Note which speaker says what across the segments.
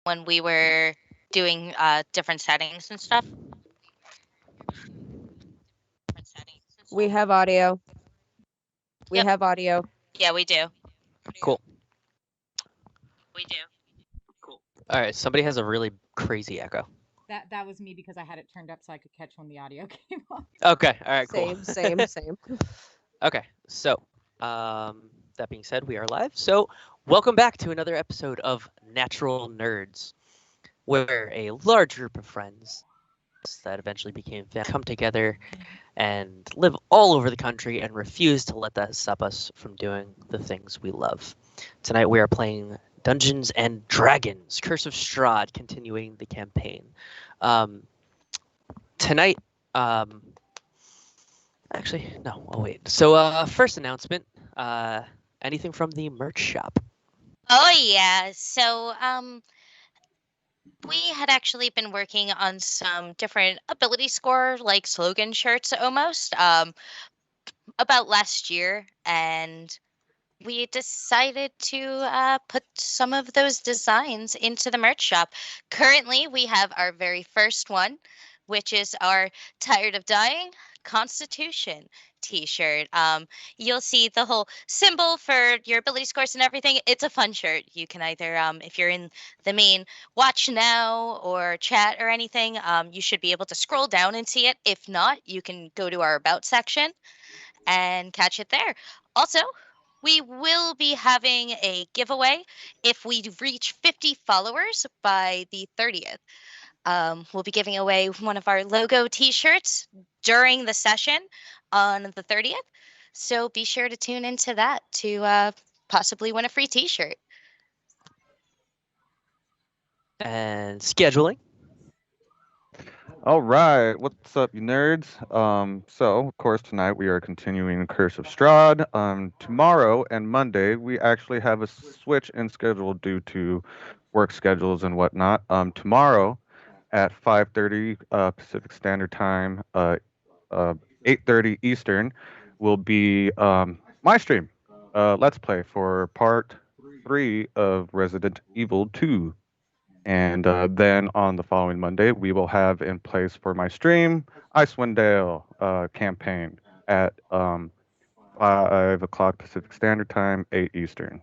Speaker 1: when we were doing different settings and stuff.
Speaker 2: We have audio. We
Speaker 1: Yep.
Speaker 2: have audio.
Speaker 1: Yeah, we do.
Speaker 3: Cool.
Speaker 1: We do.
Speaker 3: All right. Somebody has a really crazy echo.
Speaker 4: That was me because I had it turned up so I could catch when the audio came on.
Speaker 3: Okay. All right. Cool.
Speaker 2: Same.
Speaker 3: Okay. So, that being said, we are live. So, welcome back to another episode of Natural Nerds, where a large group of friends that eventually became family come together and live all over the country and refuse to let that stop us from doing the things we love. Tonight we are playing Dungeons and Dragons: Curse of Strahd, continuing the campaign. Tonight, actually, no, I'll wait. So, first announcement, anything from the merch shop?
Speaker 1: Oh yeah. So we had actually been working on some different ability score like slogan shirts almost about last year, and we decided to put some of those designs into the merch shop. Currently, we have our very first one, which is our Tired of Dying Constitution t-shirt. You'll see the whole symbol for your ability scores and everything. It's a fun shirt. You can either, if you're in the main watch now or chat or anything, you should be able to scroll down and see it. If not, you can go to our about section and catch it there. Also, we will be having a giveaway if we reach 50 followers by the 30th. We'll be giving away one of our logo t-shirts during the session on the 30th. So be sure to tune into that to possibly win a free t-shirt.
Speaker 3: And scheduling.
Speaker 5: All right, what's up, you nerds? So of course tonight we are continuing Curse of Strahd. Tomorrow and Monday we actually have a switch in schedule due to work schedules and whatnot. Tomorrow at 5:30 Pacific Standard Time, 8:30 Eastern, will be my stream. Let's play for part 3 of Resident Evil 2. And then on the following Monday, we will have in place for my stream Icewind Dale campaign at 5 o'clock Pacific Standard Time, 8 Eastern.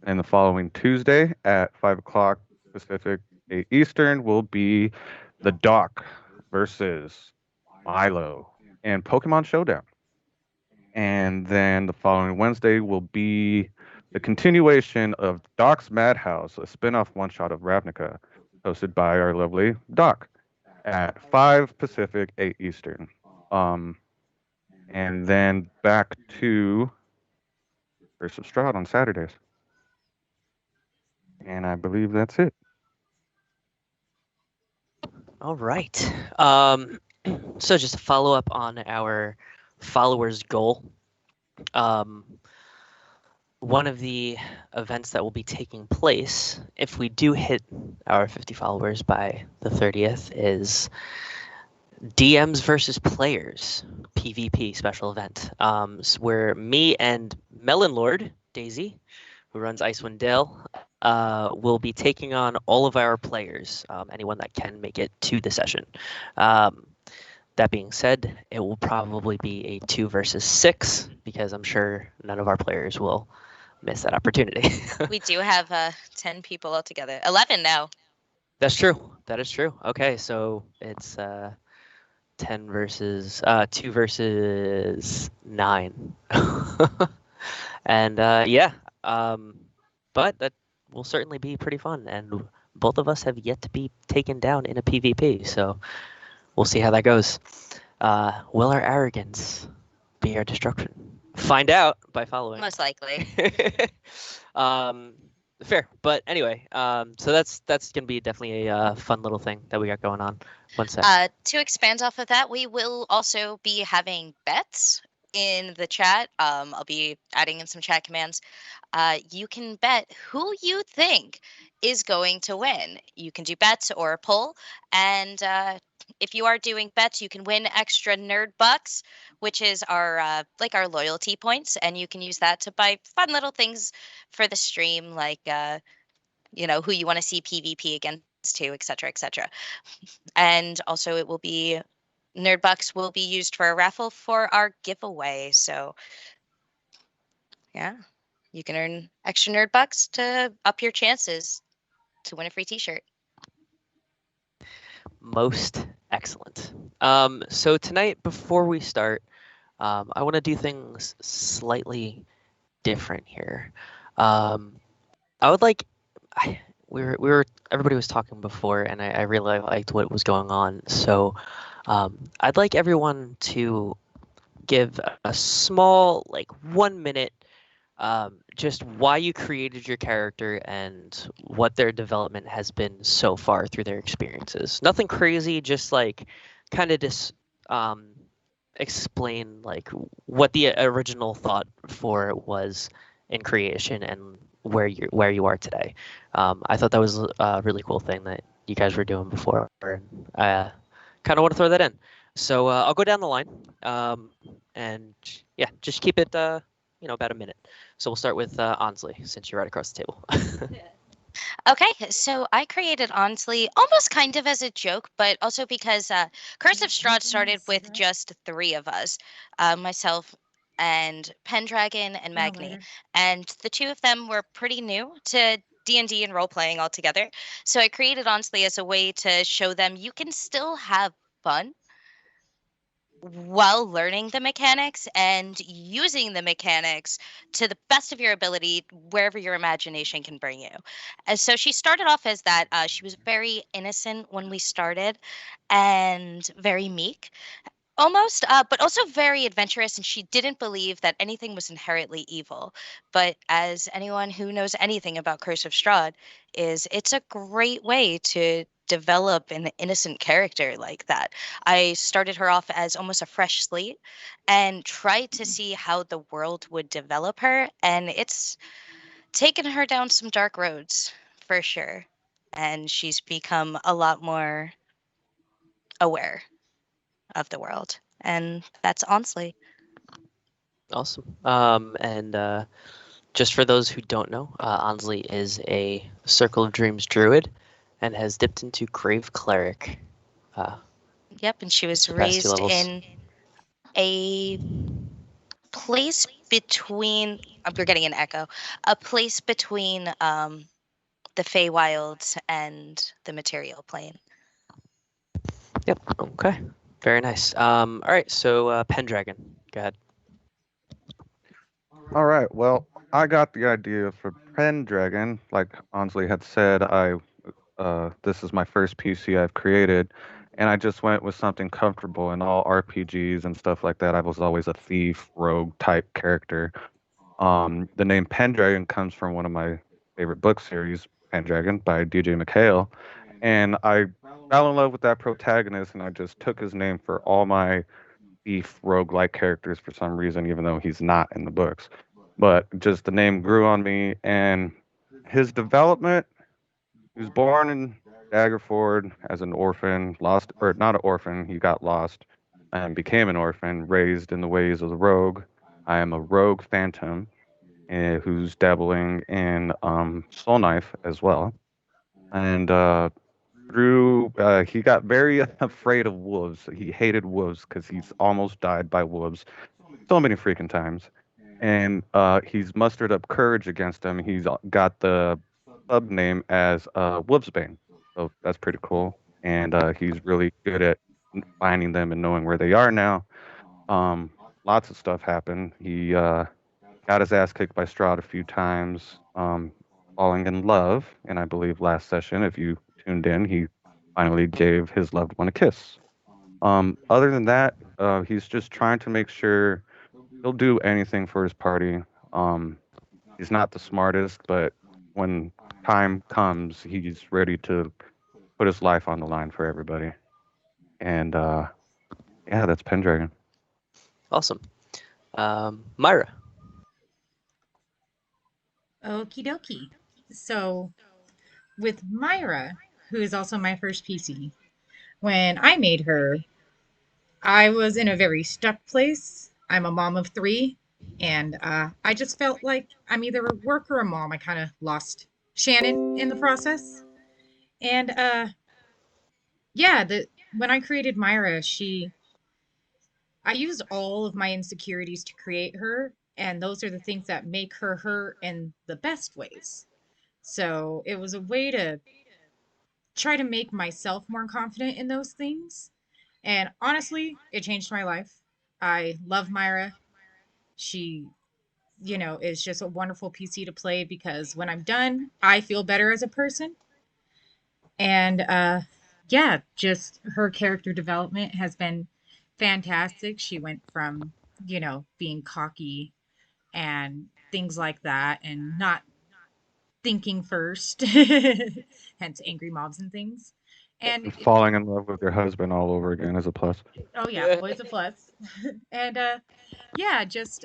Speaker 5: And the following Tuesday at 5 o'clock Pacific, 8 Eastern will be the Doc versus Milo in Pokemon Showdown. And then the following Wednesday will be the continuation of Doc's Madhouse, a spin-off one-shot of Ravnica, hosted by our lovely Doc at 5 Pacific, 8 Eastern. And then back to Curse of Strahd on Saturdays. And I believe that's it.
Speaker 3: All right. So just to follow up on our followers goal, one of the events that will be taking place if we do hit our 50 followers by the 30th is DMs versus players PvP special event, where me and Melon Lord Daisy, who runs Icewind Dale, will be taking on all of our players, anyone that can make it to the session. That being said, it will probably be a 2 versus 6 because I'm sure none of our players will miss that opportunity.
Speaker 1: We do have 10 people altogether. 11 now.
Speaker 3: That's true. That is true. Okay, so it's 10 versus 2 versus 9. And yeah, but that will certainly be pretty fun. And both of us have yet to be taken down in a PvP, so we'll see how that goes. Will our arrogance be our destruction? Find out by following.
Speaker 1: Most likely.
Speaker 3: Fair, but anyway, so that's gonna be definitely a fun little thing that we got going on. One sec.
Speaker 1: To expand off of that, we will also be having bets in the chat. I'll be adding in some chat commands. You can bet who you think is going to win. You can do bets or a poll, and if you are doing bets, you can win extra nerd bucks, which is our like our loyalty points, and you can use that to buy fun little things for the stream, like who you want to see PvP against too, et cetera, et cetera. And also it will be Nerd Bucks will be used for a raffle for our giveaway. So yeah, you can earn extra Nerd Bucks to up your chances to win a free T-shirt.
Speaker 3: Most excellent. So tonight, before we start, I want to do things slightly different here. I would like, we were everybody was talking before, and I really liked what was going on. So I'd like everyone to give a small, like 1 minute, just why you created your character and what their development has been so far through their experiences. Nothing crazy, just like kind of just um, explain like what the original thought for it was in creation and where you are today. I thought that was a really cool thing that you guys were doing before, and I kind of want to throw that in. So I'll go down the line, and yeah, just keep it about a minute. So we'll start with Ansley, since you're right across the table.
Speaker 1: Okay, so I created Onsley almost kind of as a joke, but also because Curse of Strahd started with just three of us, myself and Pendragon and Magni, and the two of them were pretty new to D&D and role playing altogether. So I created Onsley as a way to show them you can still have fun while learning the mechanics and using the mechanics to the best of your ability wherever your imagination can bring you. And so she started off as that. She was very innocent when we started and very meek almost, but also very adventurous, and she didn't believe that anything was inherently evil. But as anyone who knows anything about Curse of Strahd is, it's a great way to develop an innocent character like that. I started her off as almost a fresh slate and tried to see how the world would develop her, and it's taken her down some dark roads for sure. And she's become a lot more aware of the world. And that's Onsley.
Speaker 3: Awesome. And just for those who don't know, Ansley is a Circle of Dreams druid and has dipped into Grave Cleric.
Speaker 1: Yep, and she was
Speaker 3: The past two
Speaker 1: raised
Speaker 3: levels.
Speaker 1: in a place between, we're getting an echo, a place between the Feywilds and the material plane.
Speaker 3: Yep. Okay. Very nice. All right. So Pendragon, go ahead.
Speaker 5: All right. Well, I got the idea for Pendragon. Like Ansley had said, this is my first PC I've created, and I just went with something comfortable. In all RPGs and stuff like that, I was always a thief, rogue type character. The name Pendragon comes from one of my favorite book series, Pendragon by DJ McHale, and I fell in love with that protagonist, and I just took his name for all my thief rogue-like characters for some reason, even though he's not in the books. But just the name grew on me, and his development. He was born in Daggerford as an orphan, lost or not an orphan. He got lost and became an orphan, raised in the ways of the rogue. I am a rogue phantom who's dabbling in Soul Knife as well, and he got very afraid of wolves. He hated wolves because he's almost died by wolves so many freaking times. And he's mustered up courage against them. He's got the sub name as Wolvesbane, so that's pretty cool. And he's really good at finding them and knowing where they are now. Um, Lots of stuff happened. He got his ass kicked by Strahd a few times, falling in love. And I believe last session, if you tuned in, he finally gave his loved one a kiss. Other than that, he's just trying to make sure he'll do anything for his party. Um, he's not the smartest, but when time comes, he's ready to put his life on the line for everybody. And yeah, that's Pendragon.
Speaker 3: Awesome. Myra.
Speaker 4: Okie dokie. So, with Myra, who is also my first PC, when I made her, I was in a very stuck place. I'm a mom of three, and I just felt like I'm either a work or a mom. I kind of lost Shannon in the process. And yeah, the when I created Myra, I used all of my insecurities to create her, and those are the things that make her her in the best ways. So it was a way to try to make myself more confident in those things. And honestly, it changed my life. I love Myra. She, is just a wonderful PC to play because when I'm done, I feel better as a person. And yeah, just her character development has been fantastic. She went from, being cocky and things like that and not thinking first, hence angry mobs and things. And
Speaker 5: And falling in love with your husband all over again is a plus.
Speaker 4: oh yeah, always a plus. And yeah, just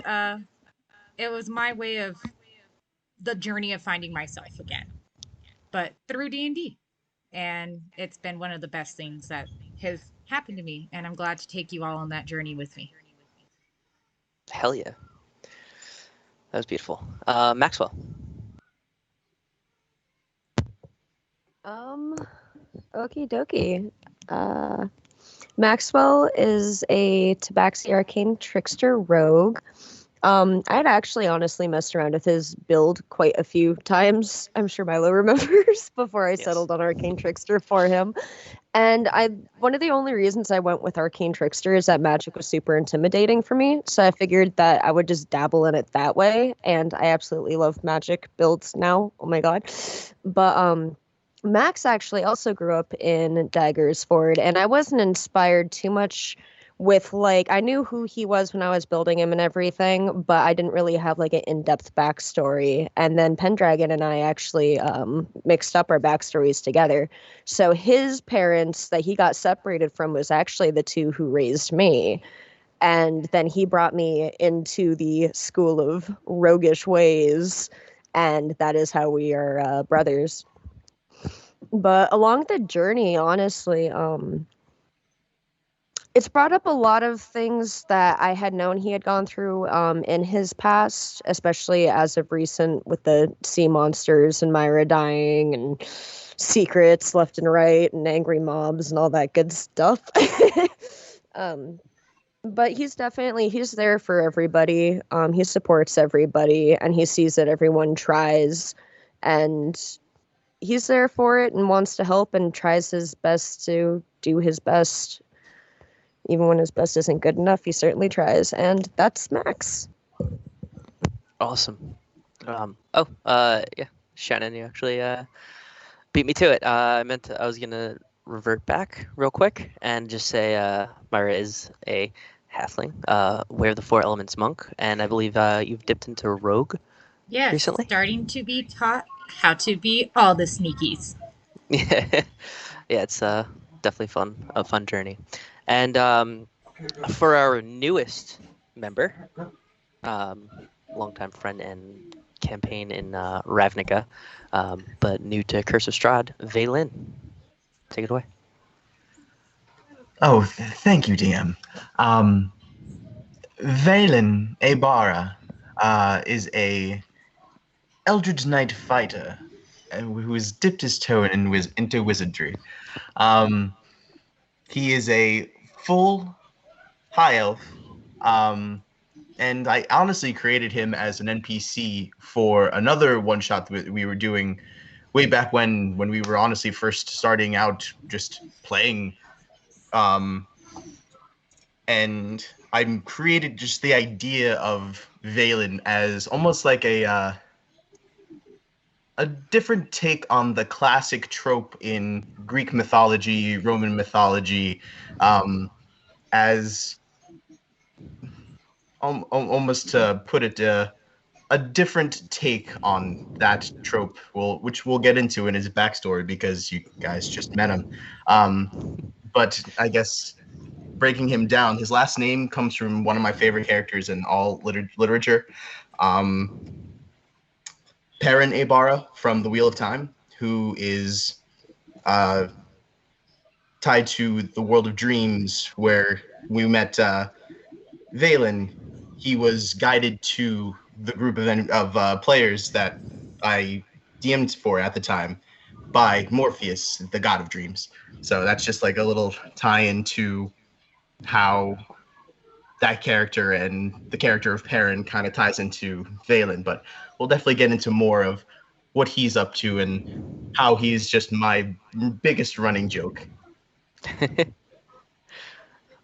Speaker 4: it was my way of the journey of finding myself again, but through D&D. And it's been one of the best things that has happened to me, and I'm glad to take you all on that journey with me.
Speaker 3: Hell yeah. That was beautiful. Maxwell.
Speaker 2: Okie dokie. Maxwell is a Tabaxi Arcane Trickster Rogue. I had actually honestly messed around with his build quite a few times. I'm sure Milo remembers before I
Speaker 3: Yes.
Speaker 2: settled on Arcane Trickster for him. And one of the only reasons I went with Arcane Trickster is that magic was super intimidating for me. So I figured that I would just dabble in it that way. And I absolutely love magic builds now. Oh my god. But Max actually also grew up in Daggers Ford, and I wasn't inspired too much with I knew who he was when I was building him and everything, but I didn't really have an in-depth backstory. And then Pendragon and I actually mixed up our backstories together. So his parents that he got separated from was actually the two who raised me. And then he brought me into the school of roguish ways, and that is how we are brothers. But along the journey, honestly, it's brought up a lot of things that I had known he had gone through in his past, especially as of recent with the sea monsters and Myra dying and secrets left and right and angry mobs and all that good stuff. um, but he's there for everybody. He supports everybody and he sees that everyone tries, and he's there for it and wants to help and tries his best to do his best. Even when his best isn't good enough, he certainly tries, and that's Max.
Speaker 3: Awesome. Yeah, Shannon, you actually beat me to it. I was gonna revert back real quick and just say Myra is a halfling, Wear the Four Elements monk, and I believe you've dipped into rogue
Speaker 4: Yes,
Speaker 3: recently.
Speaker 4: starting to be taught how to be all the sneakies.
Speaker 3: Yeah, it's definitely a fun journey. And for our newest member, longtime friend and campaign in Ravnica, but new to Curse of Strahd, Vaylin. Take it away.
Speaker 6: Oh, thank you, DM. Valen Abara is a Eldritch Knight fighter who has dipped his toe into wizardry. Um, he is a full high elf, and I honestly created him as an NPC for another one shot that we were doing way back when we were honestly first starting out just playing. And I created just the idea of Valen as almost like a different take on the classic trope in Greek mythology, Roman mythology, as almost to put it a different take on that trope, which we'll get into in his backstory because you guys just met him. But I guess breaking him down, his last name comes from one of my favorite characters in all literature, Perrin Abara from The Wheel of Time, who is tied to the World of Dreams, where we met Valen. He was guided to the group of players that I DM'd for at the time by Morpheus, the god of dreams. So that's just like a little tie into how that character and the character of Perrin kind of ties into Valen. But we'll definitely get into more of what he's up to and how he's just my biggest running joke.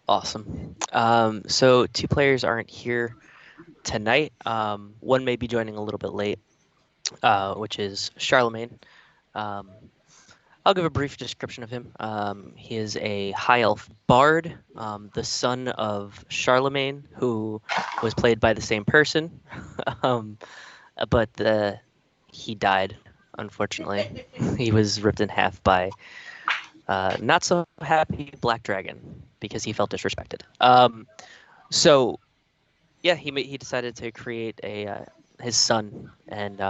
Speaker 3: Awesome. So 2 players aren't here tonight. One may be joining a little bit late, which is Charlemagne. Um, I'll give a brief description of him. He is a high elf bard, the son of Charlemagne, who was played by the same person, um, but he died, unfortunately. He was ripped in half by not so happy Black Dragon because he felt disrespected. So yeah, he decided to create his son, and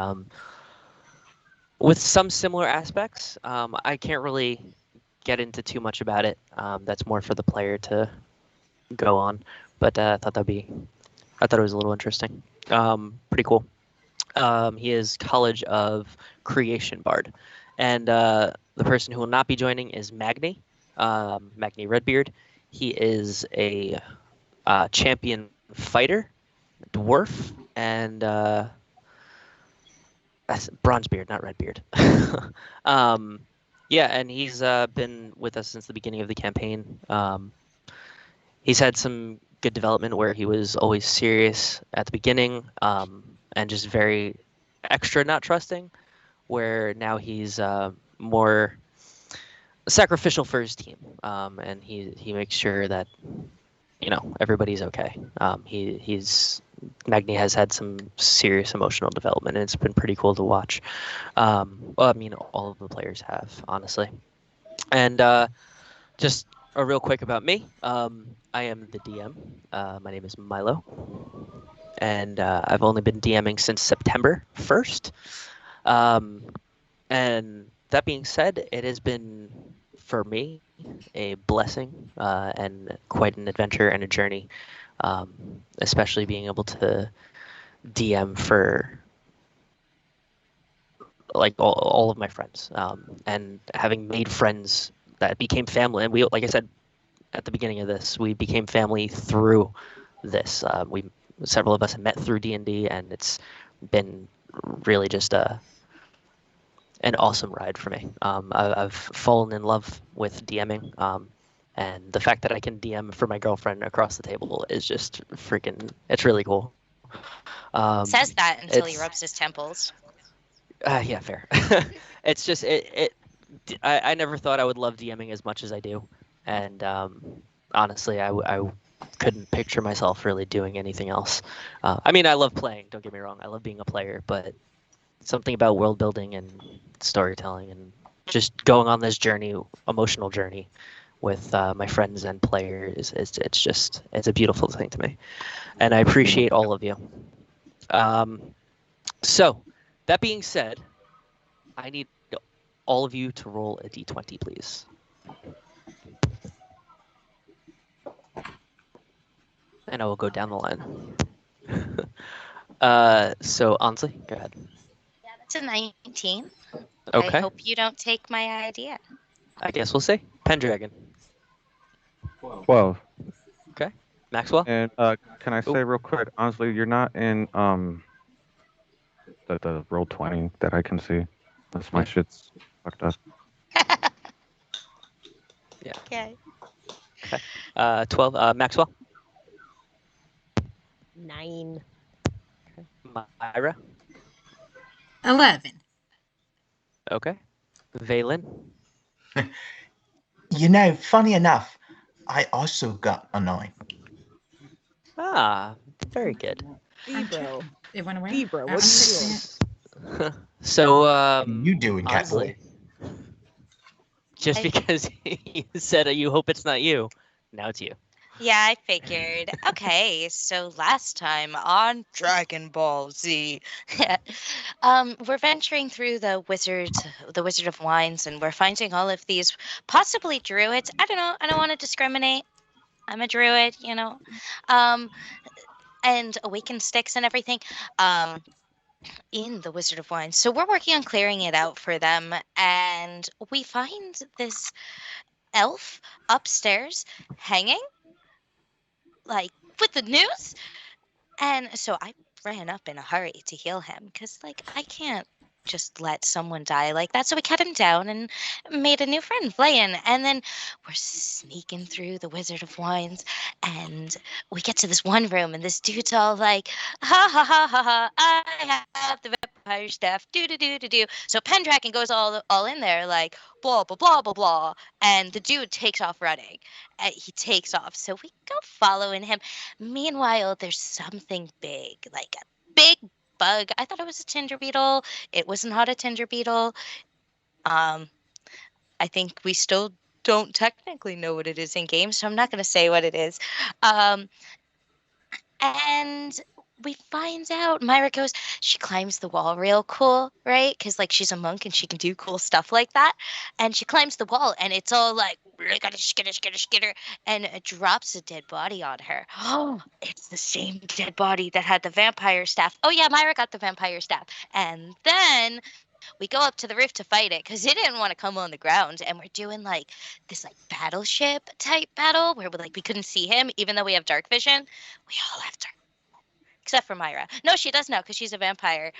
Speaker 3: with some similar aspects. I can't really get into too much about it. That's more for the player to go on. But I thought it was a little interesting. Pretty cool. He is College of Creation Bard, and the person who will not be joining is Magni, Magni Redbeard. He is a champion fighter, dwarf, and Bronzebeard, not Redbeard. Yeah, and he's been with us since the beginning of the campaign. He's had some good development where he was always serious at the beginning, and just very extra not trusting, where now he's more sacrificial for his team, and he makes sure that everybody's okay. He's Magni has had some serious emotional development, and it's been pretty cool to watch. Well, I mean, all of the players have, honestly. And just a real quick about me. I am the DM. My name is Milo, and I've only been DMing since September 1st. And that being said, it has been, for me, a blessing and quite an adventure and a journey, especially being able to DM for like all of my friends, and having made friends that became family. And we, like I said at the beginning of this, we became family through this. Several of us have met through D&D, and it's been really just an awesome ride for me. I've fallen in love with DMing, and the fact that I can DM for my girlfriend across the table is just freaking. It's really cool.
Speaker 1: Says that until he rubs his temples.
Speaker 3: Yeah, fair. It's just I never thought I would love DMing as much as I do, and honestly, I couldn't picture myself really doing anything else. I mean, I love playing. Don't get me wrong. I love being a player, but something about world building and storytelling and just going on this journey, emotional journey with my friends and players, it's a beautiful thing to me, and I appreciate all of you. So that being said, I need all of you to roll a d20, please. And I will go down the line. So Ansley, go ahead.
Speaker 1: Yeah, that's a 19.
Speaker 3: Okay.
Speaker 1: I hope you don't take my idea.
Speaker 3: I guess we'll see. Pendragon.
Speaker 5: 12.
Speaker 3: Okay. Maxwell.
Speaker 5: And can I say real quick, honestly, you're not in the roll 20 that I can see. That's my shit's fucked up.
Speaker 3: Yeah.
Speaker 1: Okay.
Speaker 3: Okay. 12. Maxwell.
Speaker 2: 9.
Speaker 3: Okay. Myra.
Speaker 4: 11.
Speaker 3: Okay. Valen.
Speaker 6: Funny enough, I also got a 9.
Speaker 3: Ah, very good.
Speaker 2: Vibro.
Speaker 4: It went away.
Speaker 2: Vibro,
Speaker 4: I'm
Speaker 2: what's
Speaker 4: fixing it.
Speaker 3: So,
Speaker 6: You doing, Catboy?
Speaker 3: honestly, just because you said you hope it's not you, now it's you.
Speaker 1: Yeah, I figured. Okay, so last time on Dragon Ball Z, we're venturing through the Wizard of Wines, and we're finding all of these possibly druids. I don't know. I don't want to discriminate. I'm a druid, and awakened sticks and everything. in the Wizard of Wine. So we're working on clearing it out for them, and we find this elf upstairs hanging, like with the news. And so I ran up in a hurry to heal him because, like, I can't just let someone die like that. So we cut him down and made a new friend, Blaine. And then we're sneaking through the Wizard of Wines, and we get to this one room, and this dude's all like, "Ha ha ha ha ha! I have the vampire staff. Do do do do do." So Pendragon goes all in there like blah blah blah blah blah, and the dude takes off running. He takes off. So we go following him. Meanwhile, there's something big, like a big bug. I thought it was a tinder beetle. It was not a tinder beetle. Um, I think we still don't technically know what it is in game, so I'm not going to say what it is. Um, and we find out Myra goes, she climbs the wall real cool, right? Because like she's a monk and she can do cool stuff like that. And she climbs the wall and it's all like skitter, skitter, skitter, and it drops a dead body on her. Oh, it's the same dead body that had the vampire staff. Oh yeah, Myra got the vampire staff. And then we go up to the roof to fight it because it didn't want to come on the ground. And we're doing like this like battleship type battle where we couldn't see him, even though we have dark vision. We all have dark except for Myra. No, she does now because she's a vampire.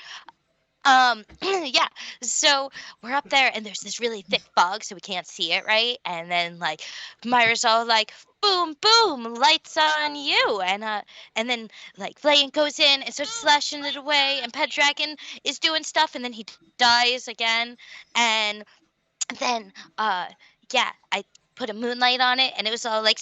Speaker 1: Yeah. So we're up there and there's this really thick fog, so we can't see it, right? And then like Myra's all like, boom, boom, lights on you. And then like Blaine goes in and starts slashing it away, and Pendragon is doing stuff, and then he dies again. And then yeah, I put a moonlight on it and it was all like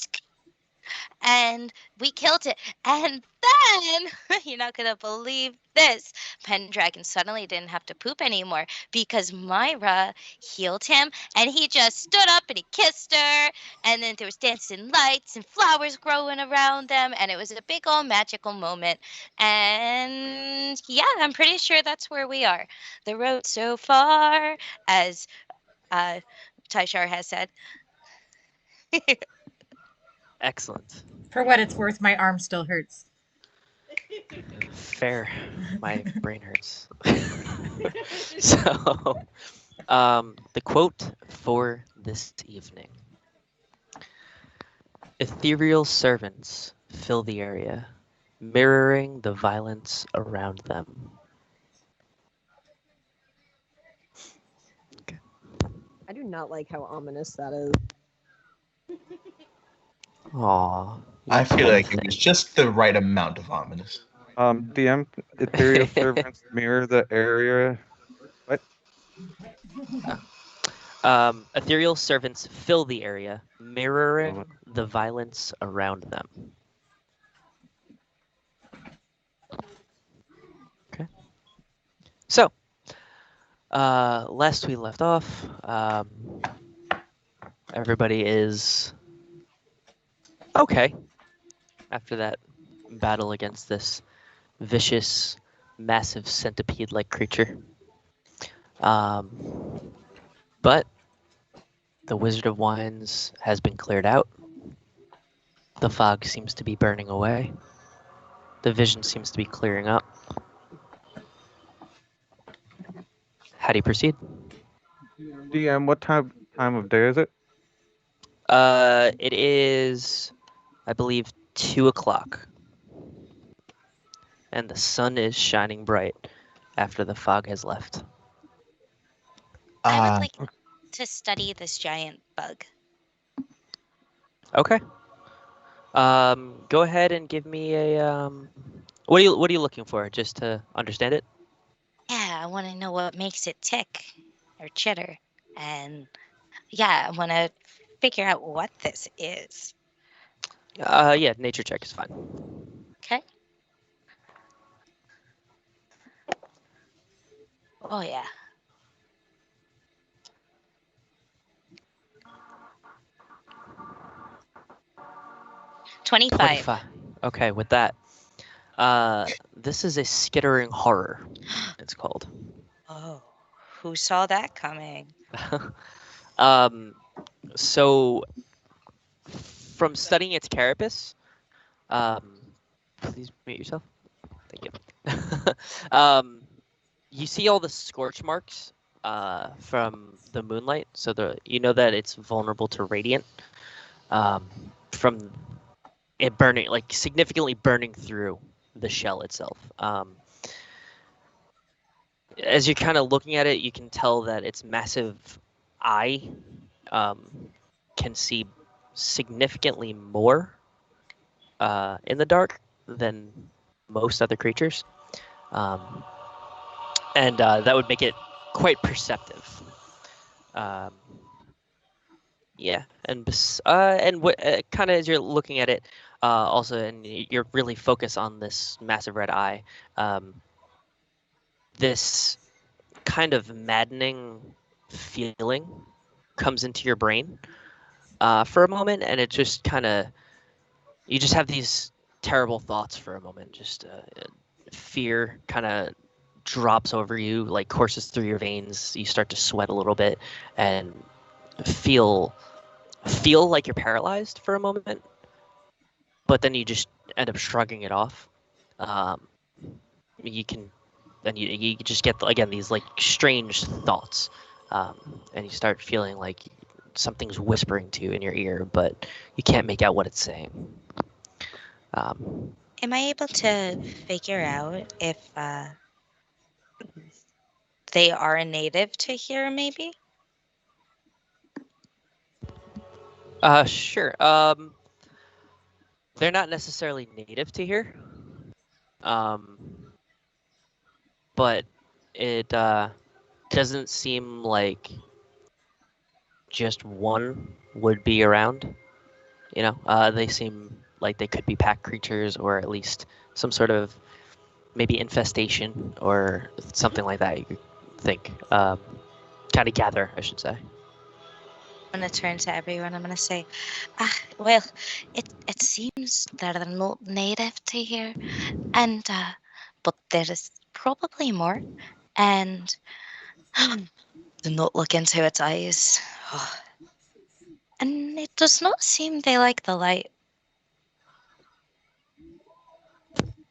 Speaker 1: and we killed it. And then you're not gonna believe this. Pendragon suddenly didn't have to poop anymore because Myra healed him, and he just stood up and he kissed her. And then there was dancing lights and flowers growing around them, and it was a big old magical moment. And yeah, I'm pretty sure that's where we are. The road so far, as uh, Taishar has said.
Speaker 3: Excellent.
Speaker 4: For what it's worth, my arm still hurts.
Speaker 3: Fair. My brain hurts. So, the quote for this evening: ethereal servants fill the area, mirroring the violence around them. Okay.
Speaker 2: I do not like how ominous that is.
Speaker 3: Aw.
Speaker 6: I feel like it was just the right amount of ominous.
Speaker 5: DM ethereal servants mirror the area. What?
Speaker 3: Ethereal servants fill the area, mirroring the violence around them. Okay. So, last we left off, everybody is okay after that battle against this vicious, massive centipede-like creature. But the Wizard of Wines has been cleared out. The fog seems to be burning away. The vision seems to be clearing up. How do you proceed?
Speaker 5: DM, what time of day is it?
Speaker 3: It is, I believe, 2 o'clock, and the sun is shining bright after the fog has left.
Speaker 1: I would
Speaker 6: Uh,
Speaker 1: like to study this giant bug.
Speaker 3: Okay. Go ahead and give me a what are you looking for, just to understand it?
Speaker 1: Yeah, I want to know what makes it tick or chitter. And yeah, I want to figure out what this is.
Speaker 3: Yeah, nature check is fine.
Speaker 1: Okay. Oh, yeah. 25.
Speaker 3: 25. Okay, with that, this is a skittering horror. It's called.
Speaker 1: Oh, who saw that coming?
Speaker 3: um, so from studying its carapace, um, please mute yourself. Thank you. you see all the scorch marks from the moonlight, so you know that it's vulnerable to radiant um, from it burning, like significantly burning through the shell itself. As you're kind of looking at it, you can tell that its massive eye um, can see significantly more in the dark than most other creatures, um, and that would make it quite perceptive. Um, yeah, and what kind of as you're looking at it, also, and you're really focused on this massive red eye. This kind of maddening feeling comes into your brain for a moment, and it just kind of you just have these terrible thoughts for a moment. Just fear kind of drops over you, like courses through your veins. You start to sweat a little bit and feel like you're paralyzed for a moment, but then you just end up shrugging it off. Um, you can then you just get again these like strange thoughts, and you start feeling like something's whispering to you in your ear, but you can't make out what it's saying. Um,
Speaker 1: Am I able to figure out if they are a native to here, maybe?
Speaker 3: sure. They're not necessarily native to here, um, but it doesn't seem like just one would be around. They seem like they could be pack creatures or at least some sort of maybe infestation or something like that. You could think, kind of gather, I should say.
Speaker 1: I'm gonna turn to everyone. I'm gonna say, well, it seems they're not native to here, and but there is probably more, and do not look into its eyes. And it does not seem they like the light.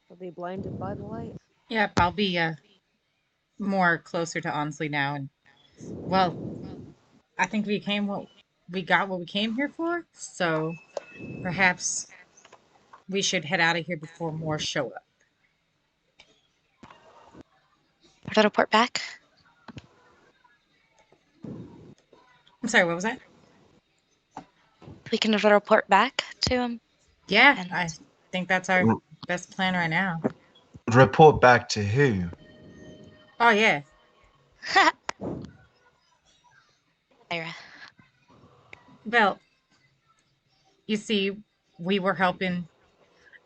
Speaker 2: Are they blinded by the light?
Speaker 4: Yep, I'll be more closer to Onsley now, and well, I think we got what we came here for. So perhaps we should head out of here before more show up.
Speaker 1: Report back.
Speaker 4: I'm sorry, what was that?
Speaker 1: We can report back to him.
Speaker 4: Yeah,
Speaker 1: And
Speaker 4: I think that's our
Speaker 6: R-
Speaker 4: best plan right now.
Speaker 6: report back to who?
Speaker 4: Oh yeah.
Speaker 1: Ira.
Speaker 4: Well, you see, we were helping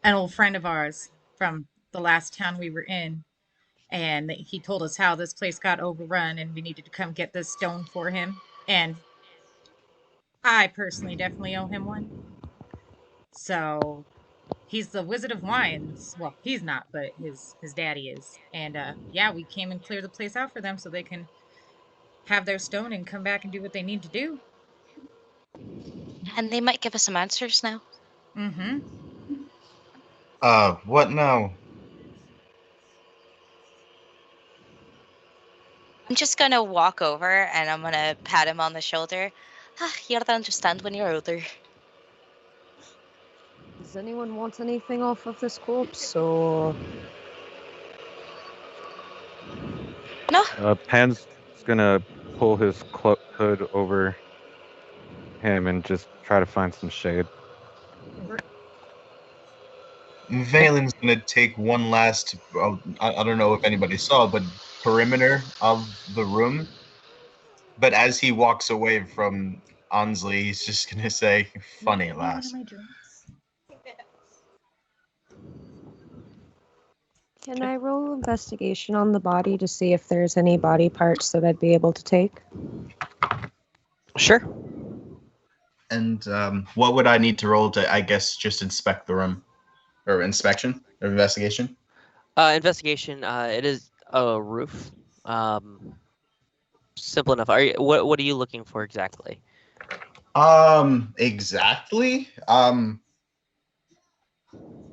Speaker 4: an old friend of ours from the last town we were in, and he told us how this place got overrun and we needed to come get this stone for him. And I personally definitely owe him one. So he's the Wizard of Wines. Well, he's not, but his daddy is. And yeah, we came and cleared the place out for them so they can have their stone and come back and do what they need to do.
Speaker 1: And they might give us some answers now.
Speaker 4: Mm-hmm.
Speaker 6: What now?
Speaker 1: I'm just gonna walk over and I'm gonna pat him on the shoulder. You'll understand when you're older.
Speaker 2: Does anyone want anything off of this corpse, or
Speaker 1: No,
Speaker 5: Pan's gonna pull his hood over him and just try to find some shade.
Speaker 6: Valen's gonna take one last. I don't know if anybody saw, but perimeter of the room. But as he walks away from Ansley, he's just gonna say, "Funny lass."
Speaker 2: can I roll investigation on the body to see if there's any body parts that I'd be able to take?
Speaker 3: Sure.
Speaker 6: And what would I need to roll to, I guess, just inspect the room, or inspection or investigation?
Speaker 3: Investigation. It is a roof. Simple enough. What are you looking for exactly?
Speaker 6: Exactly.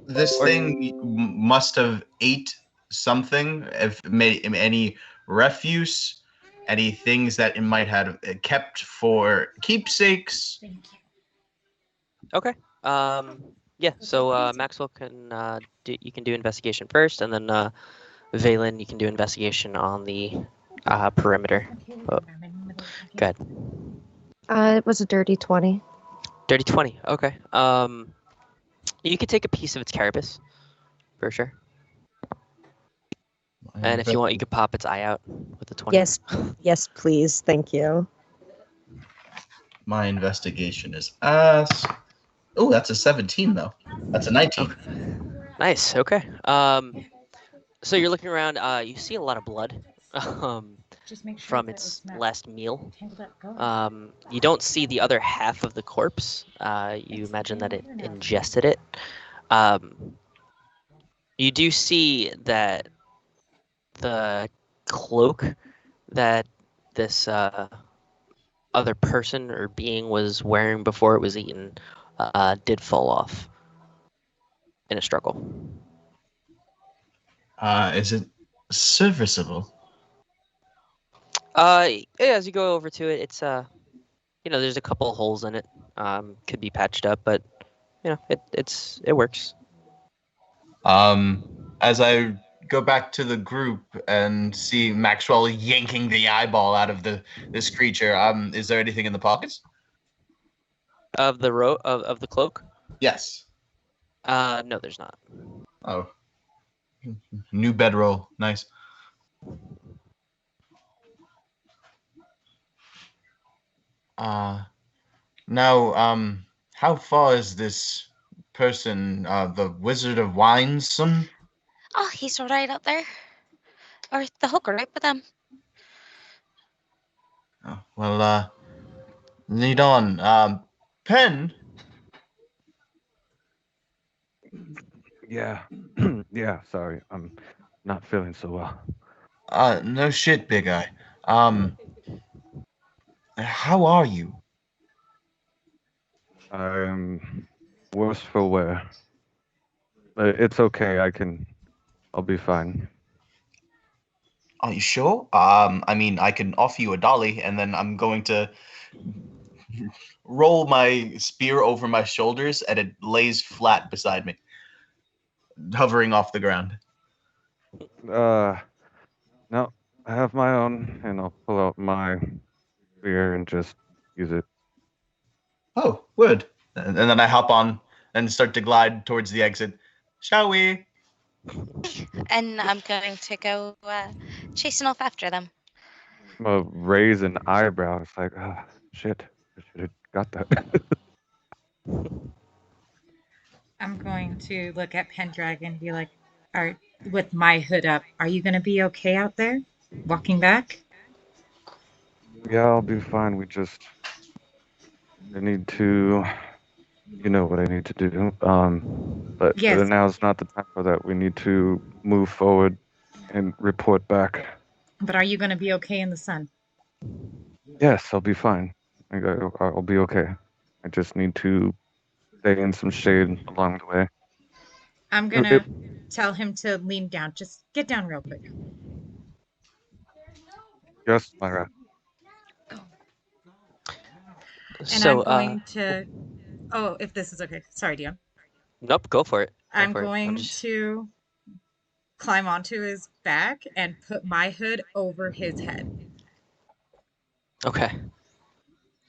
Speaker 6: This thing must have ate something, if made any refuse, any things that it might have kept for keepsakes.
Speaker 4: Thank you.
Speaker 3: Okay. Yeah. So Maxwell can you can do investigation first, and then Valen, you can do investigation on the perimeter.
Speaker 4: Okay,
Speaker 3: Oh,
Speaker 4: I'm in the middle of talking.
Speaker 3: good.
Speaker 2: It was a dirty 20.
Speaker 3: Dirty 20. Okay. You could take a piece of its carapace, for sure. And if you want, you could pop its eye out with the 20.
Speaker 2: Yes, yes, please. Thank you.
Speaker 6: My investigation is ass. Oh, that's a 17 though. That's a 19.
Speaker 3: Nice. Okay. So you're looking around. You see a lot of blood.
Speaker 4: Just make sure
Speaker 3: From
Speaker 4: that
Speaker 3: its
Speaker 4: it's not
Speaker 3: last meal.
Speaker 4: tangled up. Go.
Speaker 3: You don't see the other half of the corpse. You
Speaker 4: It's
Speaker 3: imagine that it
Speaker 4: in here now.
Speaker 3: ingested it. You do see that the cloak that this other person or being was wearing before it was eaten did fall off in a struggle.
Speaker 6: Is it serviceable?
Speaker 3: Yeah, as you go over to it, it's there's a couple holes in it. Could be patched up, but it works.
Speaker 6: As I go back to the group and see Maxwell yanking the eyeball out of this creature, is there anything in the pockets?
Speaker 3: Of the of the cloak?
Speaker 6: Yes.
Speaker 3: No, there's not.
Speaker 6: Oh. New bedroll. Nice. Now, how far is this person, the Wizard of Winesome?
Speaker 1: Oh, he's right out there. Or the hooker right with them.
Speaker 6: Oh, well, lead on. Pen?
Speaker 5: Yeah. Yeah, sorry. I'm not feeling so well.
Speaker 6: No shit, Big Eye. How are you?
Speaker 5: I'm worse for wear. It's okay. I'll be fine.
Speaker 6: Are you sure? I mean, I can offer you a dolly, and then I'm going to roll my spear over my shoulders, and it lays flat beside me, hovering off the ground.
Speaker 5: Uh, no, I have my own, and I'll pull out my spear and just use it.
Speaker 6: Oh, word. And then I hop on and start to glide towards the exit. Shall we?
Speaker 1: And I'm going to go chasing off after them.
Speaker 5: Raise an eyebrow. It's like, ah, shit. I should have got that.
Speaker 4: I'm going to look at Pendragon and be like, "Are with my hood up? Are you going to be okay out there, walking back?"
Speaker 5: Yeah, I'll be fine. I need to, you know what I need to do. But
Speaker 4: Yes,
Speaker 5: now's not the time for that. We need to move forward and report back.
Speaker 4: but are you going to be okay in the sun?
Speaker 5: Yes, I'll be fine. I'll be okay. I just need to stay in some shade along the way.
Speaker 4: I'm going to tell him to lean down. Just get down real quick.
Speaker 5: Yes, Myra.
Speaker 4: And
Speaker 3: So,
Speaker 4: I'm going to. Oh, if this is okay. Sorry, Dion.
Speaker 3: nope, go for it. Go
Speaker 4: I'm
Speaker 3: for it.
Speaker 4: going
Speaker 3: just...
Speaker 4: to climb onto his back and put my hood over his head.
Speaker 3: Okay.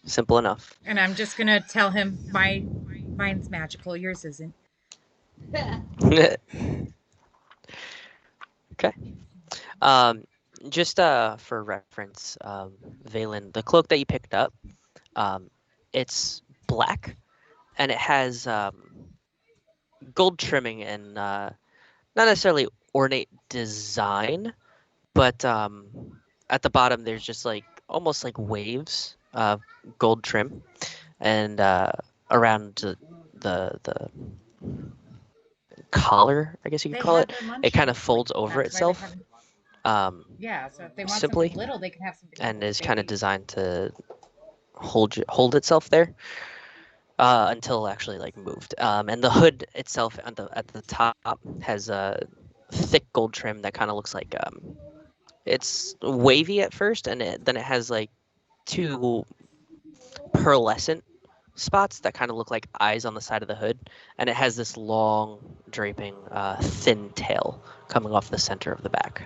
Speaker 3: Simple enough.
Speaker 4: And I'm just going to tell him mine's magical, yours isn't.
Speaker 3: Okay. Just for reference, Valen, the cloak that you picked up, it's black, and it has gold trimming and not necessarily ornate design, but at the bottom there's just like almost like waves of gold trim, and around the collar, I guess you could
Speaker 4: They
Speaker 3: call
Speaker 4: had
Speaker 3: it,
Speaker 4: their lunch
Speaker 3: it kind of
Speaker 4: meat.
Speaker 3: folds over
Speaker 4: That's why they
Speaker 3: itself.
Speaker 4: haven't. Yeah, so if they want
Speaker 3: Simply,
Speaker 4: something little, they can have something
Speaker 3: and
Speaker 4: little.
Speaker 3: is kind of designed to hold itself there until actually like moved. And the hood itself at the top has a thick gold trim that kind of looks like It's wavy at first, and then it has like two pearlescent spots that kind of look like eyes on the side of the hood, and it has this long, draping, thin tail coming off the center of the back.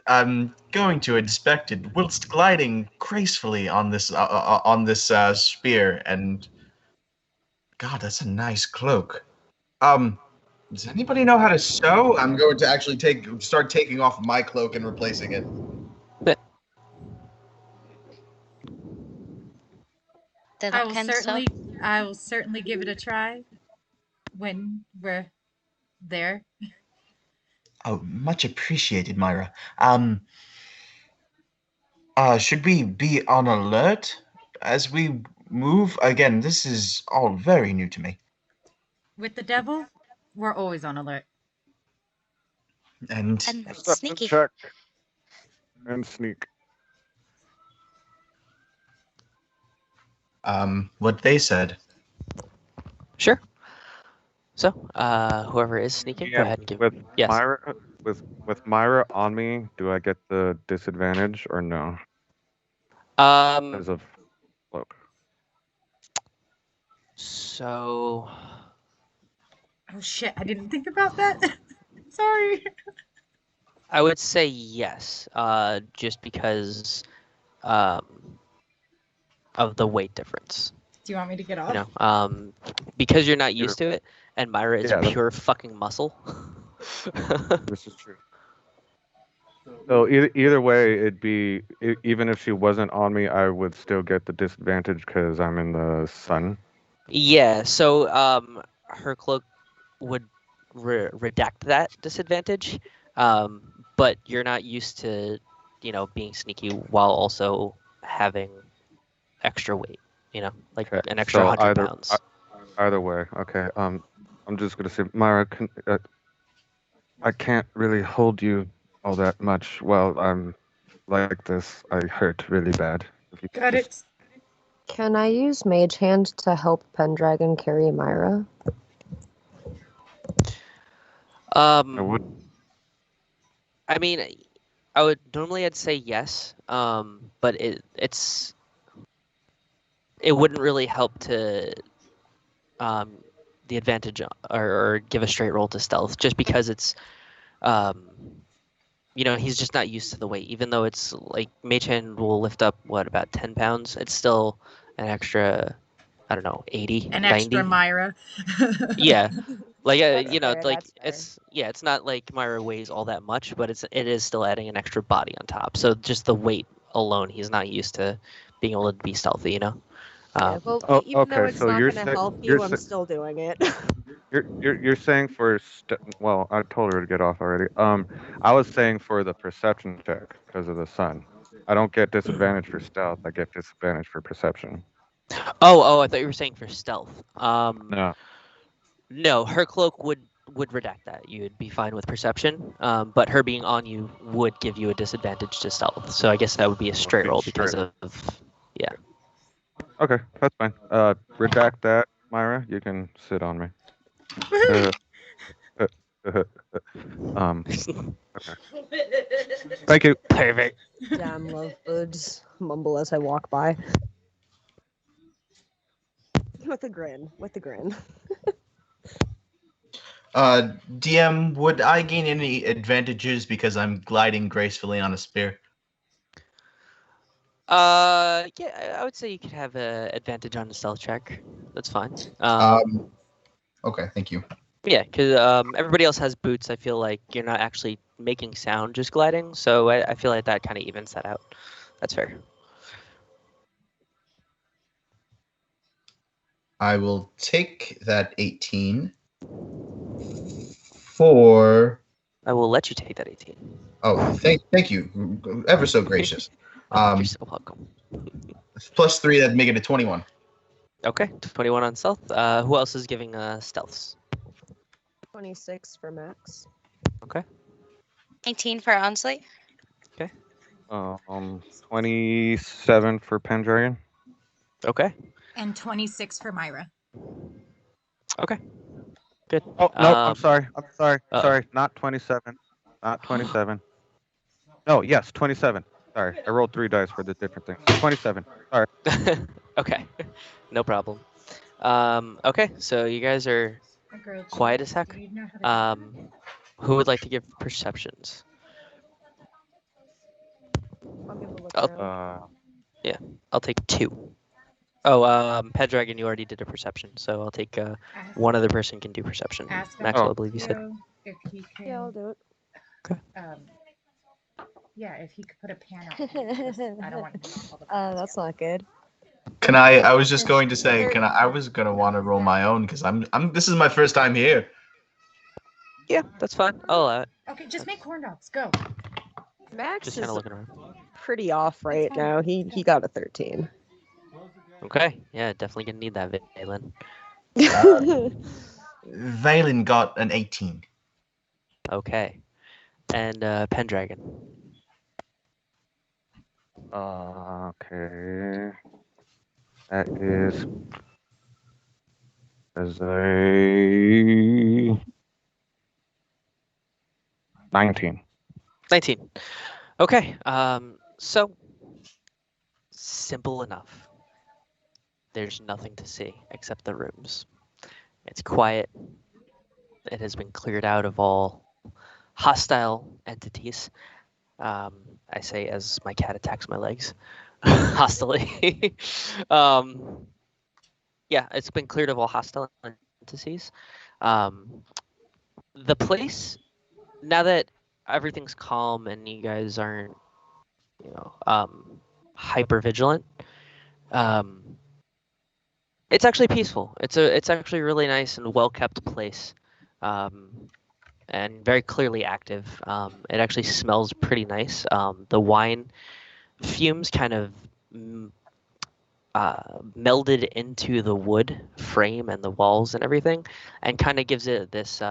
Speaker 6: I'm going to inspect it whilst gliding gracefully on this spear. And God, that's a nice cloak. Does anybody know how to sew? I'm going to actually start taking off my cloak and replacing it.
Speaker 1: Then can so.
Speaker 4: I will certainly give it a try when we're there.
Speaker 6: Oh, much appreciated, Myra. Should we be on alert as we move? Again, this is all very new to me.
Speaker 4: With the devil, we're always on alert.
Speaker 6: And
Speaker 1: And
Speaker 5: Perception
Speaker 1: sneaky.
Speaker 5: check and sneak.
Speaker 6: what they said.
Speaker 3: Sure. So, whoever is sneaking, go
Speaker 5: Yeah,
Speaker 3: ahead and give.
Speaker 5: with
Speaker 3: Yes.
Speaker 5: Myra, with Myra on me, do I get the disadvantage or no? Because of cloak.
Speaker 3: So,
Speaker 4: Oh shit, I didn't think about that. Sorry.
Speaker 3: I would say yes, just because um, of the weight difference.
Speaker 4: Do you want me to get
Speaker 3: You
Speaker 4: off?
Speaker 3: know, because you're not
Speaker 5: Either,
Speaker 3: used to it, and Myra is
Speaker 5: yeah,
Speaker 3: pure fucking muscle.
Speaker 5: this is true. So either way, it'd be even if she wasn't on me, I would still get the disadvantage because I'm in the sun.
Speaker 3: Yeah, so her cloak would redact that disadvantage, but you're not used to, being sneaky while also having extra weight. Like
Speaker 5: Okay,
Speaker 3: an extra
Speaker 5: so
Speaker 3: 100 pounds.
Speaker 5: either way, okay. I'm just gonna say, Myra, I can't really hold you all that much while I'm like this. I hurt really bad. If you could
Speaker 4: Got
Speaker 5: just
Speaker 4: it.
Speaker 2: Can I use Mage Hand to help Pendragon carry Myra?
Speaker 5: I would.
Speaker 3: I mean, I'd say yes, but it wouldn't really help to um, the advantage or give a straight roll to stealth, just because it's um, he's just not used to the weight. Even though it's like Mage Hand will lift up about 10 pounds, it's still an extra, I don't know, 80,
Speaker 4: An extra
Speaker 3: 90.
Speaker 4: Myra.
Speaker 3: Yeah, like
Speaker 2: That's fair,
Speaker 3: like
Speaker 2: that's fair.
Speaker 3: it's not like Myra weighs all that much, but it is still adding an extra body on top. So just the weight alone, he's not used to being able to be stealthy.
Speaker 2: Yeah,
Speaker 3: Um,
Speaker 2: well,
Speaker 5: Oh,
Speaker 2: even though
Speaker 5: okay.
Speaker 2: it's
Speaker 5: So
Speaker 2: not
Speaker 5: you're
Speaker 2: going to
Speaker 5: saying
Speaker 2: help you, I'm still doing it.
Speaker 5: you're saying for well, I told her to get off already. I was saying for the perception check because of the sun. I don't get disadvantage for stealth. I get disadvantage for perception.
Speaker 3: oh, I thought you were saying for stealth.
Speaker 5: No.
Speaker 3: No, her cloak would redact that. You'd be fine with perception, but her being on you would give you a disadvantage to stealth. So I guess that would be a straight roll because of yeah.
Speaker 5: Okay, that's fine. Redact that, Myra. You can sit on me. um. Okay. Thank you.
Speaker 3: Perfect.
Speaker 2: Damn love birds. Mumble as I walk by. With a grin. With a grin.
Speaker 6: DM, would I gain any advantages because I'm gliding gracefully on a spear?
Speaker 3: Yeah, I would say you could have a advantage on the stealth check. That's fine.
Speaker 6: Okay, thank you.
Speaker 3: Yeah, because everybody else has boots. I feel like you're not actually making sound, just gliding. So I feel like that kind of evens that out. That's fair.
Speaker 6: I will take that 18 for.
Speaker 3: I will let you take that 18.
Speaker 6: Oh, thank you, ever so gracious.
Speaker 3: You're so welcome.
Speaker 6: Plus 3, that'd make it a 21.
Speaker 3: Okay, 21 on stealth. Who else is giving stealths?
Speaker 2: 26 for Max.
Speaker 3: Okay.
Speaker 1: 19 for Onsley.
Speaker 5: 27 for Pendragon.
Speaker 3: Okay.
Speaker 4: And 26 for Myra.
Speaker 3: Okay. Good.
Speaker 5: Oh no, I'm sorry.
Speaker 3: Uh-oh.
Speaker 5: Sorry. Not 27. Not 27. No, yes, 27. Sorry, I rolled 3 dice for the different things. 27. Sorry.
Speaker 3: Okay, no problem. Okay, so you guys are
Speaker 4: A grilled
Speaker 3: quiet
Speaker 4: cheese.
Speaker 3: as heck.
Speaker 4: Do you know how to do that?
Speaker 3: Who would like to give perceptions?
Speaker 2: I'll give a look
Speaker 3: I'll,
Speaker 2: around.
Speaker 3: yeah, I'll take 2. Oh, Pendragon, you already did a perception, so I'll take
Speaker 4: Ask,
Speaker 3: one other person can do perception.
Speaker 4: ask
Speaker 3: Maxwell, I
Speaker 5: Oh,
Speaker 3: believe you said.
Speaker 4: Alessio if he
Speaker 2: Yeah, I'll
Speaker 4: can.
Speaker 2: do
Speaker 4: Um, yeah, if he could put a pan out. For me, 'cause
Speaker 2: it.
Speaker 4: I don't want him to knock all the pans
Speaker 2: That's
Speaker 4: over.
Speaker 2: not good.
Speaker 6: Can I? I was just going to say,
Speaker 2: There-
Speaker 6: can I? I was gonna want to roll my own because I'm. This is my first time here.
Speaker 3: Yeah, that's fine. I'll allow it.
Speaker 4: Okay, just make
Speaker 3: That's
Speaker 4: corn dogs. Go.
Speaker 2: Max
Speaker 3: just kind
Speaker 2: is
Speaker 3: of looking around.
Speaker 2: pretty off right
Speaker 4: fine.
Speaker 2: now. He got a 13.
Speaker 3: Okay, yeah, definitely gonna need that, Valen.
Speaker 6: Valen got an 18.
Speaker 3: Okay, and Pendragon.
Speaker 5: okay. That is as a 19.
Speaker 3: 19. Okay, so simple enough. There's nothing to see except the rooms. It's quiet. It has been cleared out of all hostile entities. I say as my cat attacks my legs hostilely. um, yeah, it's been cleared of all hostile entities. Um, the place, now that everything's calm and you guys aren't, you know, hyper vigilant, um, it's actually peaceful. It's actually a really nice and well kept place. And very clearly active. It actually smells pretty nice. The wine fumes kind of mm, melded into the wood frame and the walls and everything, and kind of gives it this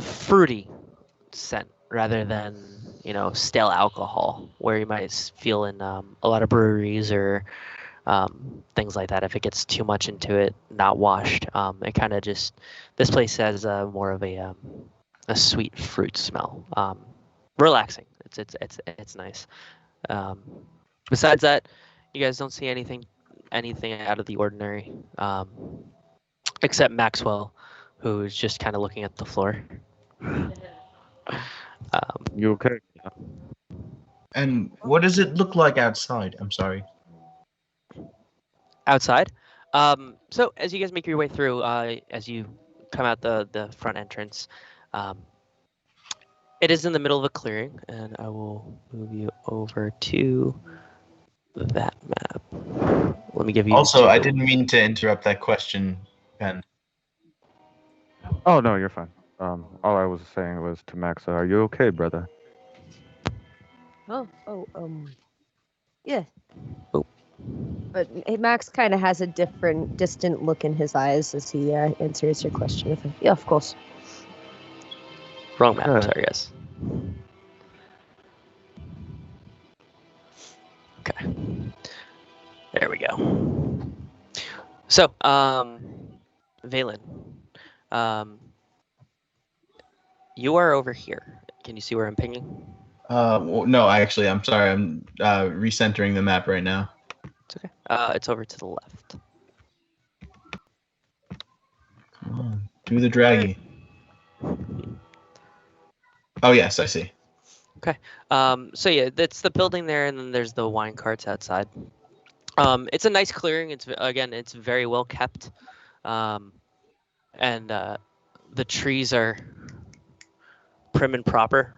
Speaker 3: fruity scent rather than stale alcohol, where you might feel in a lot of breweries or things like that. If it gets too much into it, not washed, it kind of just this place has more of a sweet fruit smell. Relaxing. It's nice. Um, Besides that, you guys don't see anything out of the ordinary, except Maxwell, who's just kind of looking at the floor.
Speaker 5: You okay?
Speaker 6: And what does it look like outside? I'm sorry.
Speaker 3: Outside. So as you guys make your way through, as you come out the front entrance, um, it is in the middle of a clearing, and I will move you over to that map. Let me give you
Speaker 6: Also, I
Speaker 3: two.
Speaker 6: didn't mean to interrupt that question, Pen.
Speaker 5: Oh no, you're fine. All I was saying was to Max, are you okay, brother?
Speaker 2: Yeah.
Speaker 3: Oh.
Speaker 2: But Max kind of has a different, distant look in his eyes as he answers your question with a, yeah, of course.
Speaker 3: Wrong map.
Speaker 5: Okay.
Speaker 3: Sorry, guys. Okay. There we go. So, Valen, um, you are over here. Can you see where I'm pinging?
Speaker 6: No, I'm sorry. I'm recentering the map right now.
Speaker 3: It's okay. It's over to the left.
Speaker 6: Come on, do the draggy. Oh yes, I see.
Speaker 3: So yeah, that's the building there, and then there's the wine carts outside. It's a nice clearing. It's very well kept, and the trees are prim and proper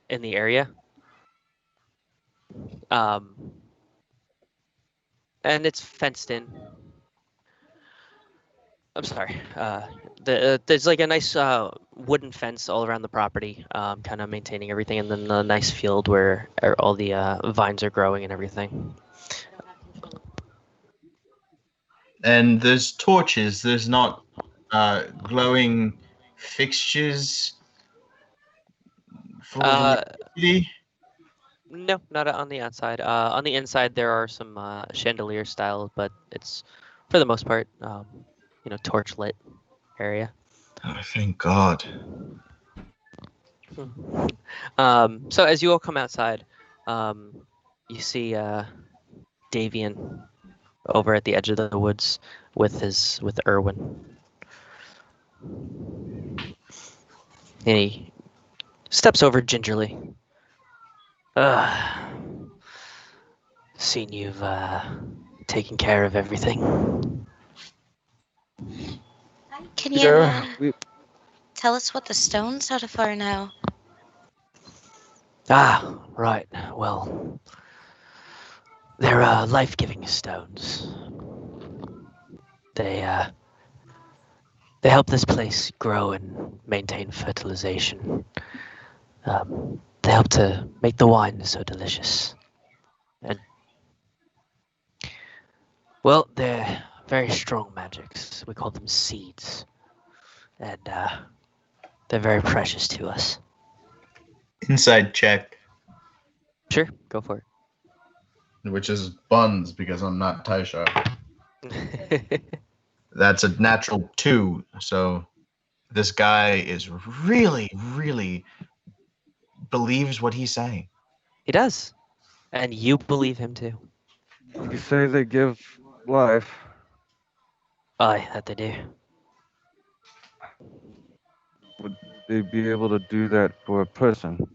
Speaker 3: in the area. Um, and it's fenced in. I'm sorry. There's like a nice wooden fence all around the property, kind of maintaining everything, and then a nice field where all the vines are growing and everything.
Speaker 6: And there's torches. There's not glowing fixtures for
Speaker 3: Uh,
Speaker 6: electricity.
Speaker 3: no, not on the outside. On the inside, there are some chandelier style, but it's for the most part, torch lit area.
Speaker 6: Oh, thank God.
Speaker 3: So as you all come outside, you see Davian over at the edge of the woods with Erwin. And he steps over gingerly. Uh, Seen you've taken care of everything.
Speaker 1: Can you
Speaker 5: Yeah, we
Speaker 1: tell us what the stones are for now?
Speaker 3: Ah, right. Well, they're life-giving stones. They uh, they help this place grow and maintain fertilization. They help to make the wine so delicious. And well, they're very strong magics. We call them seeds, and they're very precious to us.
Speaker 6: Inside check,
Speaker 3: Sure, go for
Speaker 6: which is buns because I'm not Taisha.
Speaker 3: it.
Speaker 6: That's a natural 2. So this guy is really, really believes what he's saying.
Speaker 3: He does, and you believe him too.
Speaker 5: you say they give life.
Speaker 3: Aye, that they do.
Speaker 5: Would they be able to do that for a person?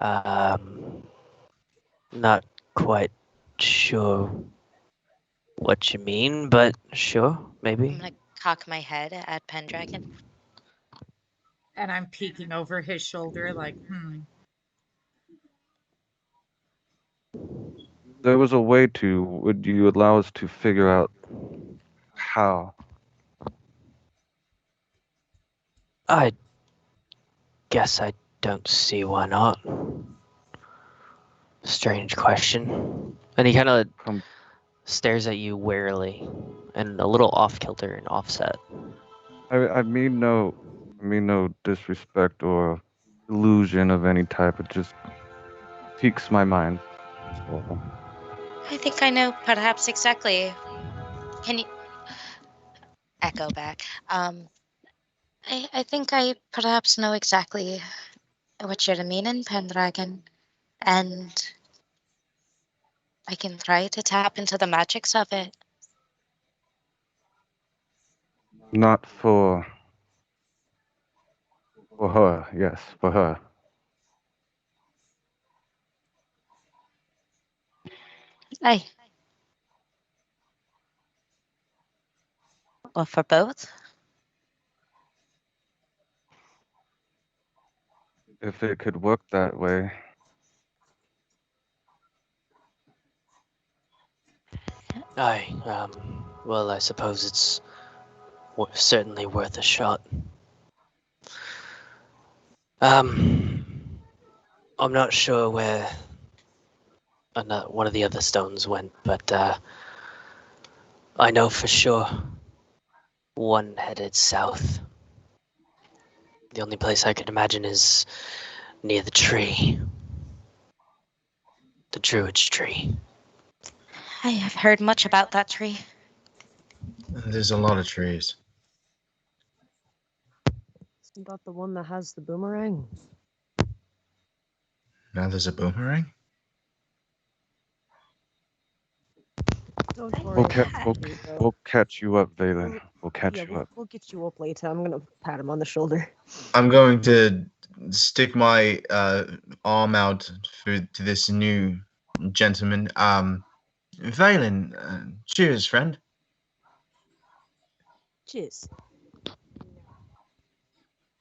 Speaker 3: Um, Not quite sure what you mean, but sure,
Speaker 1: I'm
Speaker 3: maybe.
Speaker 1: gonna cock my head at Pendragon.
Speaker 4: And I'm peeking over his shoulder, like,
Speaker 5: There was a way to. Would you allow us to figure out how?
Speaker 3: I guess I don't see why not. Strange question. And he kind of
Speaker 5: Come,
Speaker 3: stares at you warily and a little off kilter and offset.
Speaker 5: I mean no disrespect or illusion of any type. It just piques my mind. So,
Speaker 1: I think I know perhaps exactly. Can you echo back? I think I perhaps know exactly what you're meaning, Pendragon, and I can try to tap into the magics of it.
Speaker 5: not for her. Yes, for her.
Speaker 1: Aye. Or for both.
Speaker 5: If it could work that way.
Speaker 3: Aye, well, I suppose it's certainly worth a shot. Um, I'm not sure where one of the other stones went, but I know for sure one headed south. The only place I could imagine is near the tree, the druid's tree.
Speaker 1: I have heard much about that tree.
Speaker 6: There's a lot of trees.
Speaker 2: Isn't that the one that has the boomerang?
Speaker 6: Now there's a boomerang?
Speaker 2: Don't worry.
Speaker 5: We'll, ca- we'll,
Speaker 2: Later.
Speaker 5: we'll catch you up, Valen. We'll catch
Speaker 2: Yeah,
Speaker 5: you up.
Speaker 2: we'll get you up later. I'm gonna pat him on the shoulder.
Speaker 6: I'm going to stick my arm out to this new gentleman. Valen, cheers, friend.
Speaker 2: Cheers.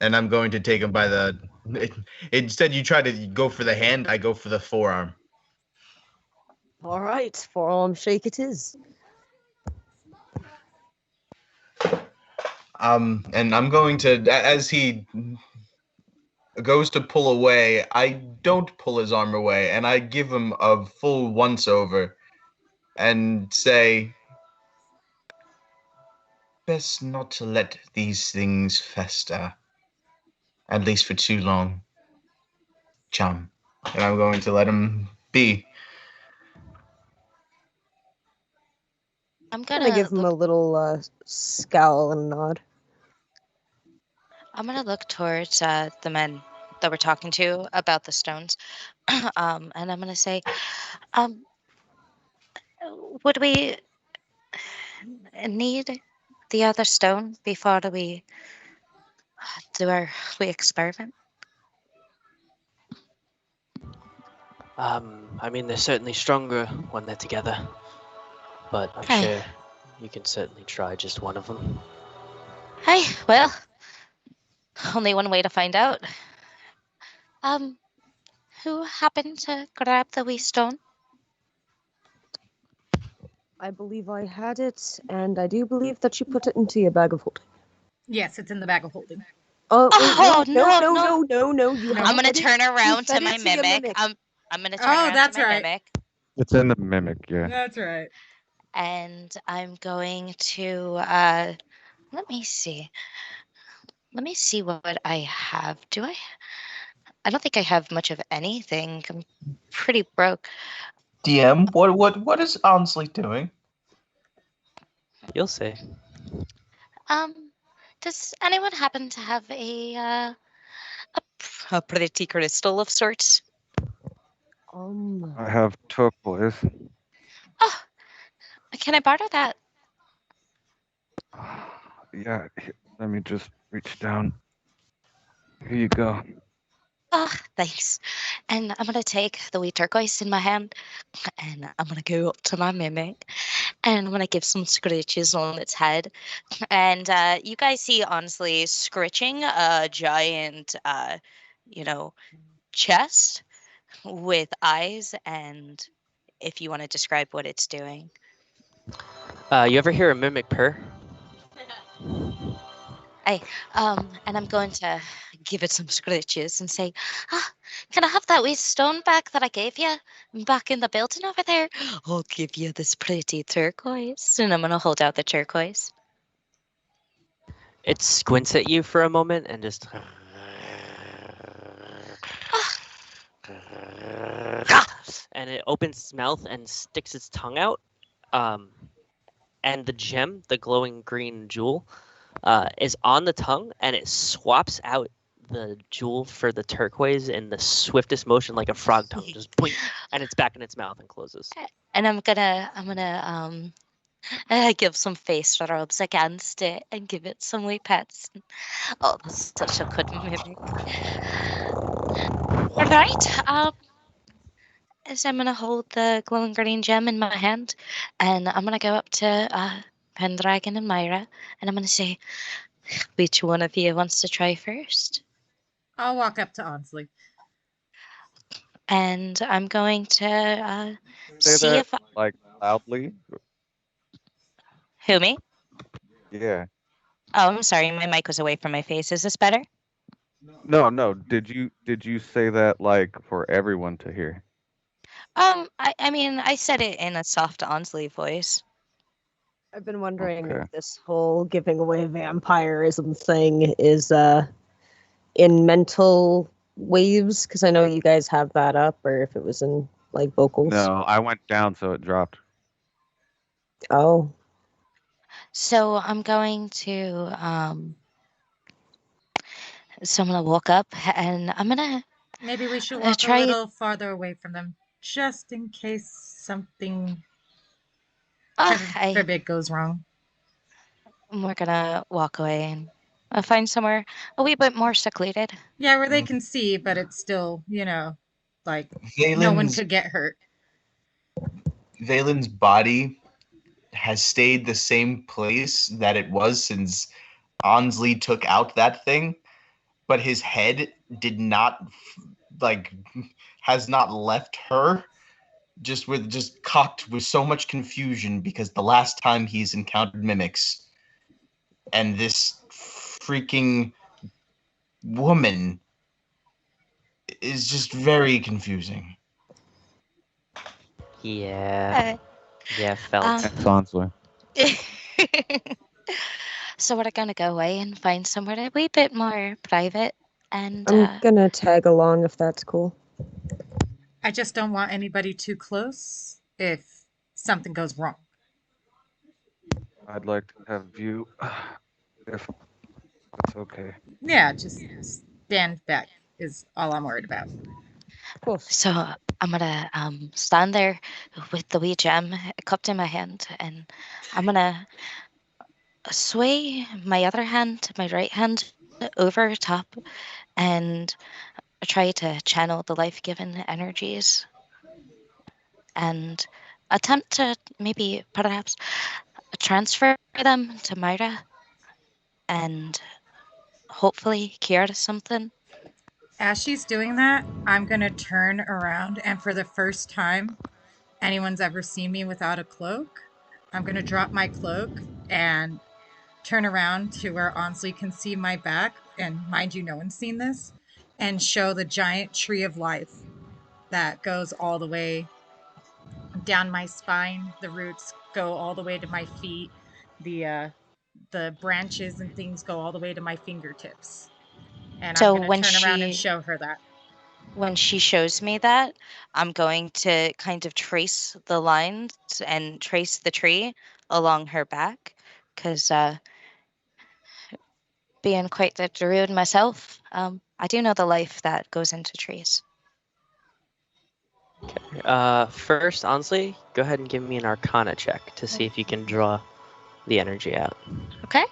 Speaker 6: And I'm going to take him by the. Instead, you try to go for the hand, I go for the forearm.
Speaker 2: All right, forearm shake it is.
Speaker 6: And I'm going to, as he goes to pull away, I don't pull his arm away, and I give him a full once over and say, best not to let these things fester, at least for too long, chum. And I'm going to let him be.
Speaker 1: I'm
Speaker 2: Gonna
Speaker 1: gonna
Speaker 2: give him
Speaker 1: look.
Speaker 2: a little scowl and nod.
Speaker 1: I'm gonna look towards the men that we're talking to about the stones, and I'm gonna say, um, would we need the other stone before we do our wee experiment?
Speaker 3: I mean, they're certainly stronger when they're together, but I'm
Speaker 1: Hey,
Speaker 3: sure you can certainly try just one of them.
Speaker 1: hey, well, only one way to find out. Um, who happened to grab the wee stone?
Speaker 2: I believe I had it, and I do believe that you put it into your bag of holding.
Speaker 4: Yes, it's in the bag of holding.
Speaker 2: Oh, wait,
Speaker 1: Oh
Speaker 2: no,
Speaker 1: no,
Speaker 2: no,
Speaker 1: no!
Speaker 2: no, no, no. You
Speaker 4: No.
Speaker 1: I'm
Speaker 2: haven't
Speaker 1: gonna
Speaker 2: fed it.
Speaker 1: turn
Speaker 2: You
Speaker 1: around to
Speaker 2: fed
Speaker 1: my
Speaker 2: it to your
Speaker 1: mimic.
Speaker 2: mimic.
Speaker 1: I'm gonna turn
Speaker 4: Oh,
Speaker 1: around to
Speaker 4: that's
Speaker 1: my
Speaker 4: right.
Speaker 1: mimic,
Speaker 5: It's in the mimic, yeah.
Speaker 4: That's right.
Speaker 1: and I'm going to let me see. Let me see what I have. Do I? I don't think I have much of anything. I'm pretty broke.
Speaker 6: DM, what is Ansley doing?
Speaker 3: You'll see.
Speaker 1: Um, does anyone happen to have a pretty crystal of sorts?
Speaker 5: I have turquoise.
Speaker 1: Oh, can I borrow that?
Speaker 5: Yeah, let me just reach down. Here you go.
Speaker 1: Oh, thanks. And I'm gonna take the wee turquoise in my hand, and I'm gonna go up to my mimic, and I'm gonna give some scratches on its head. And you guys see, honestly, scritching a giant, you know, chest with eyes. And if you want to describe what it's doing,
Speaker 3: You ever hear a mimic purr?
Speaker 1: I and I'm going to give it some scratches and say, ah, can I have that wee stone back that I gave you back in the building over there? I'll give you this pretty turquoise, and I'm gonna hold out the turquoise.
Speaker 3: It squints at you for a moment and just. And it opens its mouth and sticks its tongue out. Um, and the gem, the glowing green jewel, is on the tongue, and it swaps out the jewel for the turquoise in the swiftest motion, like a frog tongue, just boing, and it's back in its mouth and closes.
Speaker 1: And I'm gonna give some face rubs against it and give it some wee pets. Oh, that's such a good mimic. All right. Is I'm gonna hold the glowing green gem in my hand, and I'm gonna go up to Pendragon and Myra, and I'm gonna say, which one of you wants to try first?
Speaker 4: I'll walk up to Ansley.
Speaker 1: And I'm going to
Speaker 5: Say
Speaker 1: see
Speaker 5: that
Speaker 1: if
Speaker 5: like loudly.
Speaker 1: who me.
Speaker 5: Yeah.
Speaker 1: Oh, I'm sorry, my mic was away from my face. Is this better?
Speaker 5: No, no. Did you say that like for everyone to hear?
Speaker 1: I mean, I said it in a soft Ansley voice.
Speaker 2: I've been wondering
Speaker 5: Okay.
Speaker 2: if this whole giving away vampirism thing is in mental waves, because I know you guys have that up, or if it was in like vocals.
Speaker 5: No, I went down, so it dropped.
Speaker 2: Oh,
Speaker 1: So I'm going to so I'm gonna walk up and I'm gonna
Speaker 4: Maybe we should walk a
Speaker 1: try.
Speaker 4: little farther away from them, just in case something,
Speaker 1: Oh,
Speaker 4: heaven forbid, goes wrong.
Speaker 1: we're gonna walk away and find somewhere a wee bit more secluded.
Speaker 4: Yeah, where they
Speaker 6: Mm.
Speaker 4: can see, but it's still, like no one
Speaker 6: Valen's
Speaker 4: could get hurt.
Speaker 6: Valen's body has stayed the same place that it was since Ansley took out that thing, but his head did not like has not left her. Just cocked with so much confusion because the last time he's encountered mimics and this freaking woman is just very confusing.
Speaker 3: Yeah.
Speaker 1: Uh,
Speaker 3: Yeah, felt.
Speaker 1: um,
Speaker 5: That's Answer.
Speaker 1: so we're gonna go away and find somewhere a wee bit more private. And
Speaker 2: I'm gonna tag along if that's cool.
Speaker 4: I just don't want anybody too close if something goes wrong.
Speaker 5: I'd like to have you, if It's okay.
Speaker 4: Yeah, just stand back is all I'm worried about.
Speaker 2: Of course.
Speaker 1: So I'm gonna stand there with the wee gem cupped in my hand, and I'm gonna sway my other hand, my right hand, over top, and try to channel the life-given energies and attempt to maybe perhaps transfer them to Myra and hopefully cure something.
Speaker 4: As she's doing that, I'm going to turn around, and for the first time anyone's ever seen me without a cloak, I'm going to drop my cloak and turn around to where Ansley can see my back. And mind you, no one's seen this, and show the giant tree of life that goes all the way down my spine. The roots go all the way to my feet. The branches and things go all the way to my fingertips. And I'm
Speaker 1: So
Speaker 4: gonna turn around and show her that.
Speaker 1: when she shows me that, I'm going to kind of trace the lines and trace the tree along her back, because being quite the druid myself, I do know the life that goes into trees.
Speaker 3: First, honestly, go ahead and give me an Arcana check to see if you can draw the energy out.
Speaker 1: Okay.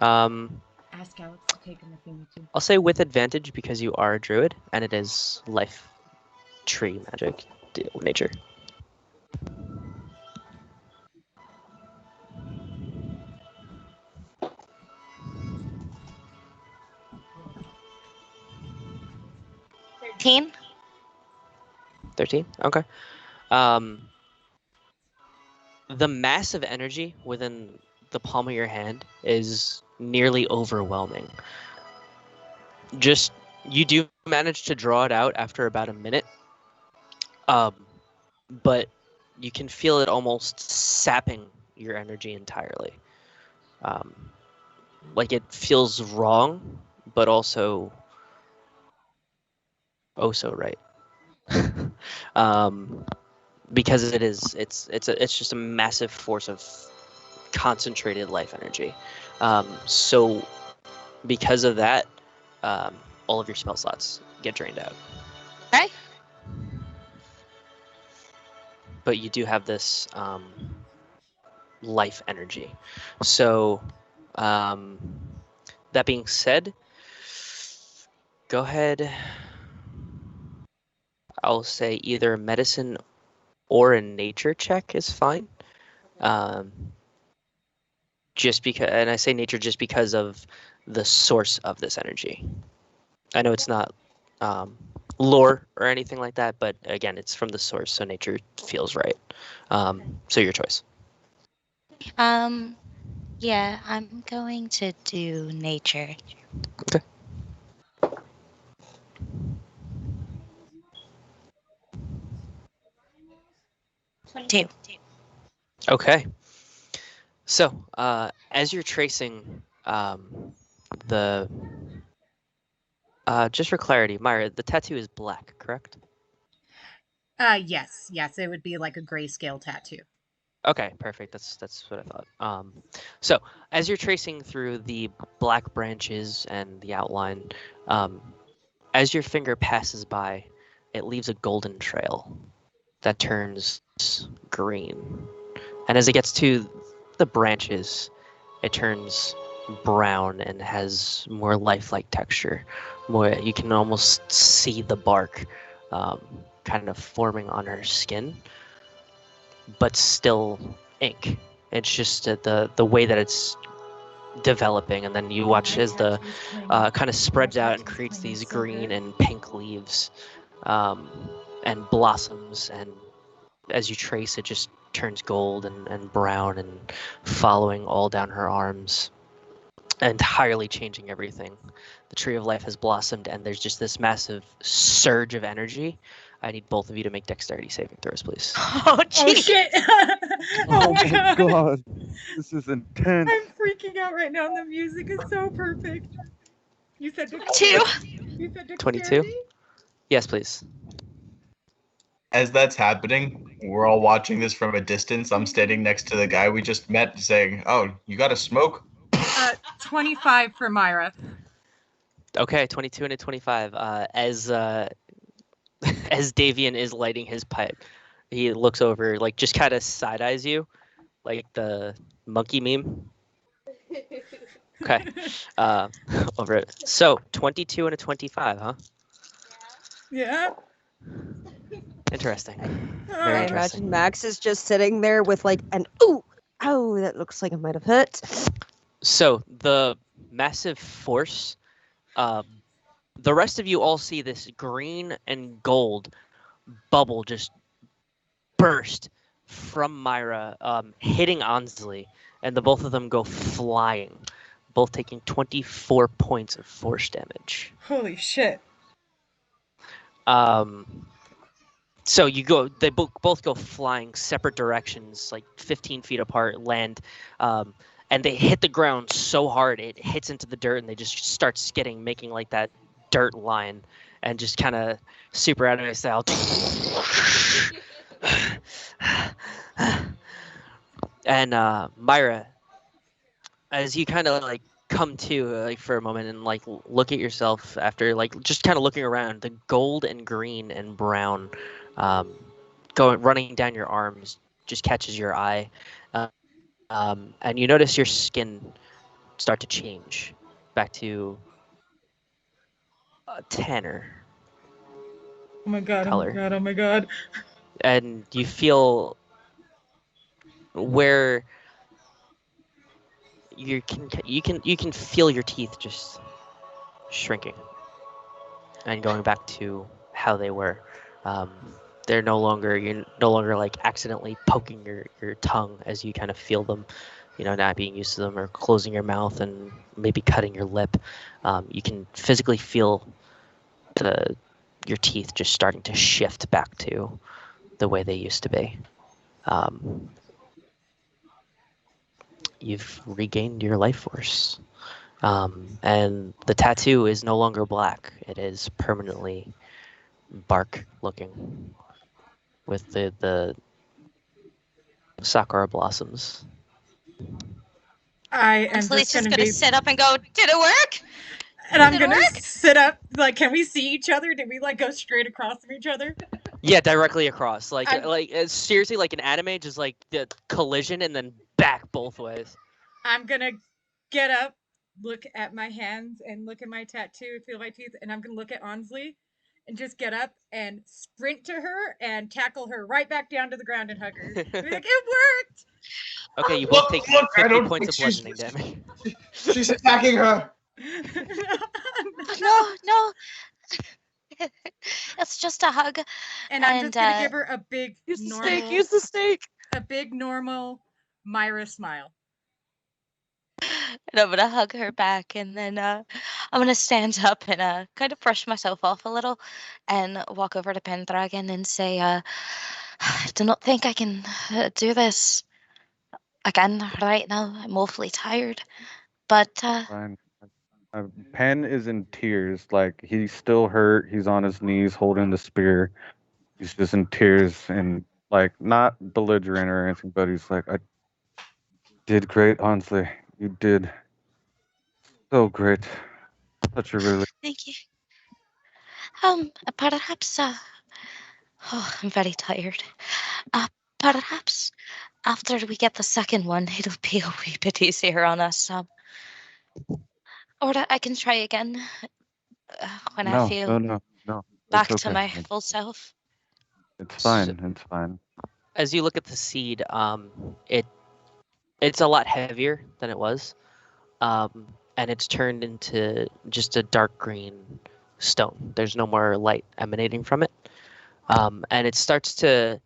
Speaker 4: Ask Alex to take him if you need to.
Speaker 3: I'll say with advantage because you are a druid and it is life tree magic nature.
Speaker 1: Teen.
Speaker 3: 13? Okay. Um, the mass of energy within the palm of your hand is nearly overwhelming. Just, you do manage to draw it out after about a minute, but you can feel it almost sapping your energy entirely. Like it feels wrong, but also oh so right. um, because it's just a massive force of concentrated life energy. So because of that, all of your spell slots get drained out.
Speaker 1: Okay.
Speaker 3: But you do have this life energy. So that being said, go ahead. I'll say either medicine or a nature check is fine. Just because, and I say nature just because of the source of this energy. I know it's not lore or anything like that, but again, it's from the source, so nature feels right. So your choice.
Speaker 1: Yeah, I'm going to do nature.
Speaker 3: Okay.
Speaker 1: Two.
Speaker 3: Okay. So as you're tracing the, just for clarity, Myra, the tattoo is black, correct?
Speaker 4: Yes, it would be like a grayscale tattoo.
Speaker 3: Okay, perfect. That's what I thought. So as you're tracing through the black branches and the outline, as your finger passes by, it leaves a golden trail that turns green. And as it gets to the branches, it turns brown and has more lifelike texture. More, you can almost see the bark kind of forming on her skin, but still ink. It's just the way that it's developing, and then you watch as the kind of spreads out and creates these green and pink leaves and blossoms, and as you trace it just turns gold and brown and following all down her arms, entirely changing everything. The tree of life has blossomed and there's just this massive surge of energy. I need both of you to make dexterity saving throws, please.
Speaker 1: Oh,
Speaker 4: Oh
Speaker 1: geez.
Speaker 4: shit!
Speaker 5: Oh my god. This is intense.
Speaker 4: I'm freaking out right now. The music is so perfect. You said
Speaker 1: Two.
Speaker 4: You said
Speaker 3: 22?
Speaker 4: dexterity?
Speaker 3: Yes, please.
Speaker 6: As that's happening, we're all watching this from a distance. I'm standing next to the guy we just met saying, "Oh, you got a smoke?"
Speaker 4: 25 for Myra.
Speaker 3: Okay, 22 and a 25. As as Davian is lighting his pipe, he looks over, like just kind of side eyes you, like the monkey meme. Okay, uh, over it. So 22 and a 25, huh?
Speaker 4: Yeah.
Speaker 3: Interesting.
Speaker 2: I
Speaker 3: Very
Speaker 4: Uh,
Speaker 3: interesting.
Speaker 2: imagine Max is just sitting there with like an ooh, oh, that looks like it might have hit.
Speaker 3: So the massive force, the rest of you all see this green and gold bubble just burst from Myra, hitting Ansley, and the both of them go flying, both taking 24 points of force damage.
Speaker 4: holy shit.
Speaker 3: Um, so they both go flying separate directions, like 15 feet apart, land, and they hit the ground so hard it hits into the dirt, and they just start skidding, making like that dirt line, and just kind of super anime style. And Myra, as you kind of like come to like for a moment and like look at yourself after like just kind of looking around, the gold and green and brown um, going running down your arms just catches your eye, uh, and you notice your skin start to change back to tanner
Speaker 4: Oh my god, oh my
Speaker 3: color,
Speaker 4: god, oh my god.
Speaker 3: and you feel where you can feel your teeth just shrinking and going back to how they were. Um, you're no longer like accidentally poking your tongue as you kind of feel them, not being used to them, or closing your mouth and maybe cutting your lip. You can physically feel the your teeth just starting to shift back to the way they used to be. Um, you've regained your life force. And the tattoo is no longer black. It is permanently bark looking with the sakura blossoms.
Speaker 4: I am
Speaker 1: Ansley's
Speaker 4: just
Speaker 1: just
Speaker 4: gonna
Speaker 1: gonna
Speaker 4: be.
Speaker 1: sit up and go, "Did it work?
Speaker 4: And I'm
Speaker 1: Did it
Speaker 4: gonna
Speaker 1: work?"
Speaker 4: sit up. Like, can we see each other? Did we like go straight across from each other?
Speaker 3: Yeah, directly across. Like
Speaker 4: I'm
Speaker 3: it's seriously like an anime, just like the collision and then back both ways.
Speaker 4: I'm gonna get up, look at my hands, and look at my tattoo, feel my teeth, and I'm gonna look at Ansley, and just get up and sprint to her and tackle her right back down to the ground and hug her. Be like, it worked.
Speaker 3: Okay, you both
Speaker 6: Look,
Speaker 3: take
Speaker 6: look! I
Speaker 3: 50
Speaker 6: don't
Speaker 3: points
Speaker 6: think
Speaker 3: of bludgeoning damage.
Speaker 6: she's attacking her.
Speaker 1: No, no, it's just a hug.
Speaker 4: And I'm
Speaker 1: And
Speaker 4: just gonna give her a big
Speaker 2: Use the
Speaker 4: normal,
Speaker 2: snake. Use the snake.
Speaker 4: a big normal Myra smile.
Speaker 1: and I'm gonna hug her back, and then I'm gonna stand up and kind of brush myself off a little, and walk over to Pendragon and say, "I do not think I can do this again right now. I'm awfully tired, but
Speaker 5: Fine. Penn is in tears. Like he's still hurt. He's on his knees holding the spear. He's just in tears and like not belligerent or anything, but he's like, I did great, honestly. You did so great. Such a relief.
Speaker 1: thank you. Perhaps oh, I'm very tired. Uh, perhaps after we get the second one, it'll be a wee bit easier on us. Or I can try again when I
Speaker 5: No, no,
Speaker 1: feel
Speaker 5: no, no. It's
Speaker 1: back to
Speaker 5: okay.
Speaker 1: my full self.
Speaker 5: It's
Speaker 3: So,
Speaker 5: fine. It's fine.
Speaker 3: as you look at the seed, it's a lot heavier than it was, and it's turned into just a dark green stone. There's no more light emanating from it, and it starts to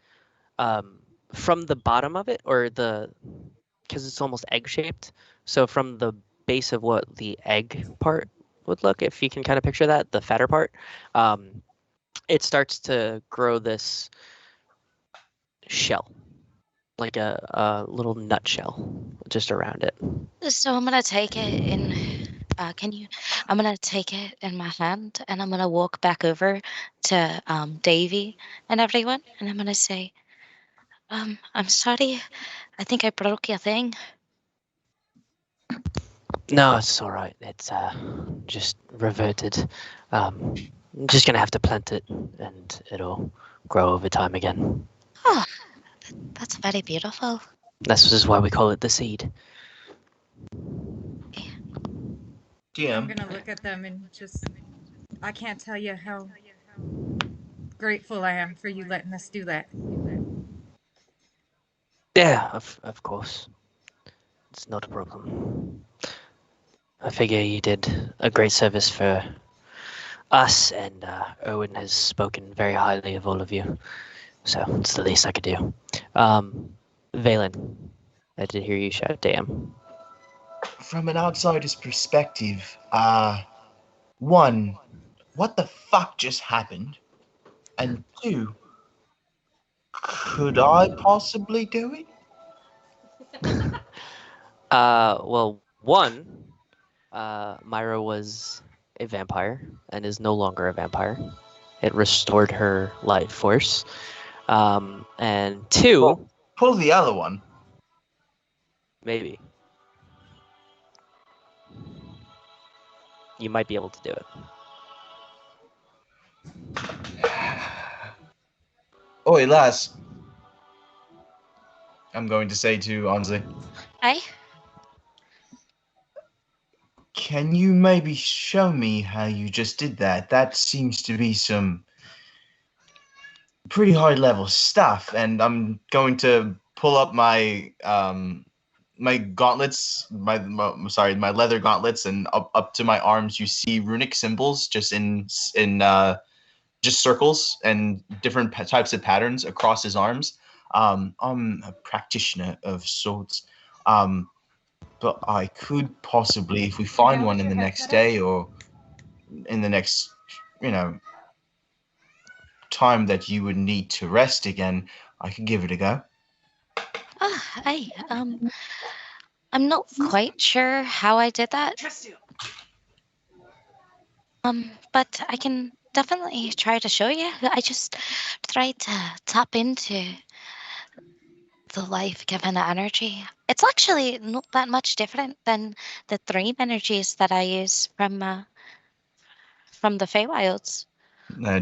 Speaker 3: um, from the bottom of it, or because it's almost egg shaped. So from the base of what the egg part would look, if you can kind of picture that, the fatter part, um, it starts to grow this shell, like a little nutshell just around it.
Speaker 1: So I'm gonna take it in. Can you? I'm gonna take it in my hand, and I'm gonna walk back over to Davy and everyone, and I'm gonna say, I'm sorry. I think I broke your thing.
Speaker 3: No, it's all right. It's just reverted. Just gonna have to plant it, and it'll grow over time again.
Speaker 1: Oh, that's very beautiful.
Speaker 3: This is why we call it the seed.
Speaker 4: I'm
Speaker 6: DM.
Speaker 4: gonna look at them and just, I can't tell you how grateful I am for you letting us do that.
Speaker 3: Yeah, of course. It's not a problem. I figure you did a great service for us, and Owen has spoken very highly of all of you. So it's the least I could do. Valen, I did hear you shout, damn.
Speaker 6: From an outsider's perspective, one, what the fuck just happened? And two, could I possibly do it?
Speaker 3: Well, one, Myra was a vampire and is no longer a vampire. It restored her life force. And
Speaker 6: Well,
Speaker 3: two,
Speaker 6: pull the other one.
Speaker 3: maybe you might be able to do it.
Speaker 6: Oi, lass. I'm going to say to Ansley,
Speaker 1: Aye.
Speaker 6: can you maybe show me how you just did that? That seems to be some pretty high level stuff, and I'm going to pull up my gauntlets, my leather gauntlets, and up to my arms you see runic symbols just in just circles and different types of patterns across his arms. I'm a practitioner of sorts, but I could possibly, if we find one in the next day or in the next, you know, time that you would need to rest again, I could give it a go.
Speaker 1: Aye. I'm not quite sure how I did that. But I can definitely try to show you. I just tried to tap into the life-giving energy. It's actually not that much different than the dream energies that I use from the Feywilds.
Speaker 6: Uh,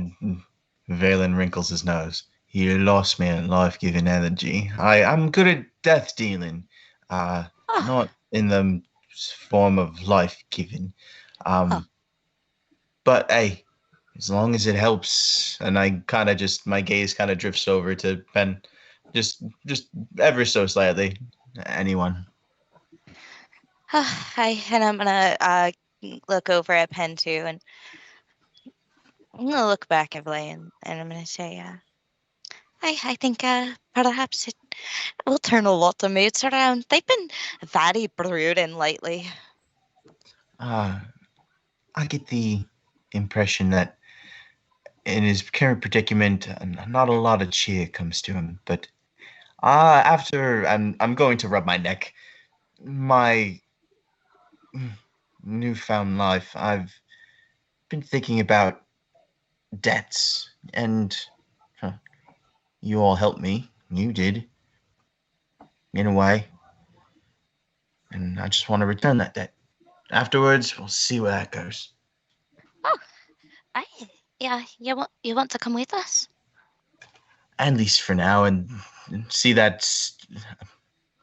Speaker 6: Valen wrinkles his nose. You lost me in life-giving energy. I'm good at death dealing,
Speaker 1: Oh,
Speaker 6: not in the form of life-giving.
Speaker 1: oh,
Speaker 6: Um, but hey, as long as it helps, and I kind of just my gaze kind of drifts over to Ben, just ever so slightly. Anyone.
Speaker 1: hi, and I'm gonna look over at Pen too, and I'm gonna look back at Blaine, and I'm gonna say, I think perhaps it will turn a lot of moods around. They've been very brooding lately.
Speaker 6: Uh, I get the impression that in his current predicament, not a lot of cheer comes to him. But after I'm going to rub my neck. My newfound life. I've been thinking about debts, and huh, you all helped me. You did, in a way, and I just want to return that debt. Afterwards, we'll see where that goes.
Speaker 1: Oh, I yeah, you want to come with us?
Speaker 6: At least for now, and see that.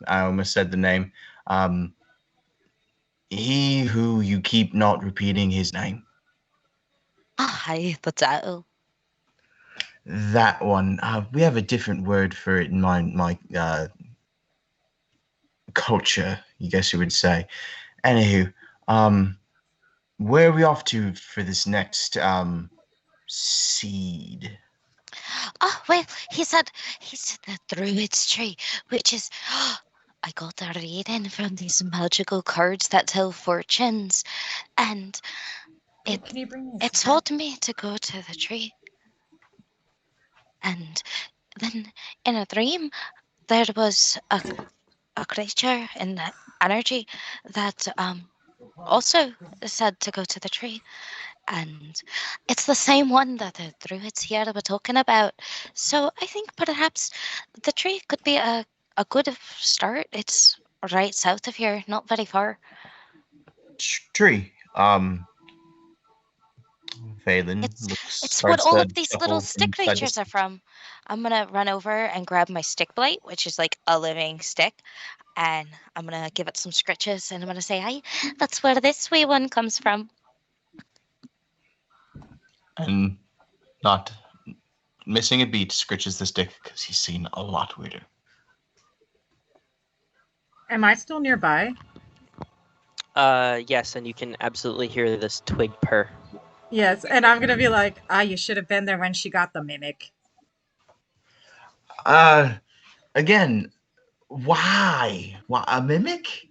Speaker 6: I almost said the name. Um, he who you keep not repeating his name.
Speaker 1: Hi, that's all.
Speaker 6: That one. We have a different word for it in my culture, you guess you would say. Anywho, where are we off to for this next seed?
Speaker 1: Oh well, he said the druid's tree, which is I got a reading from these magical cards that tell fortunes, and
Speaker 4: Hey,
Speaker 1: it
Speaker 4: can you bring me a
Speaker 1: it
Speaker 4: cigarette?
Speaker 1: told me to go to the tree, and then in a dream there was a creature in the energy that also said to go to the tree, and it's the same one that the druids here were talking about. So I think perhaps the tree could be a good start. It's right south of here, not very far.
Speaker 6: tree. Phelan
Speaker 1: It's what
Speaker 6: starts
Speaker 1: all
Speaker 6: to
Speaker 1: of these little
Speaker 6: shuffle
Speaker 1: stick
Speaker 6: from side to
Speaker 1: creatures are
Speaker 6: side.
Speaker 1: from. I'm gonna run over and grab my stick blight, which is like a living stick, and I'm gonna give it some scritches, and I'm gonna say, "Hi, that's where this wee one comes from."
Speaker 6: And not missing a beat, scritches the stick because he's seen a lot weirder.
Speaker 4: Am I still nearby?
Speaker 3: Yes, and you can absolutely hear this twig purr.
Speaker 4: Yes, and I'm gonna be like, you should have been there when she got the mimic.
Speaker 6: Uh, again, why? Why a mimic?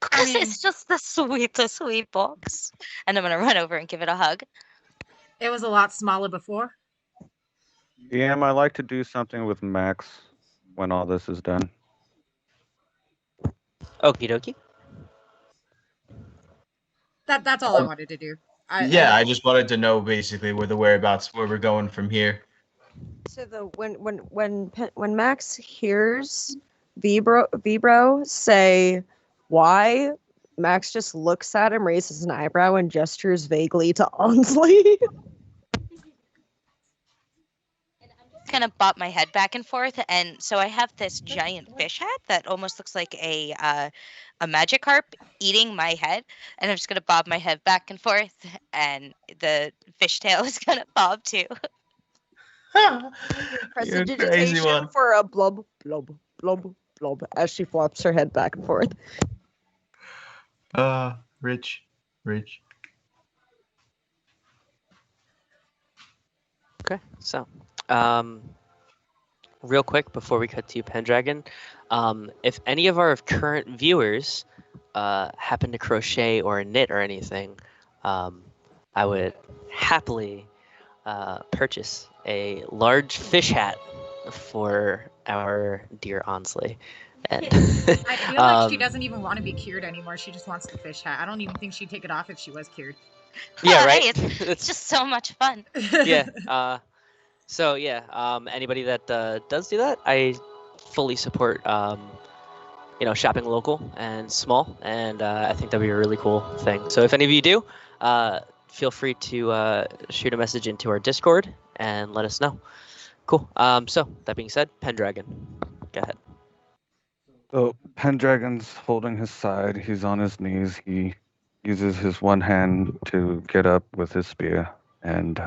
Speaker 6: I
Speaker 1: Because
Speaker 6: mean,
Speaker 1: it's just the sweetest sweet box. And I'm gonna run over and give it a hug.
Speaker 4: It was a lot smaller before.
Speaker 5: DM, I like to do something with Max when all this is done.
Speaker 3: Okie dokie.
Speaker 4: That's all I wanted to do.
Speaker 6: yeah, I just wanted to know basically where the whereabouts, where we're going from here.
Speaker 2: So when Max hears Vibro say why, Max just looks at him, raises an eyebrow, and gestures vaguely to Onsley.
Speaker 1: Just gonna bop my head back and forth, and so I have this giant fish hat that almost looks like a magic carp eating my head, and I'm just gonna bob my head back and forth, and the fishtail is gonna bob too.
Speaker 6: You're a crazy
Speaker 2: Prestidigitation
Speaker 6: one.
Speaker 2: for a blub blub blub blub as she flops her head back and forth.
Speaker 6: Rich, rich.
Speaker 3: Okay, so, um, real quick before we cut to you, Pendragon, if any of our current viewers happen to crochet or knit or anything, I would happily purchase a large fish hat for our dear Onsley. And
Speaker 4: I feel like she doesn't even want to be cured anymore. She just wants the fish hat. I don't even think she'd take it off if she was cured.
Speaker 3: yeah, right.
Speaker 1: Hey, it's just so much fun.
Speaker 3: Yeah. So yeah, anybody that does do that, I fully support. Shopping local and small, and I think that'd be a really cool thing. So if any of you do, feel free to shoot a message into our Discord and let us know. Cool. So that being said, Pendragon, go ahead.
Speaker 5: So Pendragon's holding his side. He's on his knees. He uses his one hand to get up with his spear. And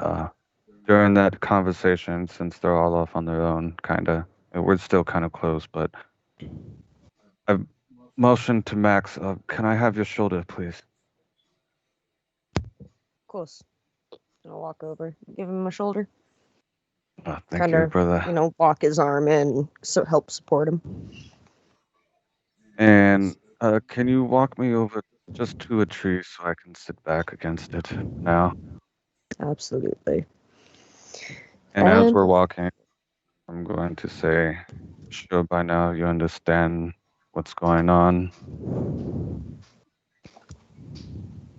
Speaker 5: during that conversation, since they're all off on their own, we're still kind of close, but I've motioned to Max, can I have your shoulder, please?
Speaker 2: Of course. I'll walk over, give him a shoulder.
Speaker 5: Thank
Speaker 2: Kind
Speaker 5: you,
Speaker 2: of,
Speaker 5: brother.
Speaker 2: walk his arm in, so help support him.
Speaker 5: And can you walk me over just to a tree so I can sit back against it now?
Speaker 2: Absolutely.
Speaker 5: And as
Speaker 2: And
Speaker 5: we're walking, I'm going to say, sure, by now you understand what's going on.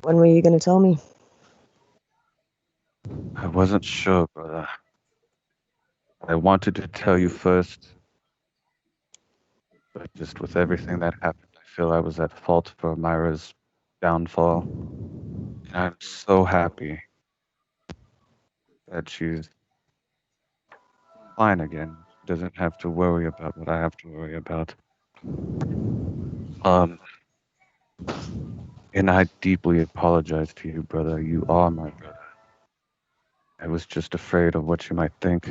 Speaker 2: when were you going to tell me?
Speaker 5: I wasn't sure, brother. I wanted to tell you first, but just with everything that happened, I feel I was at fault for Myra's downfall. And I'm so happy that she's fine again. She doesn't have to worry about what I have to worry about. Um, and I deeply apologize to you, brother. You are my brother. I was just afraid of what you might think.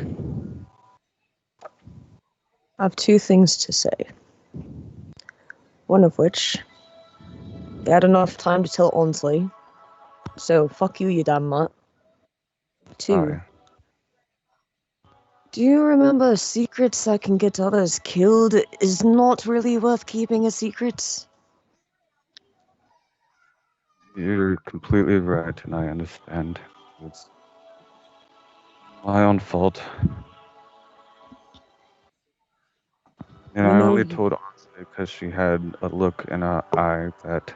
Speaker 2: I have two things to say. One of which, you had enough time to tell Onsley, so fuck you, you damn mutt. Two,
Speaker 5: Sorry.
Speaker 2: do you remember secrets that can get others killed is not really worth keeping a secret?
Speaker 5: You're completely right, and I understand. It's my own fault. And
Speaker 2: You
Speaker 5: I
Speaker 2: know,
Speaker 5: only told Ansley because she had a look in her eye that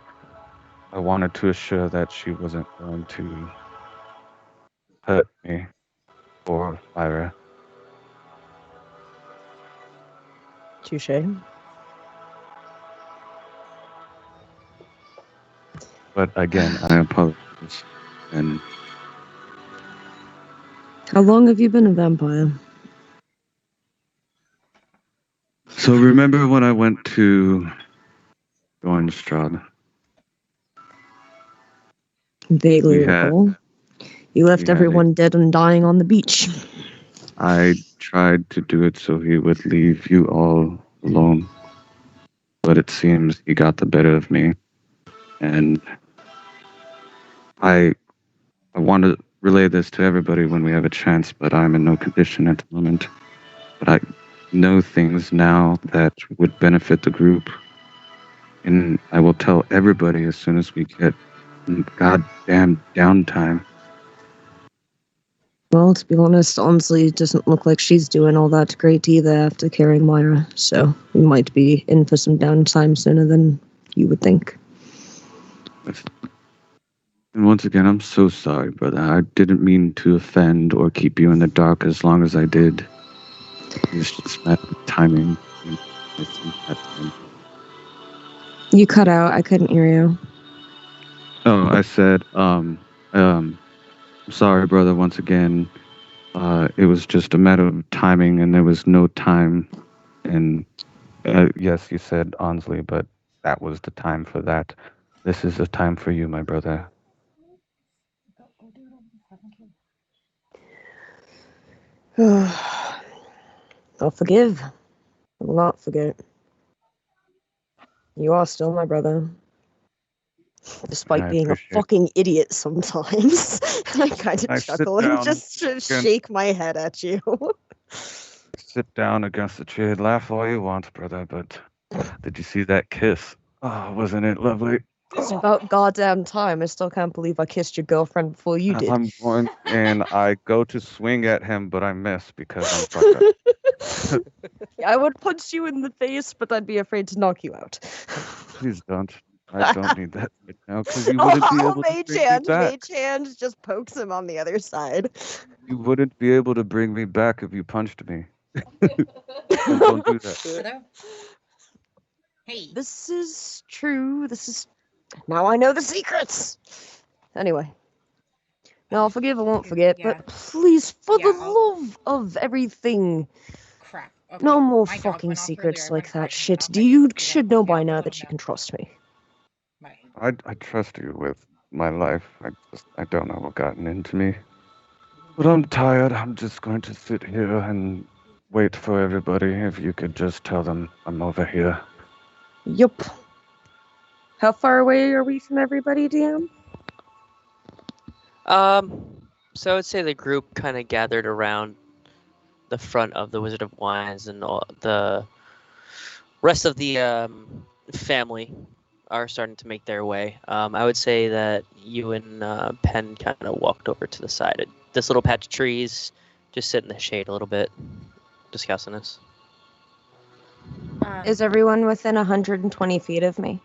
Speaker 5: I wanted to assure that she wasn't going to hurt me or Myra.
Speaker 2: touche.
Speaker 5: But again, I apologize. And
Speaker 2: How long have you been a vampire?
Speaker 5: so remember when I went to join Strahd?
Speaker 2: Vaguely
Speaker 5: We had
Speaker 2: recall. You left
Speaker 5: we had a
Speaker 2: everyone dead and dying on the beach.
Speaker 5: I tried to do it so he would leave you all alone, but it seems he got the better of me. And I I want to relay this to everybody when we have a chance, but I'm in no condition at the moment. But I know things now that would benefit the group, and I will tell everybody as soon as we get goddamn downtime.
Speaker 2: Well, to be honest, honestly, it doesn't look like she's doing all that great either after carrying Myra, so we might be in for some downtime sooner than you would think.
Speaker 5: And once again, I'm so sorry, brother. I didn't mean to offend or keep you in the dark as long as I did. It's just a matter of timing. And I think that,
Speaker 2: You cut out, I couldn't hear you.
Speaker 5: oh, I said, I'm sorry, brother, once again. It was just a matter of timing, and there was no time. And yes, you said Ansley, but that was the time for that. This is the time for you, my brother.
Speaker 2: I'll forgive. I will not forget. You are still my brother. Despite
Speaker 5: I
Speaker 2: being a
Speaker 5: appreciate.
Speaker 2: fucking idiot sometimes. I kind
Speaker 5: I
Speaker 2: of
Speaker 5: sit
Speaker 2: chuckle and
Speaker 5: down
Speaker 2: just
Speaker 5: against,
Speaker 2: shake my head at you.
Speaker 5: sit down against the tree. Laugh all you want, brother. But did you see that kiss? Oh, wasn't it lovely?
Speaker 2: It's about goddamn time. I still can't believe I kissed your girlfriend before you did.
Speaker 5: I'm going, and I go to swing at him, but I miss because I'm fucked up.
Speaker 2: I would punch you in the face, but I'd be afraid to knock you out.
Speaker 5: Please don't. I don't need that right now because you wouldn't be able to
Speaker 2: Mage
Speaker 5: bring me
Speaker 2: hand,
Speaker 5: back.
Speaker 2: Mage hand just pokes him on the other side.
Speaker 5: You wouldn't be able to bring me back if you punched me. So don't do that.
Speaker 4: Hello? Hey.
Speaker 2: This is true. Now I know the secrets. Anyway. No, I'll forgive, I won't forget,
Speaker 4: Yeah.
Speaker 2: but please, for
Speaker 4: Yeah,
Speaker 2: the love of everything,
Speaker 4: Crap. Okay.
Speaker 2: no more
Speaker 4: My dog
Speaker 2: fucking
Speaker 4: went off
Speaker 2: secrets
Speaker 4: earlier. I
Speaker 2: like
Speaker 4: went
Speaker 2: that
Speaker 4: right
Speaker 2: shit.
Speaker 4: off.
Speaker 2: You
Speaker 4: I
Speaker 2: should
Speaker 4: went,
Speaker 2: know
Speaker 4: yeah,
Speaker 2: by now
Speaker 4: let
Speaker 2: that
Speaker 4: him
Speaker 2: you
Speaker 4: know.
Speaker 2: can trust me.
Speaker 4: Bye.
Speaker 5: I trust you with my life. I don't know what gotten into me. But I'm tired. I'm just going to sit here and wait for everybody. If you could just tell them I'm over here.
Speaker 2: Yup. How far away are we from everybody, DM?
Speaker 3: So I would say the group kind of gathered around the front of the Wizard of Wines, and all the rest of the family are starting to make their way. I would say that you and Penn kind of walked over to the side of this little patch of trees, just sit in the shade a little bit, discussing this.
Speaker 2: Is everyone within 120 feet of me?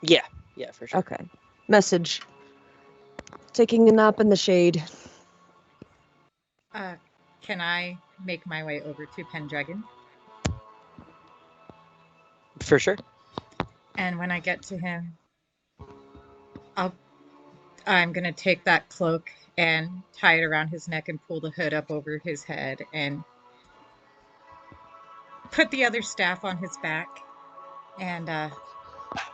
Speaker 3: Yeah, for sure.
Speaker 2: Okay. Message. Taking a nap in the shade.
Speaker 4: Can I make my way over to Pendragon?
Speaker 3: For sure.
Speaker 4: And when I get to him, I'm gonna take that cloak and tie it around his neck and pull the hood up over his head and put the other staff on his back. And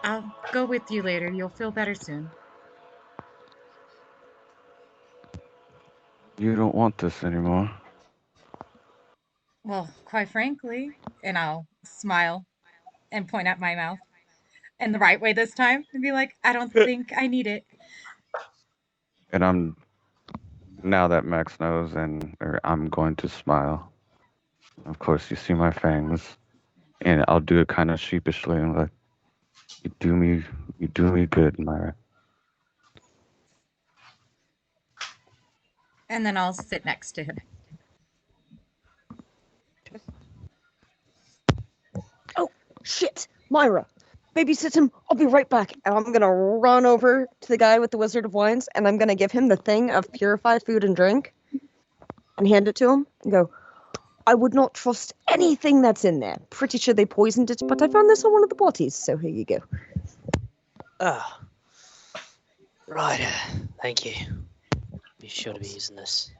Speaker 4: I'll go with you later. You'll feel better soon.
Speaker 5: You don't want this anymore.
Speaker 4: Well, quite frankly, and I'll smile and point at my mouth in the right way this time and be like, I don't think I need it.
Speaker 5: And now that Max knows, I'm going to smile. Of course, you see my fangs, and I'll do it kind of sheepishly and like, you do me good, Myra.
Speaker 4: And then I'll sit next to him.
Speaker 2: Oh, shit! Myra! Babysit him. I'll be right back. And I'm gonna run over to the guy with the Wizard of Wines, and I'm gonna give him the thing of purified food and drink, and hand it to him, and go, I would not trust anything that's in there. Pretty sure they poisoned it, but I found this on one of the bodies, so here you go.
Speaker 3: Ugh. Right. Thank you. Be sure to be using this.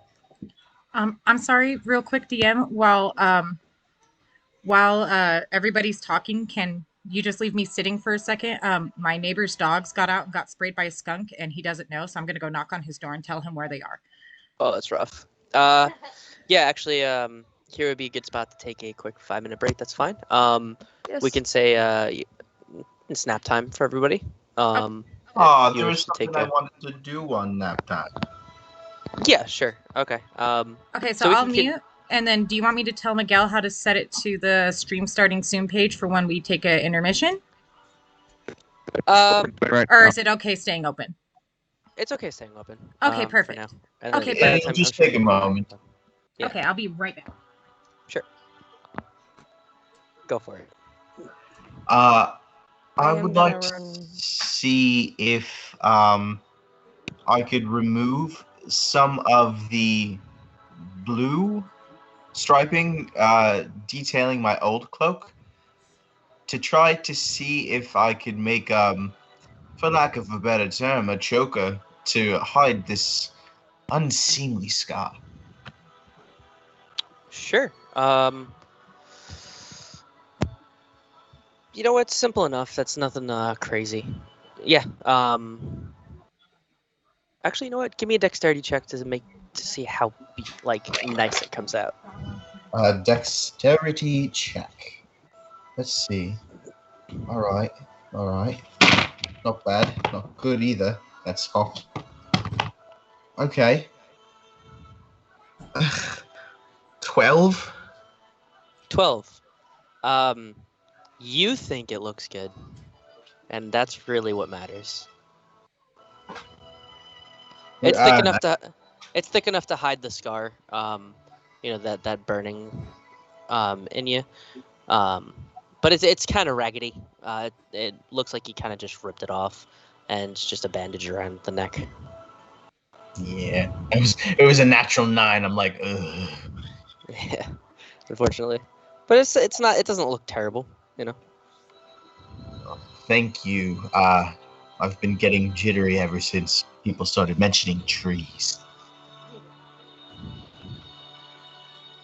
Speaker 4: I'm sorry, real quick, DM. While everybody's talking, can you just leave me sitting for a second? My neighbor's dogs got out and got sprayed by a skunk, and he doesn't know, so I'm gonna go knock on his door and tell him where they are.
Speaker 3: Oh, that's rough. Yeah, actually, here would be a good spot to take a quick 5-minute break. That's fine.
Speaker 2: Yes.
Speaker 3: We can say it's nap time for everybody.
Speaker 6: Oh,
Speaker 3: if you
Speaker 6: there
Speaker 3: wish
Speaker 6: was
Speaker 3: to take
Speaker 6: something I
Speaker 3: a
Speaker 6: wanted to do on nap time.
Speaker 3: yeah, sure, okay.
Speaker 4: Okay, so
Speaker 3: So we
Speaker 4: I'll
Speaker 3: can keep
Speaker 4: mute. And then, do you want me to tell Miguel how to set it to the stream starting soon page for when we take an intermission?
Speaker 5: Right
Speaker 4: Or
Speaker 5: now.
Speaker 4: is it okay staying open?
Speaker 3: It's okay staying open.
Speaker 4: Okay,
Speaker 3: For
Speaker 4: perfect.
Speaker 3: now. And then
Speaker 4: Okay,
Speaker 3: by the
Speaker 6: It'll
Speaker 3: time
Speaker 6: just
Speaker 3: I'm sure
Speaker 6: take a
Speaker 3: we'll be
Speaker 6: moment.
Speaker 3: done. Yeah.
Speaker 4: Okay, I'll be right back.
Speaker 3: Sure. Go for it.
Speaker 6: I
Speaker 2: I
Speaker 6: would
Speaker 2: am
Speaker 6: like
Speaker 2: gonna
Speaker 6: to
Speaker 2: run.
Speaker 6: see if I could remove some of the blue striping detailing my old cloak to try to see if I could make for lack of a better term, a choker to hide this unseemly scar.
Speaker 3: Sure. You know what? Simple enough. That's nothing crazy. Yeah. Actually, you know what? Give me a dexterity check to see how nice it comes out.
Speaker 6: Dexterity check. Let's see. All right. Not bad. Not good either. That's hot. Okay. 12.
Speaker 3: 12. You think it looks good, and that's really what matters. It's thick enough to hide the scar. That burning in you. But it's kind of raggedy. It looks like you kind of just ripped it off, and it's just a bandage around the neck.
Speaker 6: Yeah. It was a natural 9. I'm like, ugh.
Speaker 3: Yeah, unfortunately, but it's not. It doesn't look terrible, you know.
Speaker 6: Thank you. I've been getting jittery ever since people started mentioning trees.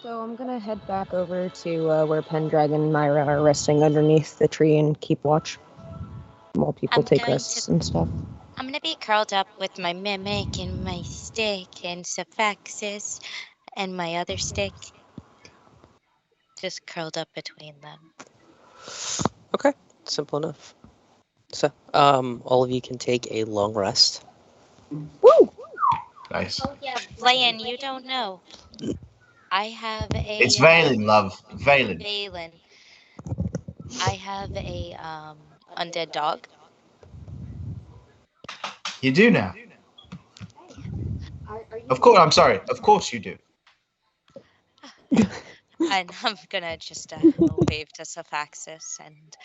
Speaker 2: So I'm gonna head back over to where Pendragon and Myra are resting underneath the tree and keep watch while people
Speaker 1: I'm
Speaker 2: take
Speaker 1: going
Speaker 2: rests
Speaker 1: to-
Speaker 2: and stuff.
Speaker 1: I'm gonna be curled up with my mimic and my stick and Sephaxis and my other stick. Just curled up between them.
Speaker 3: Okay, simple enough. So, all of you can take a long rest.
Speaker 2: Woo!
Speaker 6: Nice.
Speaker 1: Oh yeah, Layan, you don't know. I have a
Speaker 6: It's Valen, love. Valen.
Speaker 1: Valen. I have a undead dog.
Speaker 6: You do now.
Speaker 1: Are you
Speaker 6: Of course, I'm sorry. Of course you do.
Speaker 1: and I'm gonna just wave to Sephaxis, and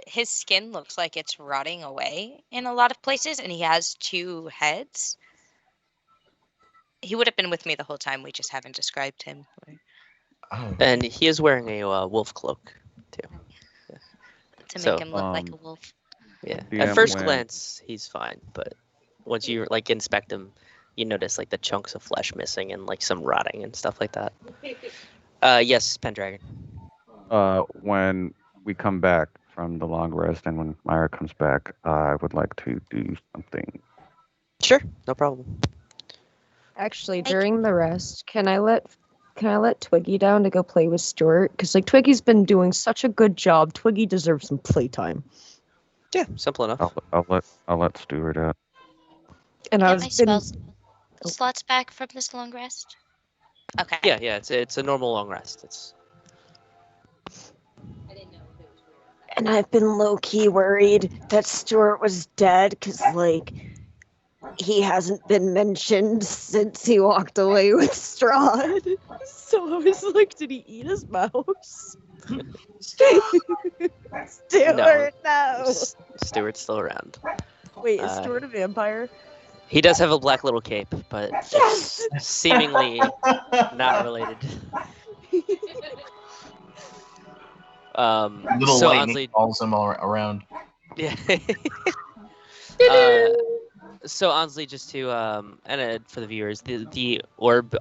Speaker 1: his skin looks like it's rotting away in a lot of places, and he has 2 heads. He would have been with me the whole time. We just haven't described him
Speaker 6: Oh.
Speaker 3: And he is wearing a wolf cloak too.
Speaker 1: to
Speaker 3: So,
Speaker 1: make him look like a wolf.
Speaker 3: Yeah. At
Speaker 5: DM
Speaker 3: first
Speaker 5: when-
Speaker 3: glance, he's fine, but once you inspect him, you notice the chunks of flesh missing and some rotting and stuff like that. Yes, Pendragon.
Speaker 5: When we come back from the long rest and when Myra comes back, I would like to do something.
Speaker 3: Sure, no problem.
Speaker 2: Actually,
Speaker 1: Like-
Speaker 2: during the rest, can I let Twiggy down to go play with Stuart? Because Twiggy's been doing such a good job. Twiggy deserves some playtime.
Speaker 3: Yeah, simple enough.
Speaker 5: I'll let Stuart out.
Speaker 2: And
Speaker 1: Get
Speaker 2: I
Speaker 1: my
Speaker 2: was been
Speaker 1: spells slots back from this long rest. Okay.
Speaker 3: Yeah, it's a normal long rest. It's
Speaker 2: and I've been low key worried that Stuart was dead because he hasn't been mentioned since he walked away with Strahd. So I was like, did he eat his mouse? Stuart, no.
Speaker 3: Stuart's still around.
Speaker 2: Wait, is Stuart a vampire?
Speaker 3: He does have a black little cape, but
Speaker 2: Yes!
Speaker 3: it's seemingly not related.
Speaker 6: Little
Speaker 3: so
Speaker 6: lightning
Speaker 3: honestly,
Speaker 6: follows him all around.
Speaker 3: yeah. So honestly, just to and for the viewers, the orb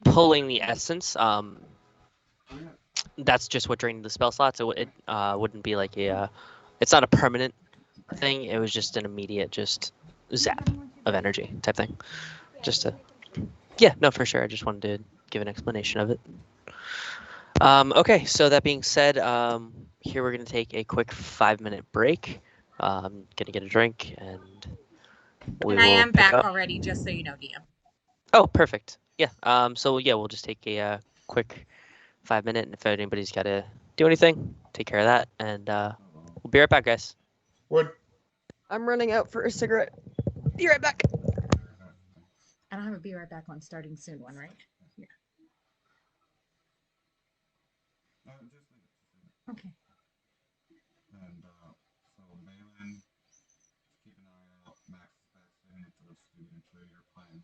Speaker 3: pulling the essence that's just what drained the spell slot. So it wouldn't be like it's not a permanent thing. It was just an immediate just zap of energy type thing. Just to yeah, no, for sure. I just wanted to give an explanation of it. Okay, so that being said, here we're gonna take a quick 5-minute break. Gonna get a drink and we
Speaker 4: And I
Speaker 3: will
Speaker 4: am
Speaker 3: pick
Speaker 4: back
Speaker 3: up.
Speaker 4: already, just so you know, DM.
Speaker 3: Oh, perfect. Yeah. So yeah, we'll just take a quick 5 minute, and if anybody's got to do anything, take care of that, and we'll be right back, guys.
Speaker 6: What?
Speaker 2: I'm running out for a cigarette. Be right back.
Speaker 4: I don't have a be right back on starting soon one, right? Yeah. Okay.
Speaker 5: And so Malin, keep an eye out. Max is back soon. It's a student to your plan.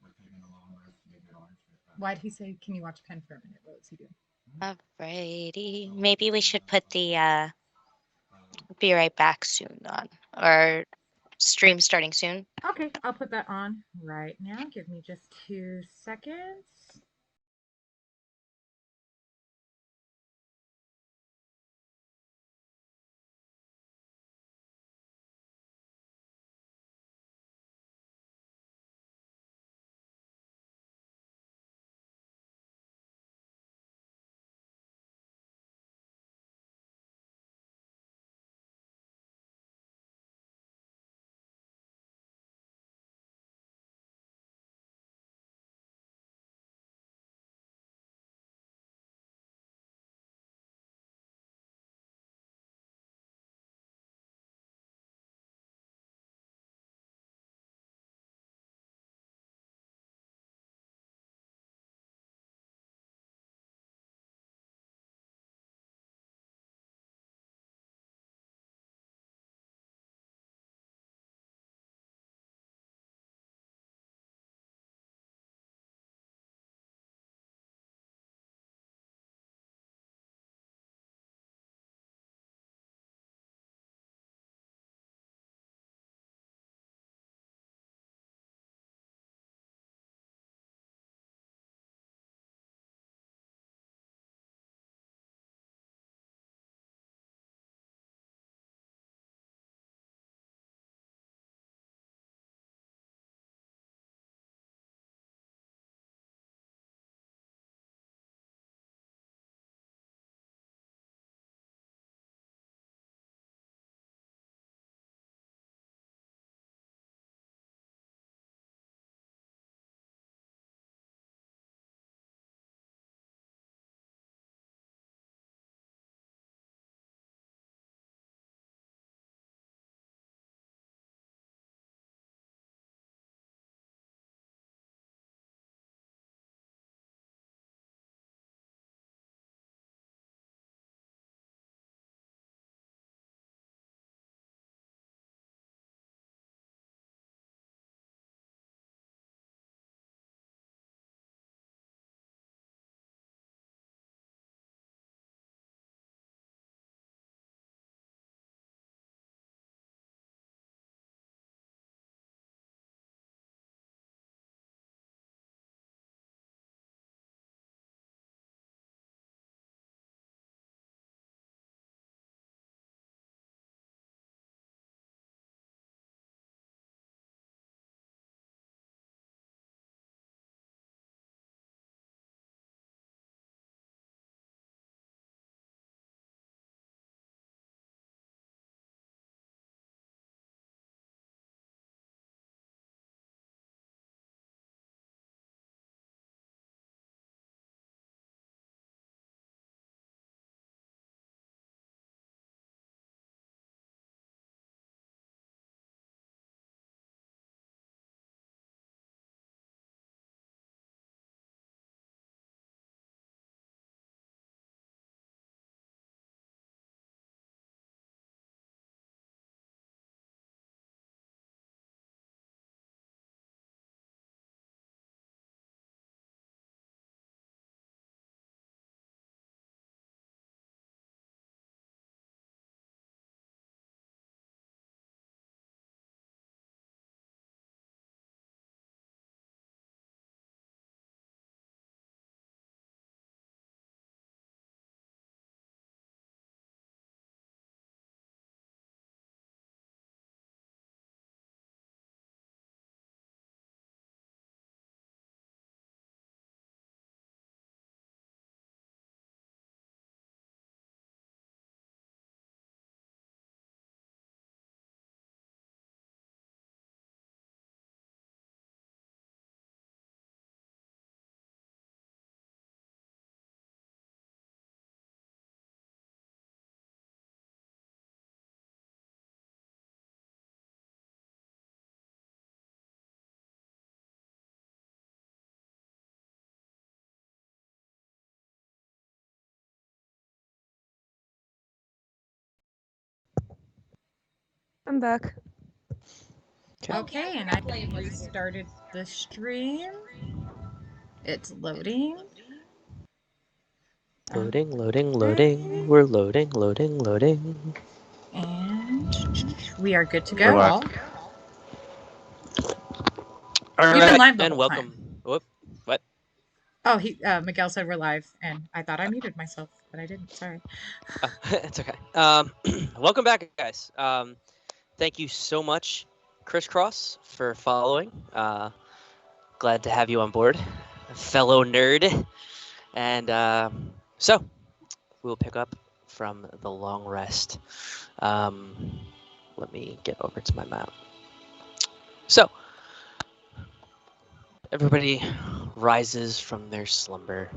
Speaker 5: We're taking a long rest to get on straight back.
Speaker 4: Why'd he say, "Can you watch pen for a minute"? What was he doing?
Speaker 1: Alrighty. Maybe we should put the be right back soon on, or stream starting soon.
Speaker 4: Okay, I'll put that on right now. Give me just 2 seconds.
Speaker 2: I'm back.
Speaker 4: Okay, and I restarted the stream. It's loading.
Speaker 3: Loading, loading, loading. We're loading, loading, loading.
Speaker 4: And we are good to
Speaker 5: We're
Speaker 4: go.
Speaker 5: live.
Speaker 4: All.
Speaker 3: All
Speaker 4: We've been
Speaker 3: right,
Speaker 4: live the
Speaker 3: and
Speaker 4: whole
Speaker 3: welcome.
Speaker 4: time.
Speaker 3: Whoop. What?
Speaker 4: Oh, Miguel said we're live, and I thought I muted myself, but I didn't. Sorry.
Speaker 3: Oh, it's okay. Welcome back, guys. Thank you so much, Crisscross, for following. Glad to have you on board, fellow nerd. And so we'll pick up from the long rest. Let me get over to my map. So everybody rises from their slumber.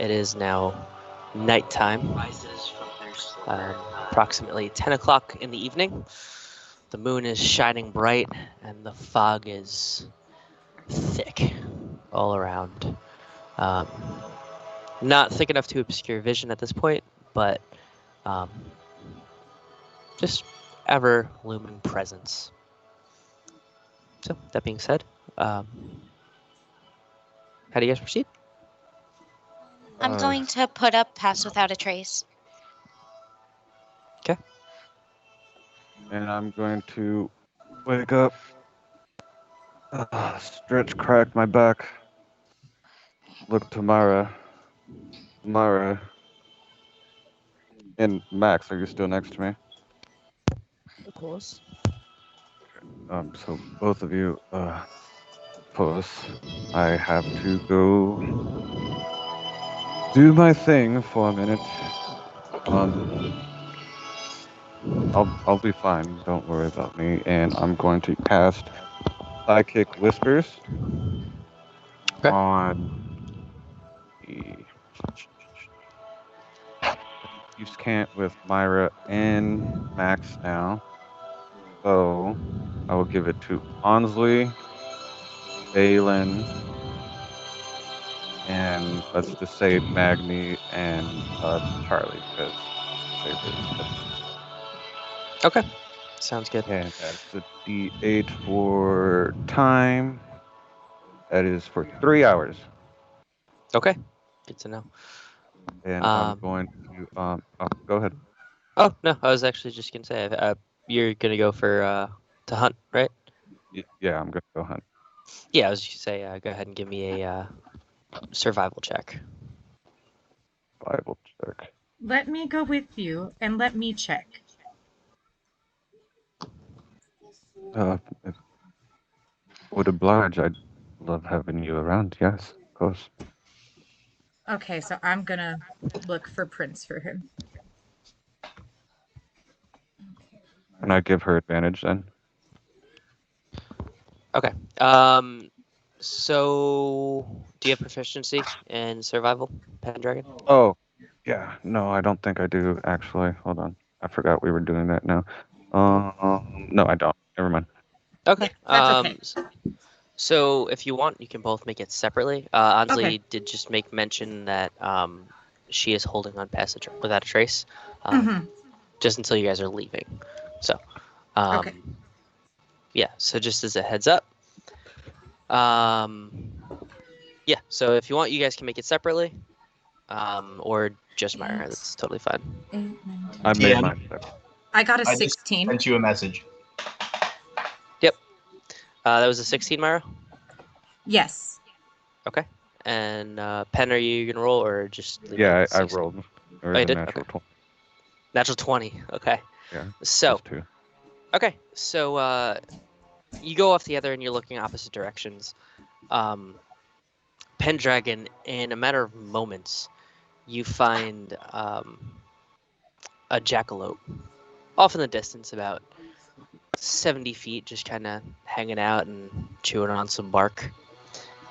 Speaker 3: It is now nighttime. Approximately 10 o'clock in the evening. The moon is shining bright, and the fog is thick all around. Not thick enough to obscure vision at this point, but just ever looming presence. So, that being said, how do you guys proceed?
Speaker 1: I'm going to put up Pass Without a Trace.
Speaker 3: Okay.
Speaker 5: And I'm going to wake up, stretch, crack my back, look to Mara. Mara. And Max, are you still next to me?
Speaker 2: Of course.
Speaker 5: So both of you, pause. I have to go do my thing for a minute. I'll be fine. Don't worry about me. And I'm going to cast Psychic Whispers
Speaker 3: Okay.
Speaker 5: on the Use can't with Myra and Max now. So I will give it to Ansley, Balin, and let's just say Magni and Charlie, because Saber is dead.
Speaker 3: Okay. Sounds good.
Speaker 5: And that's a D8 for time. That is for 3 hours.
Speaker 3: Okay. Good to know.
Speaker 5: And I'm going to go ahead.
Speaker 3: Oh, no, I was actually just going to say, you're going to go for to hunt, right?
Speaker 5: Yeah, I'm gonna go hunt.
Speaker 3: Yeah, I was just going to say, go ahead and give me a survival check.
Speaker 5: Bible check.
Speaker 4: Let me go with you and let me check.
Speaker 5: If would oblige. I'd love having you around. Yes, of course.
Speaker 4: Okay, so I'm gonna look for prints for him.
Speaker 5: Can I give her advantage then?
Speaker 3: Okay. So do you have proficiency in survival, Pendragon?
Speaker 5: Oh, yeah. No, I don't think I do actually. Hold on. I forgot we were doing that now. No, I don't. Never mind.
Speaker 3: Okay.
Speaker 4: That's okay.
Speaker 3: So if you want, you can both make it separately. Ansley
Speaker 4: Okay.
Speaker 3: did just make mention that she is holding on past without a trace,
Speaker 4: Mhm.
Speaker 3: just until you guys are leaving. So,
Speaker 4: Okay.
Speaker 3: yeah. So just as a heads up, yeah. So if you want, you guys can make it separately, or just Myra. That's totally fine.
Speaker 4: 8, 9,
Speaker 5: I
Speaker 4: 10.
Speaker 5: made
Speaker 6: TM,
Speaker 5: mine separate.
Speaker 4: I got a
Speaker 6: I just
Speaker 4: 16.
Speaker 6: sent you a message.
Speaker 3: Yep. That was a 16, Myra.
Speaker 4: Yes.
Speaker 3: Okay. And Pen, are you gonna roll or just leave it
Speaker 5: Yeah,
Speaker 3: at
Speaker 5: I
Speaker 3: 16?
Speaker 5: rolled. There
Speaker 3: Oh,
Speaker 5: was
Speaker 3: you
Speaker 5: a
Speaker 3: did? Okay.
Speaker 5: natural 20.
Speaker 3: Natural 20. Okay.
Speaker 5: Yeah,
Speaker 3: So,
Speaker 5: those two.
Speaker 3: okay. So, you go off together and you're looking opposite directions. Pendragon, in a matter of moments, you find a jackalope off in the distance, about 70 feet, just kind of hanging out and chewing on some bark.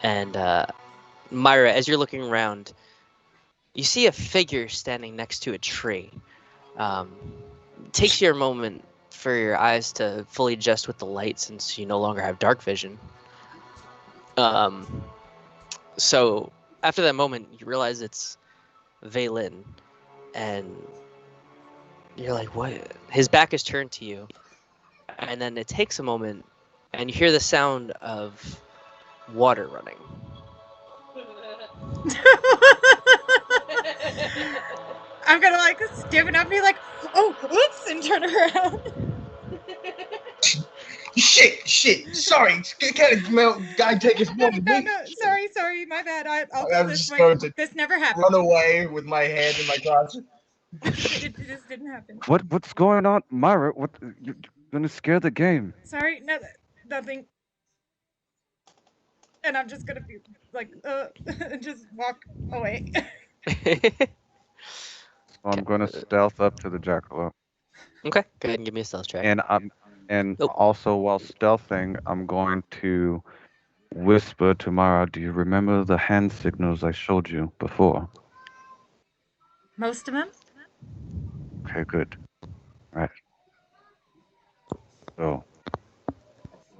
Speaker 3: And Myra, as you're looking around, you see a figure standing next to a tree. It takes you a moment for your eyes to fully adjust with the light since you no longer have dark vision. So after that moment, you realize it's Valen, and you're like, what? His back is turned to you, And then it takes a moment, and you hear the sound of water running.
Speaker 4: I'm gonna like stiffen up and be like, oh, oops, and turn around.
Speaker 6: Shit. Sorry. Can't guy take his
Speaker 4: No,
Speaker 6: woman.
Speaker 4: no, no. Sorry, my bad. I'll go
Speaker 6: I'm
Speaker 4: this
Speaker 6: just
Speaker 4: way.
Speaker 6: going to
Speaker 4: This never happened.
Speaker 6: run away with my hand in my crotch.
Speaker 4: It just didn't happen.
Speaker 5: What's going on, Myra? What you're gonna scare the game?
Speaker 4: Sorry, no, nothing. And I'm just gonna be like, just walk away.
Speaker 5: So I'm gonna stealth up to the jackalope,
Speaker 3: Okay, go ahead and give me a stealth check.
Speaker 5: and
Speaker 3: Oh.
Speaker 5: also while stealthing, I'm going to whisper to Myra. Do you remember the hand signals I showed you before?
Speaker 4: Most of them.
Speaker 5: Okay, good. Right. So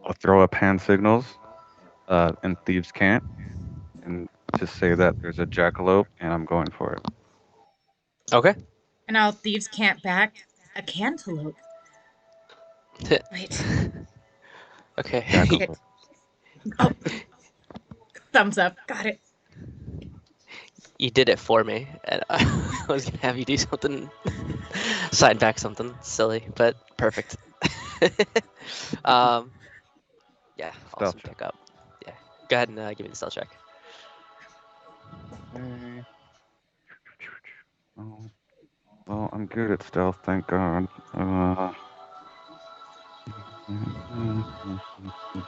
Speaker 5: I'll throw up hand signals, and thieves can't, and to say that there's a jackalope, and I'm going for it.
Speaker 3: Okay.
Speaker 4: And now thieves can't back a cantaloupe. Wait.
Speaker 3: Okay.
Speaker 5: Jackalope.
Speaker 4: Oh, thumbs up. Got it.
Speaker 3: You did it for me, and I was gonna have you do something, sign back something silly, but perfect. um, yeah,
Speaker 5: Stealth
Speaker 3: awesome
Speaker 5: check.
Speaker 3: pickup. Yeah, go ahead and give me the stealth check.
Speaker 5: Okay. Oh, well, I'm good at stealth, thank God.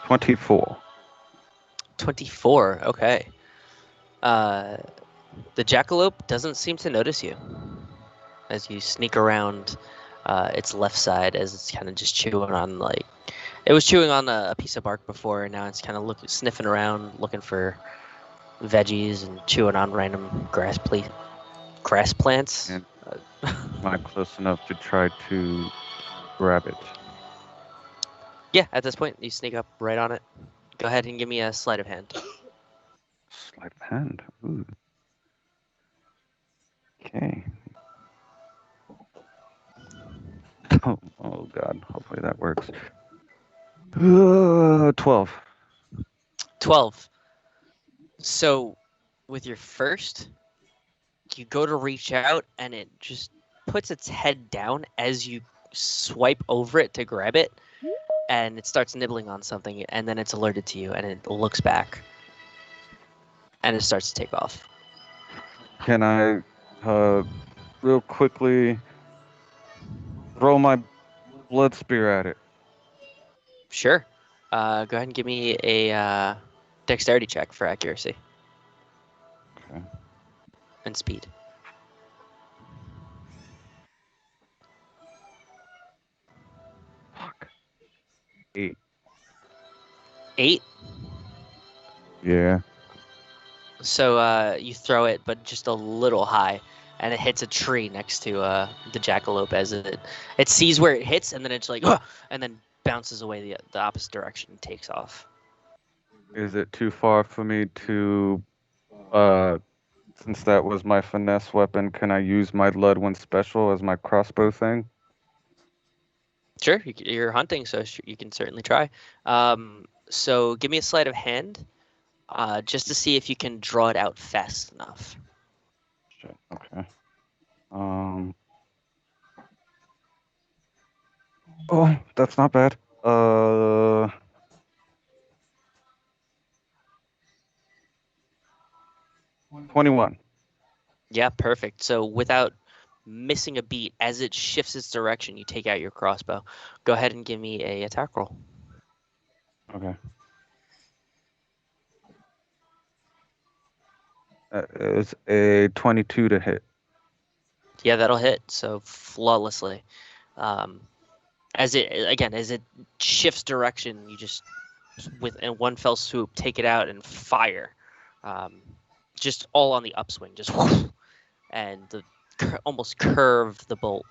Speaker 5: 24.
Speaker 3: 24. Okay. The jackalope doesn't seem to notice you as you sneak around its left side, as it's kind of just chewing on it was chewing on a piece of bark before, and now it's kind of sniffing around, looking for veggies and chewing on random grass plants.
Speaker 5: And am I close enough to try to grab it?
Speaker 3: Yeah, at this point, you sneak up right on it. Go ahead and give me a sleight of hand.
Speaker 5: Sleight of hand. Ooh. Okay. Oh God. Hopefully that works. 12.
Speaker 3: 12. So, with your first, you go to reach out, and it just puts its head down as you swipe over it to grab it, and it starts nibbling on something, and then it's alerted to you, and it looks back, and it starts to take off.
Speaker 5: Can I, real quickly, throw my blood spear at it?
Speaker 3: Sure. Go ahead and give me a dexterity check for accuracy
Speaker 5: Okay.
Speaker 3: and speed.
Speaker 5: Fuck. 8.
Speaker 3: 8.
Speaker 5: Yeah.
Speaker 3: So you throw it, but just a little high, and it hits a tree next to the jackalope as it sees where it hits, and then it's like, "Ugh!" And then bounces away the opposite direction and takes off.
Speaker 5: Is it too far for me to, since that was my finesse weapon, can I use my Ludwin special as my crossbow thing?
Speaker 3: Sure, you're hunting, so you can certainly try. So give me a sleight of hand, just to see if you can draw it out fast enough.
Speaker 5: Shit. Okay. Oh, that's not bad. 21.
Speaker 3: Yeah, perfect. So without missing a beat, as it shifts its direction, you take out your crossbow. Go ahead and give me a attack roll.
Speaker 5: Okay. It's a 22 to hit.
Speaker 3: Yeah, that'll hit. So flawlessly. As it shifts direction, you just in one fell swoop take it out and fire, just all on the upswing, just and almost curve the bolt,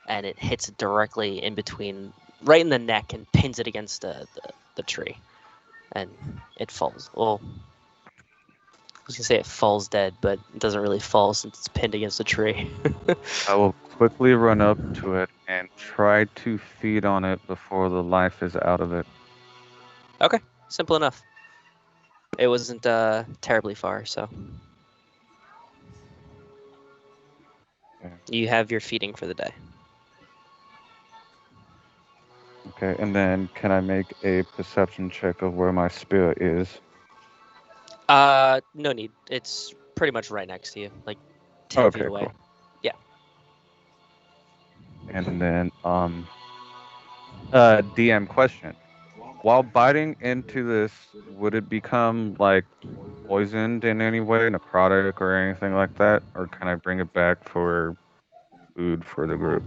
Speaker 3: and it hits it directly in between, right in the neck, and pins it against the tree, and it falls. Well, I was gonna say it falls dead, but it doesn't really fall since it's pinned against the tree.
Speaker 5: I will quickly run up to it and try to feed on it before the life is out of it.
Speaker 3: Okay, simple enough. It wasn't terribly far, so
Speaker 5: Okay.
Speaker 3: you have your feeding for the day.
Speaker 5: Okay, and then can I make a perception check of where my spear is?
Speaker 3: No need. It's pretty much right next to you, like 10 feet
Speaker 5: Okay,
Speaker 3: away.
Speaker 5: cool.
Speaker 3: Yeah.
Speaker 5: And then DM question. While biting into this, would it become like poisoned in any way, necrotic or anything like that? Or can I bring it back for food for the group?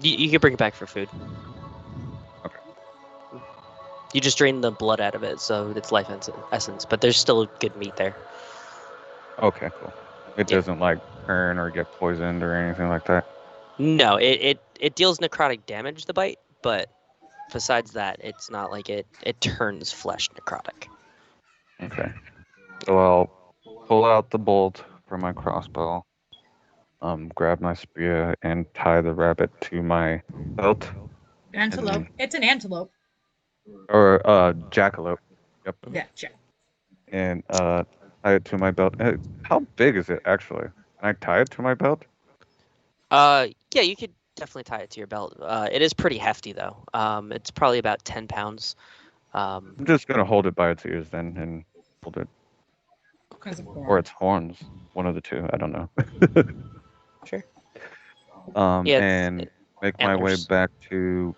Speaker 3: You can bring it back for food.
Speaker 5: Okay.
Speaker 3: You just drain the blood out of it, so it's life essence, but there's still good meat there.
Speaker 5: Okay, cool. It
Speaker 3: Yeah.
Speaker 5: doesn't like turn or get poisoned or anything like that.
Speaker 3: No, it deals necrotic damage, the bite, but besides that, it's not like it turns flesh necrotic.
Speaker 5: Okay. So I'll pull out the bolt from my crossbow, grab my spear and tie the rabbit to my belt.
Speaker 4: Antelope.
Speaker 5: And
Speaker 4: It's an antelope.
Speaker 5: or jackalope. Yep.
Speaker 4: Yeah, check.
Speaker 5: And tie it to my belt. How big is it actually? Can I tie it to my belt?
Speaker 3: Yeah, you could definitely tie it to your belt. It is pretty hefty though. It's probably about 10 pounds.
Speaker 5: I'm just gonna hold it by its ears then and hold it,
Speaker 4: As a
Speaker 5: or
Speaker 4: form.
Speaker 5: its horns, one of the two. I don't know.
Speaker 3: Sure. Yeah, it's
Speaker 5: And make my way
Speaker 3: antlers.
Speaker 5: back to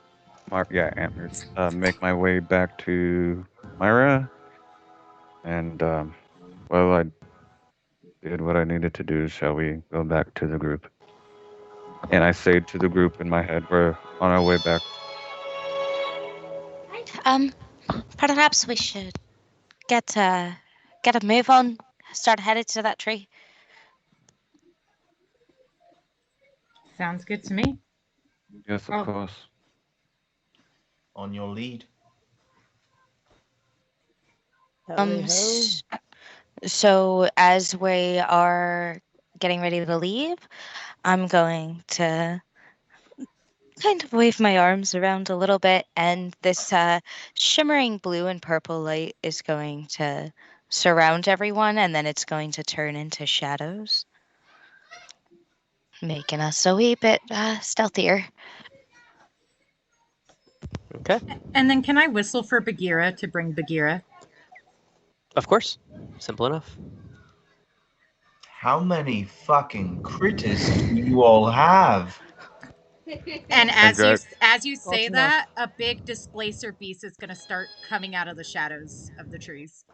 Speaker 5: antlers. Make my way back to Myra, and well, I did what I needed to do. Shall we go back to the group? And I say to the group in my head, we're on our way back.
Speaker 1: Um, perhaps we should get a move on. Start headed to that tree.
Speaker 4: Sounds good to me.
Speaker 5: Yes, of
Speaker 4: Oh,
Speaker 5: course.
Speaker 6: On your lead.
Speaker 2: Howdy ho.
Speaker 1: So as we are getting ready to leave, I'm going to kind of wave my arms around a little bit, and this shimmering blue and purple light is going to surround everyone, and then it's going to turn into shadows, making us a wee bit stealthier.
Speaker 3: Okay.
Speaker 4: and then can I whistle for Bagheera to bring Bagheera?
Speaker 3: Of course. Simple enough.
Speaker 6: How many fucking critters do you all have?
Speaker 4: And as you say
Speaker 2: Close enough.
Speaker 4: that, a big displacer beast is going to start coming out of the shadows of the trees.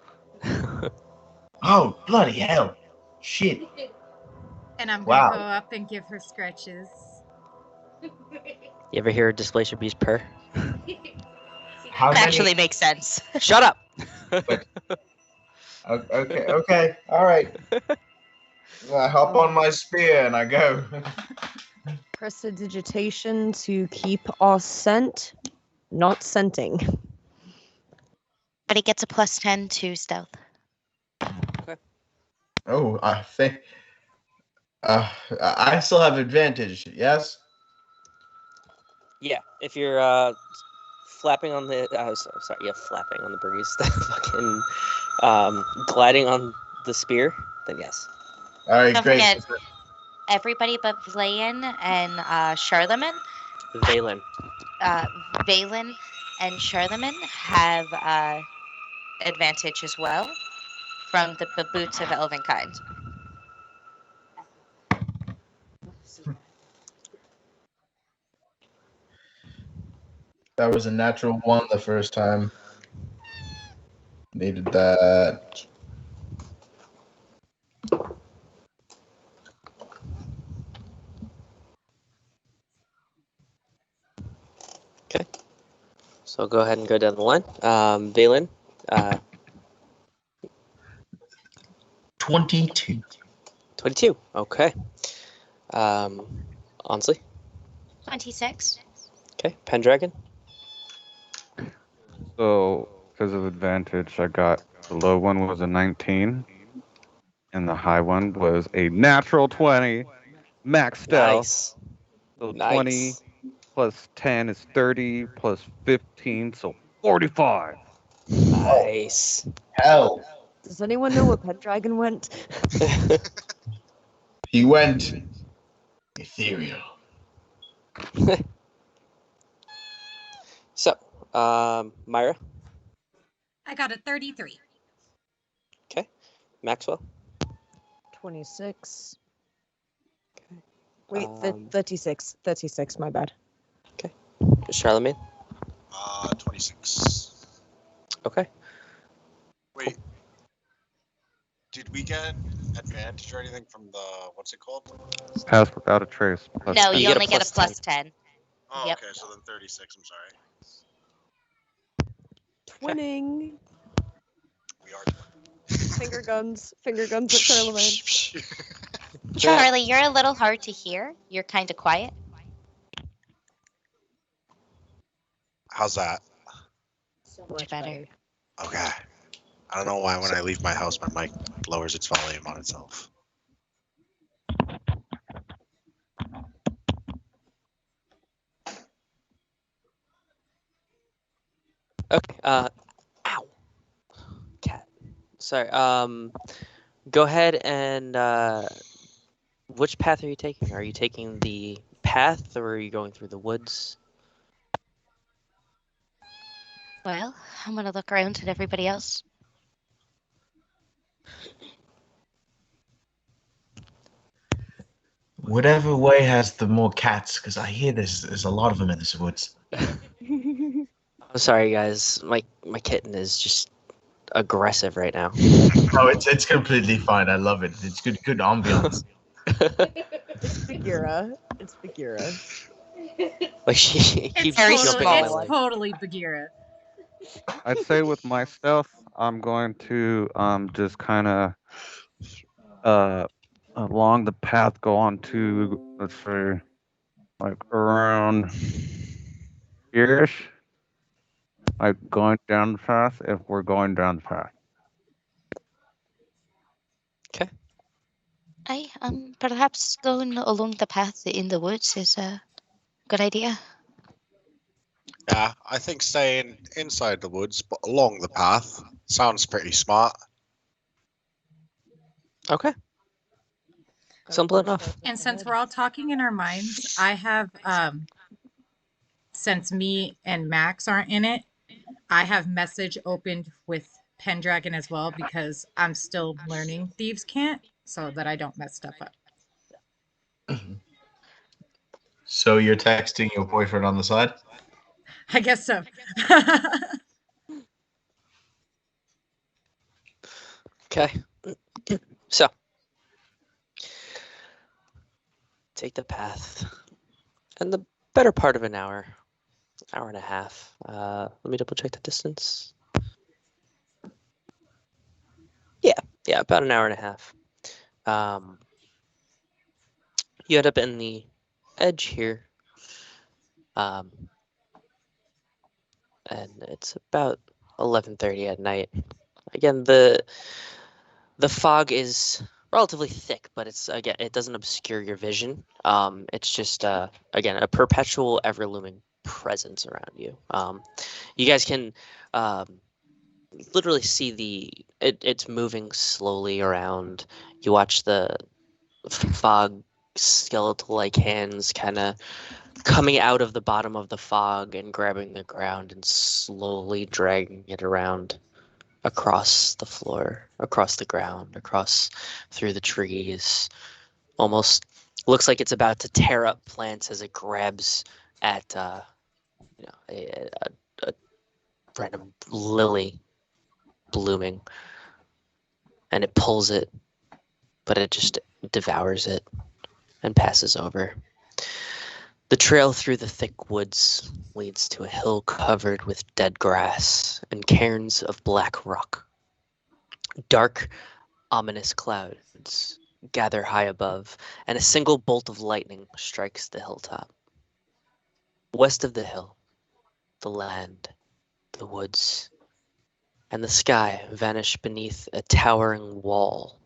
Speaker 6: Oh, bloody hell. Shit.
Speaker 4: And I'm going to
Speaker 6: Wow.
Speaker 4: go up and give her scratches.
Speaker 3: You ever hear a displacer beast purr?
Speaker 6: How
Speaker 1: That
Speaker 6: many?
Speaker 1: actually makes sense.
Speaker 3: Shut up!
Speaker 6: Okay, all right. I hop on my spear and I go.
Speaker 2: Prestidigitation to keep off scent, not scenting.
Speaker 1: But he gets a +10 to stealth.
Speaker 6: Oh, I think. I still have advantage. Yes.
Speaker 3: Yeah, if you're flapping on the sorry, yeah, flapping on the breeze, fucking gliding on the spear, then yes.
Speaker 6: All right,
Speaker 1: Don't
Speaker 6: great.
Speaker 1: forget, everybody but Vlayan and Charlemagne,
Speaker 3: Valen.
Speaker 1: Valen and Charlemagne have advantage as well from the boots of elven kind.
Speaker 6: That was a natural one the first time. Needed that.
Speaker 3: So go ahead and go down the line. Valen,
Speaker 6: 22.
Speaker 3: 22. Okay. Ansley.
Speaker 1: 26.
Speaker 3: Okay. Pendragon.
Speaker 5: So because of advantage, I got the low one was a 19, and the high one was a natural 20. Max stealth.
Speaker 3: Nice.
Speaker 5: So 20
Speaker 3: Nice.
Speaker 5: plus 10 is 30 plus 15, so 45.
Speaker 3: Nice.
Speaker 6: Hell,
Speaker 2: Does anyone know where Pendragon went?
Speaker 6: he went ethereal.
Speaker 3: So, Myra,
Speaker 4: I got a 33.
Speaker 3: okay, Maxwell,
Speaker 2: 26. Wait,
Speaker 3: Um,
Speaker 2: 36. 36, my bad.
Speaker 3: Charlemagne,
Speaker 7: 26.
Speaker 3: okay.
Speaker 7: Wait, did we get advantage or anything from the what's it called?
Speaker 5: Pass without a trace. Plus
Speaker 1: No,
Speaker 5: 10.
Speaker 1: you
Speaker 3: get a
Speaker 1: only get a
Speaker 3: plus
Speaker 1: plus 10.
Speaker 7: Oh,
Speaker 1: Yep.
Speaker 7: okay, so then 36. I'm sorry.
Speaker 2: Twinning.
Speaker 7: We are.
Speaker 2: Finger guns. Finger guns at Charlemagne.
Speaker 1: Charlie, you're a little hard to hear. You're kind of quiet.
Speaker 7: How's that?
Speaker 2: So
Speaker 1: Much better.
Speaker 7: Okay. I don't know why when I leave my house, my mic lowers its volume on itself.
Speaker 3: Okay. Ow. Cat. Sorry. Go ahead and which path are you taking? Are you taking the path or are you going through the woods?
Speaker 1: Well, I'm going to look around at everybody else.
Speaker 6: Whatever way has the more cats, because I hear there's a lot of them in this woods.
Speaker 3: I'm sorry, guys. My kitten is just aggressive right now.
Speaker 6: Oh, it's completely fine. I love it. It's good ambiance.
Speaker 2: It's Bagheera. It's Bagheera.
Speaker 3: Like she
Speaker 4: It's
Speaker 3: keeps
Speaker 1: very
Speaker 3: jumping
Speaker 1: small.
Speaker 3: on my
Speaker 4: it's
Speaker 3: leg.
Speaker 4: totally Bagheera.
Speaker 5: I'd say with my stealth, I'm going to just kind of along the path go on to, let's say, like around here-ish. Like going down the path if we're going down the path.
Speaker 1: Perhaps going along the path in the woods is a good idea.
Speaker 7: Yeah, I think staying inside the woods but along the path sounds pretty smart.
Speaker 3: Okay. Simple enough.
Speaker 4: And since we're all talking in our minds, I have since me and Max aren't in it, I have message opened with Pendragon as well because I'm still learning Thieves' Cant so that I don't mess stuff up.
Speaker 6: So you're texting your boyfriend on the side?
Speaker 4: I guess so.
Speaker 3: Okay. So take the path. And the better part of an hour and a half. Let me double check the distance. Yeah, about an hour and a half. You end up in the edge here. And it's about 11:30 at night. Again, the fog is relatively thick, but it doesn't obscure your vision. It's just again a perpetual, ever looming presence around you. You guys can literally see it's moving slowly around. You watch the fog skeletal like hands kind of coming out of the bottom of the fog and grabbing the ground and slowly dragging it around across the floor, across the ground, across through the trees. Almost looks like it's about to tear up plants as it grabs at a random lily blooming, and it pulls it, but it just devours it and passes over. The trail through the thick woods leads to a hill covered with dead grass and cairns of black rock. Dark, ominous clouds gather high above, and a single bolt of lightning strikes the hilltop. West of the hill, the land, the woods, and the sky vanish beneath a towering wall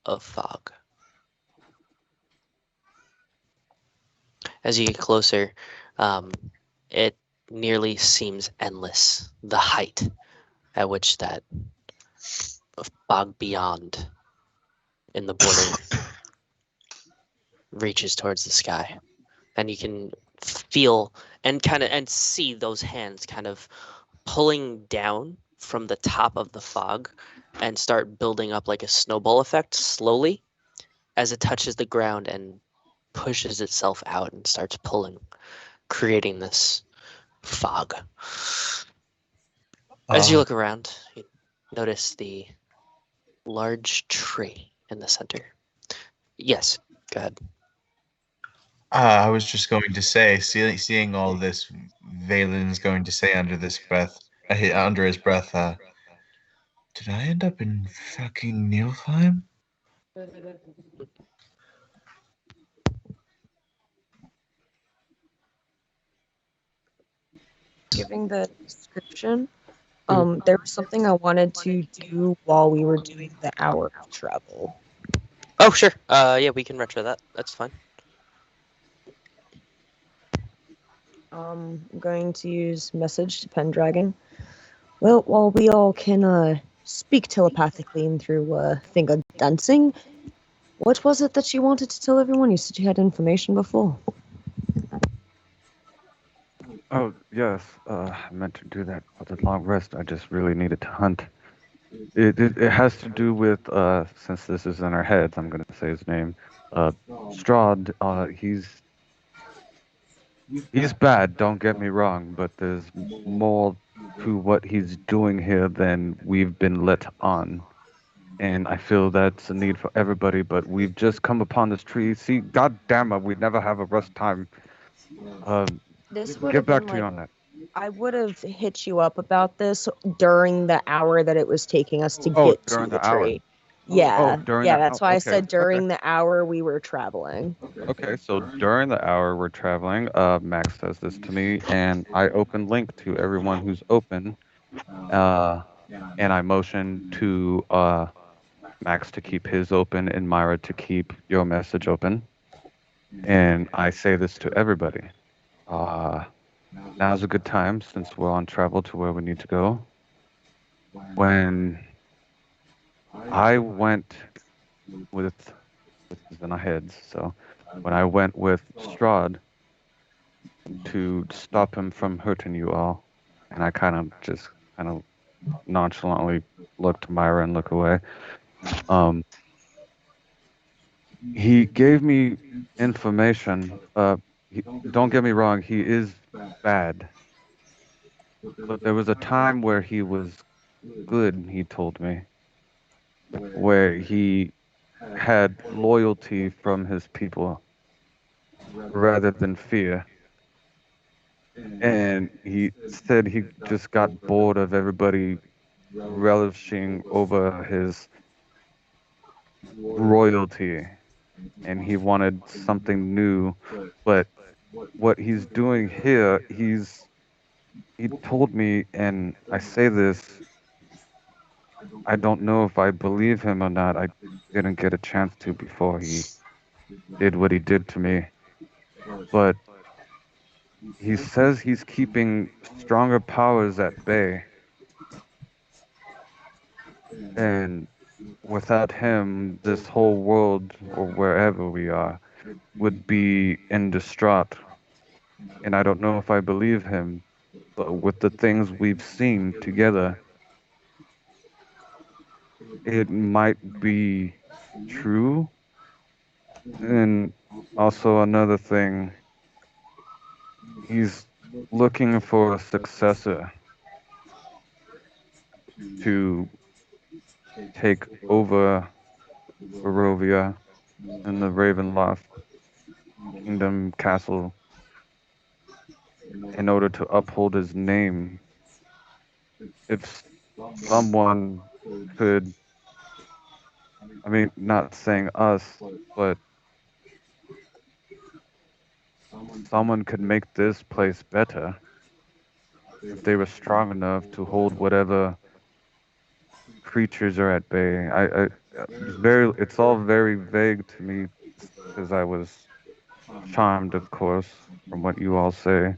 Speaker 3: of fog. As you get closer, um, it nearly seems endless, the height at which that fog beyond in the border reaches towards the sky. And you can feel and see those hands kind of pulling down from the top of the fog and start building up like a snowball effect slowly as it touches the ground and pushes itself out and starts pulling, creating this fog. As you
Speaker 6: Uh,
Speaker 3: look around, you notice the large tree in the center. Yes, go ahead.
Speaker 6: I was just going to say, seeing all this, Valen's going to say under this breath, under his breath, did I end up in fucking Niflheim?
Speaker 2: Giving the description, there was something I wanted to do while we were doing the hour of travel.
Speaker 3: Oh, sure. Yeah, we can retro that. That's fine.
Speaker 2: I'm going to use message to Pendragon. Well, while we all can speak telepathically and through finger dancing, what was it that you wanted to tell everyone? You said you had information before.
Speaker 5: Oh, yes. I meant to do that for the long rest. I just really needed to hunt. It has to do with since this is in our heads, I'm gonna say his name. Strahd. He's bad. Don't get me wrong, but there's more to what he's doing here than we've been let on. And I feel that's a need for everybody. But we've just come upon this tree. See, God damn it, we never have a rest time. Um,
Speaker 2: This would
Speaker 5: get
Speaker 2: have
Speaker 5: back
Speaker 2: been
Speaker 5: to you
Speaker 2: like
Speaker 5: on that.
Speaker 2: I would have hit you up about this during the hour that it was taking us to
Speaker 5: Oh,
Speaker 2: get
Speaker 5: during
Speaker 2: to the
Speaker 5: the hour.
Speaker 2: tree.
Speaker 5: Oh,
Speaker 2: Yeah,
Speaker 5: during
Speaker 2: yeah,
Speaker 5: the
Speaker 2: that's
Speaker 5: hour.
Speaker 2: why I
Speaker 5: Okay,
Speaker 2: said
Speaker 5: okay.
Speaker 2: during the hour we were traveling.
Speaker 5: Okay, so during the hour we're traveling, Max says this to me, and I open link to everyone who's open, uh, and I motion to Max to keep his open and Myra to keep your message open, and I say this to everybody. Uh, Now's a good time since we're on travel to where we need to go. When I went with this is in our heads, so when I went with Strahd to stop him from hurting you all. And I kind of nonchalantly look to Myra and look away. Um, he gave me information. Don't get me wrong, he is bad. But there was a time where he was good, he told me, where he had loyalty from his people rather than fear. And he said he just got bored of everybody relishing over his royalty and he wanted something new. But what he's doing here, he told me, and I say this, I don't know if I believe him or not. I didn't get a chance to before he did what he did to me. But he says he's keeping stronger powers at bay. And without him, this whole world, or wherever we are, would be in distraught. And I don't know if I believe him, but with the things we've seen together, it might be true. And also another thing, he's looking for a successor to take over Barovia and the Ravenloft Kingdom Castle in order to uphold his name. If someone could, I mean, not saying us, but someone could make this place better if they were strong enough to hold whatever creatures are at bay. It's all very vague to me because I was Charmed, of course, from what you all say.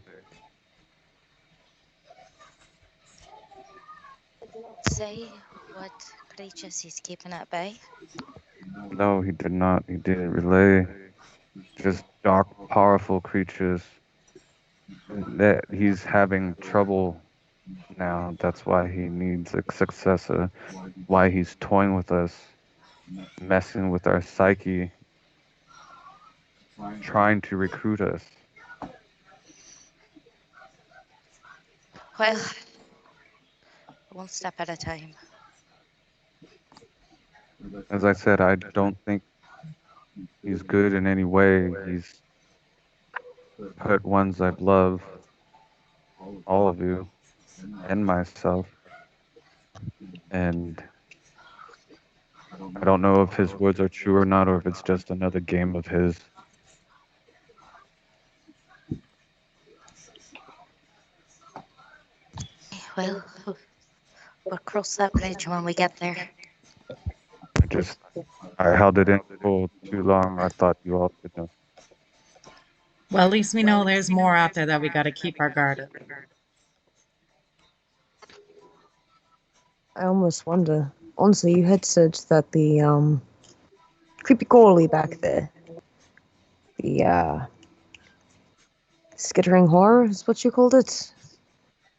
Speaker 1: Say what creatures he's keeping at bay.
Speaker 5: No, he did not. He didn't relay. Just dark, powerful creatures that he's having trouble now. That's why he needs a successor. Why he's toying with us, messing with our psyche, trying to recruit us.
Speaker 1: Well, one step at a time.
Speaker 5: As I said, I don't think he's good in any way. He's hurt ones I've loved, all of you, and myself. And I don't know if his words are true or not, or if it's just another game of his.
Speaker 1: Well, we'll cross that bridge when we get there.
Speaker 5: I just, I held it in for too long. I thought you all should know.
Speaker 4: Well, at least we know there's more out there that we got to keep our guard up.
Speaker 2: I almost wonder. Honestly, you had said that the creepy crawly back there, the skittering horror is what you called it.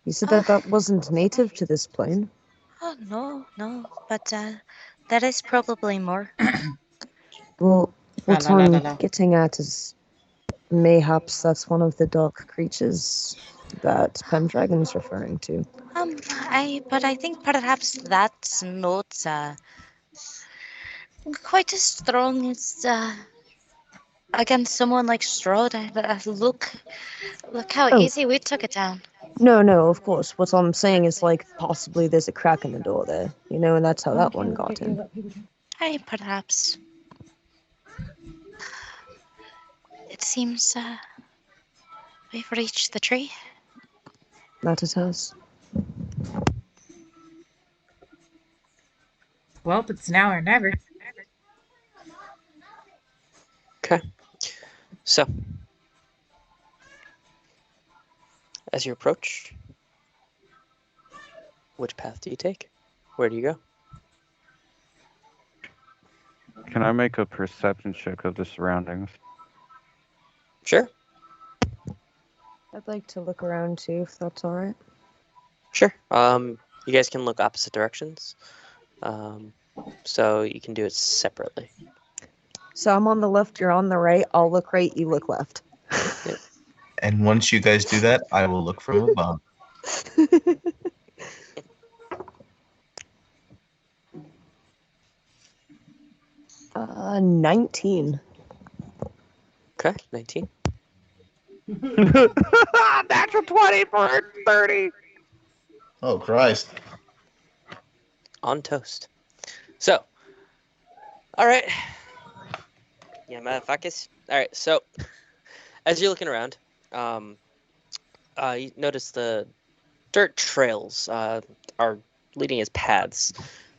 Speaker 2: You said that that wasn't native to this plane.
Speaker 1: Oh, no, but there is probably more.
Speaker 2: Well, what
Speaker 4: La, la, la, la,
Speaker 2: I'm
Speaker 4: la.
Speaker 2: getting at is mayhaps that's one of the dark creatures that Pendragon's referring to.
Speaker 1: But I think perhaps that's not quite as strong as against someone like Strahd. Look how
Speaker 2: Oh.
Speaker 1: easy we took it down.
Speaker 2: No, of course. What I'm saying is, like, possibly there's a crack in the door there, you know, and that's how that one got in.
Speaker 1: Perhaps. It seems we've reached the tree.
Speaker 2: That it has.
Speaker 4: Well, it's now or never.
Speaker 3: Okay. So, as you approach, which path do you take? Where do you go?
Speaker 5: Can I make a perception check of the surroundings?
Speaker 3: Sure.
Speaker 2: I'd like to look around too, if that's all right.
Speaker 3: Sure. You guys can look opposite directions. So you can do it separately.
Speaker 2: So I'm on the left, you're on the right. I'll look right, you look left.
Speaker 6: And once you guys do that, I will look from above.
Speaker 2: 19.
Speaker 3: Okay, 19.
Speaker 5: Natural 20 for 30.
Speaker 6: Oh, Christ.
Speaker 3: On toast. So, all right. Yeah, motherfuckers. All right, so as you're looking around, you notice the dirt trails are leading as paths.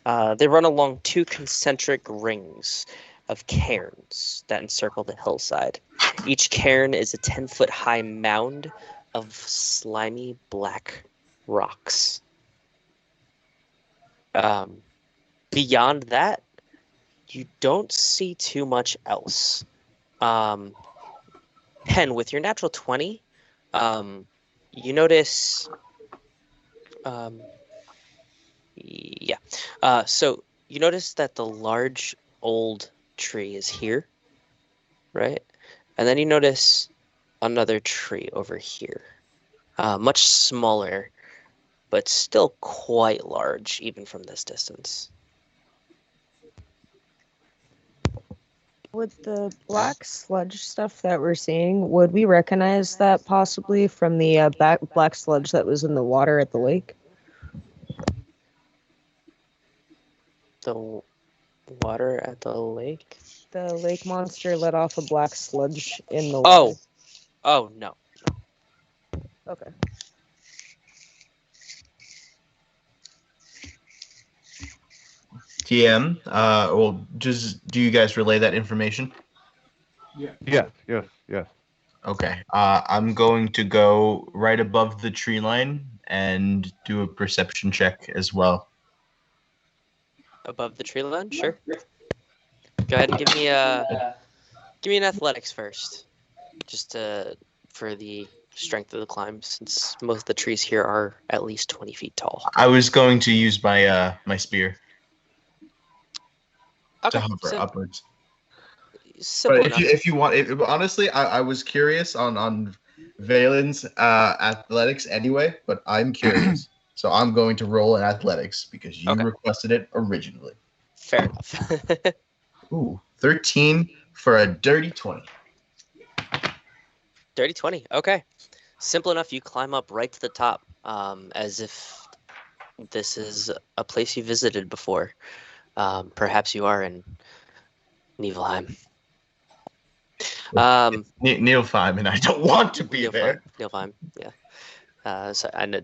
Speaker 3: They run along two concentric rings of cairns that encircle the hillside. Each cairn is a 10-foot high mound of slimy black rocks. Beyond that, you don't see too much else. Pen, with your natural 20, you notice... so you notice that the large old tree is here, right? And then you notice another tree over here, much smaller, but still quite large, even from this distance.
Speaker 2: With the black sludge stuff that we're seeing, would we recognize that possibly from the black sludge that was in the water at the lake?
Speaker 3: The water at the lake?
Speaker 2: The lake monster let off a black sludge in the
Speaker 3: Oh.
Speaker 2: water.
Speaker 3: Oh, no.
Speaker 2: Okay.
Speaker 6: TM, well, just do you guys relay that information?
Speaker 5: Yes. Yes.
Speaker 6: Okay. I'm going to go right above the tree line and do a perception check as well.
Speaker 3: Above the tree line, sure. Go ahead and give me an athletics first, just for the strength of the climb, since most of the trees here are at least 20 feet tall.
Speaker 6: I was going to use my spear to
Speaker 3: Okay,
Speaker 6: hover
Speaker 3: so
Speaker 6: upwards.
Speaker 3: simple
Speaker 6: But
Speaker 3: enough.
Speaker 6: if you want, honestly, I was curious on Valen's athletics anyway, but I'm curious, so I'm going to roll in athletics because you
Speaker 3: Okay,
Speaker 6: requested it originally.
Speaker 3: fair enough.
Speaker 6: Ooh, 13 for a dirty 20.
Speaker 3: Dirty 20. Okay, simple enough. You climb up right to the top, as if this is a place you visited before. Perhaps you are in Niflheim.
Speaker 6: Nilfheim, and I don't want to be
Speaker 3: Niflheim.
Speaker 6: there.
Speaker 3: Niflheim. Yeah. So and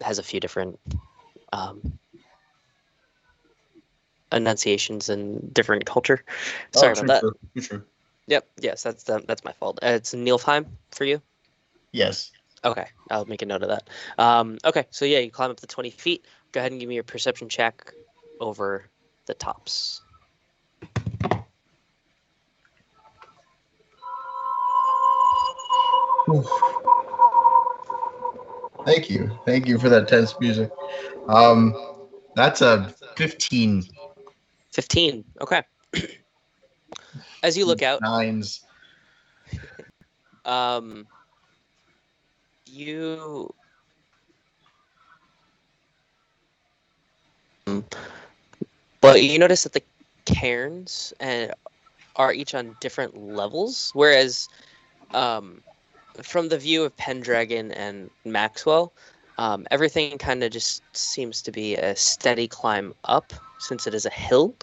Speaker 3: has a few different um, enunciations and different culture.
Speaker 6: Oh,
Speaker 3: Sorry about
Speaker 6: true,
Speaker 3: that.
Speaker 6: true, true, true.
Speaker 3: Yep. Yes, that's my fault. It's Niflheim for you.
Speaker 6: Yes.
Speaker 3: Okay, I'll make a note of that. Okay, so yeah, you climb up to 20 feet. Go ahead and give me your perception check over the tops.
Speaker 6: Thank you for that tense music. Um, that's a 15.
Speaker 3: 15. Okay. As you look out,
Speaker 6: Nines.
Speaker 3: um, you but you notice that the cairns are each on different levels, whereas um, from the view of Pendragon and Maxwell, everything kind of just seems to be a steady climb up since it is a hill,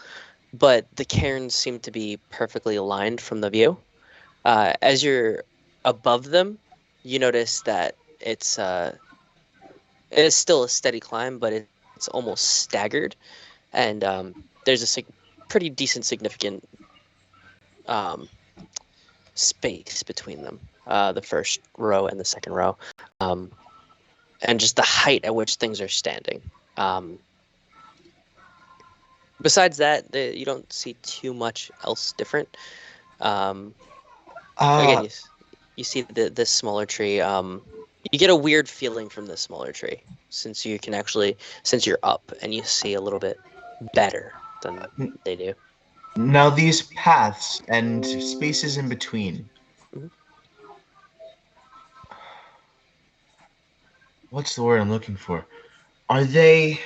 Speaker 3: but the cairns seem to be perfectly aligned from the view. As you're above them, you notice that it's still a steady climb, but it's almost staggered, and there's a pretty decent, significant um, space between them, the first row and the second row, um, and just the height at which things are standing. Um, Besides that, you don't see too much else different. Um, Again,
Speaker 6: Uh,
Speaker 3: you see this smaller tree. You get a weird feeling from this smaller tree since you can actually since you're up and you see a little bit better than they do.
Speaker 6: now these paths and spaces in between.
Speaker 3: Mhm.
Speaker 6: What's the word I'm looking for? Are they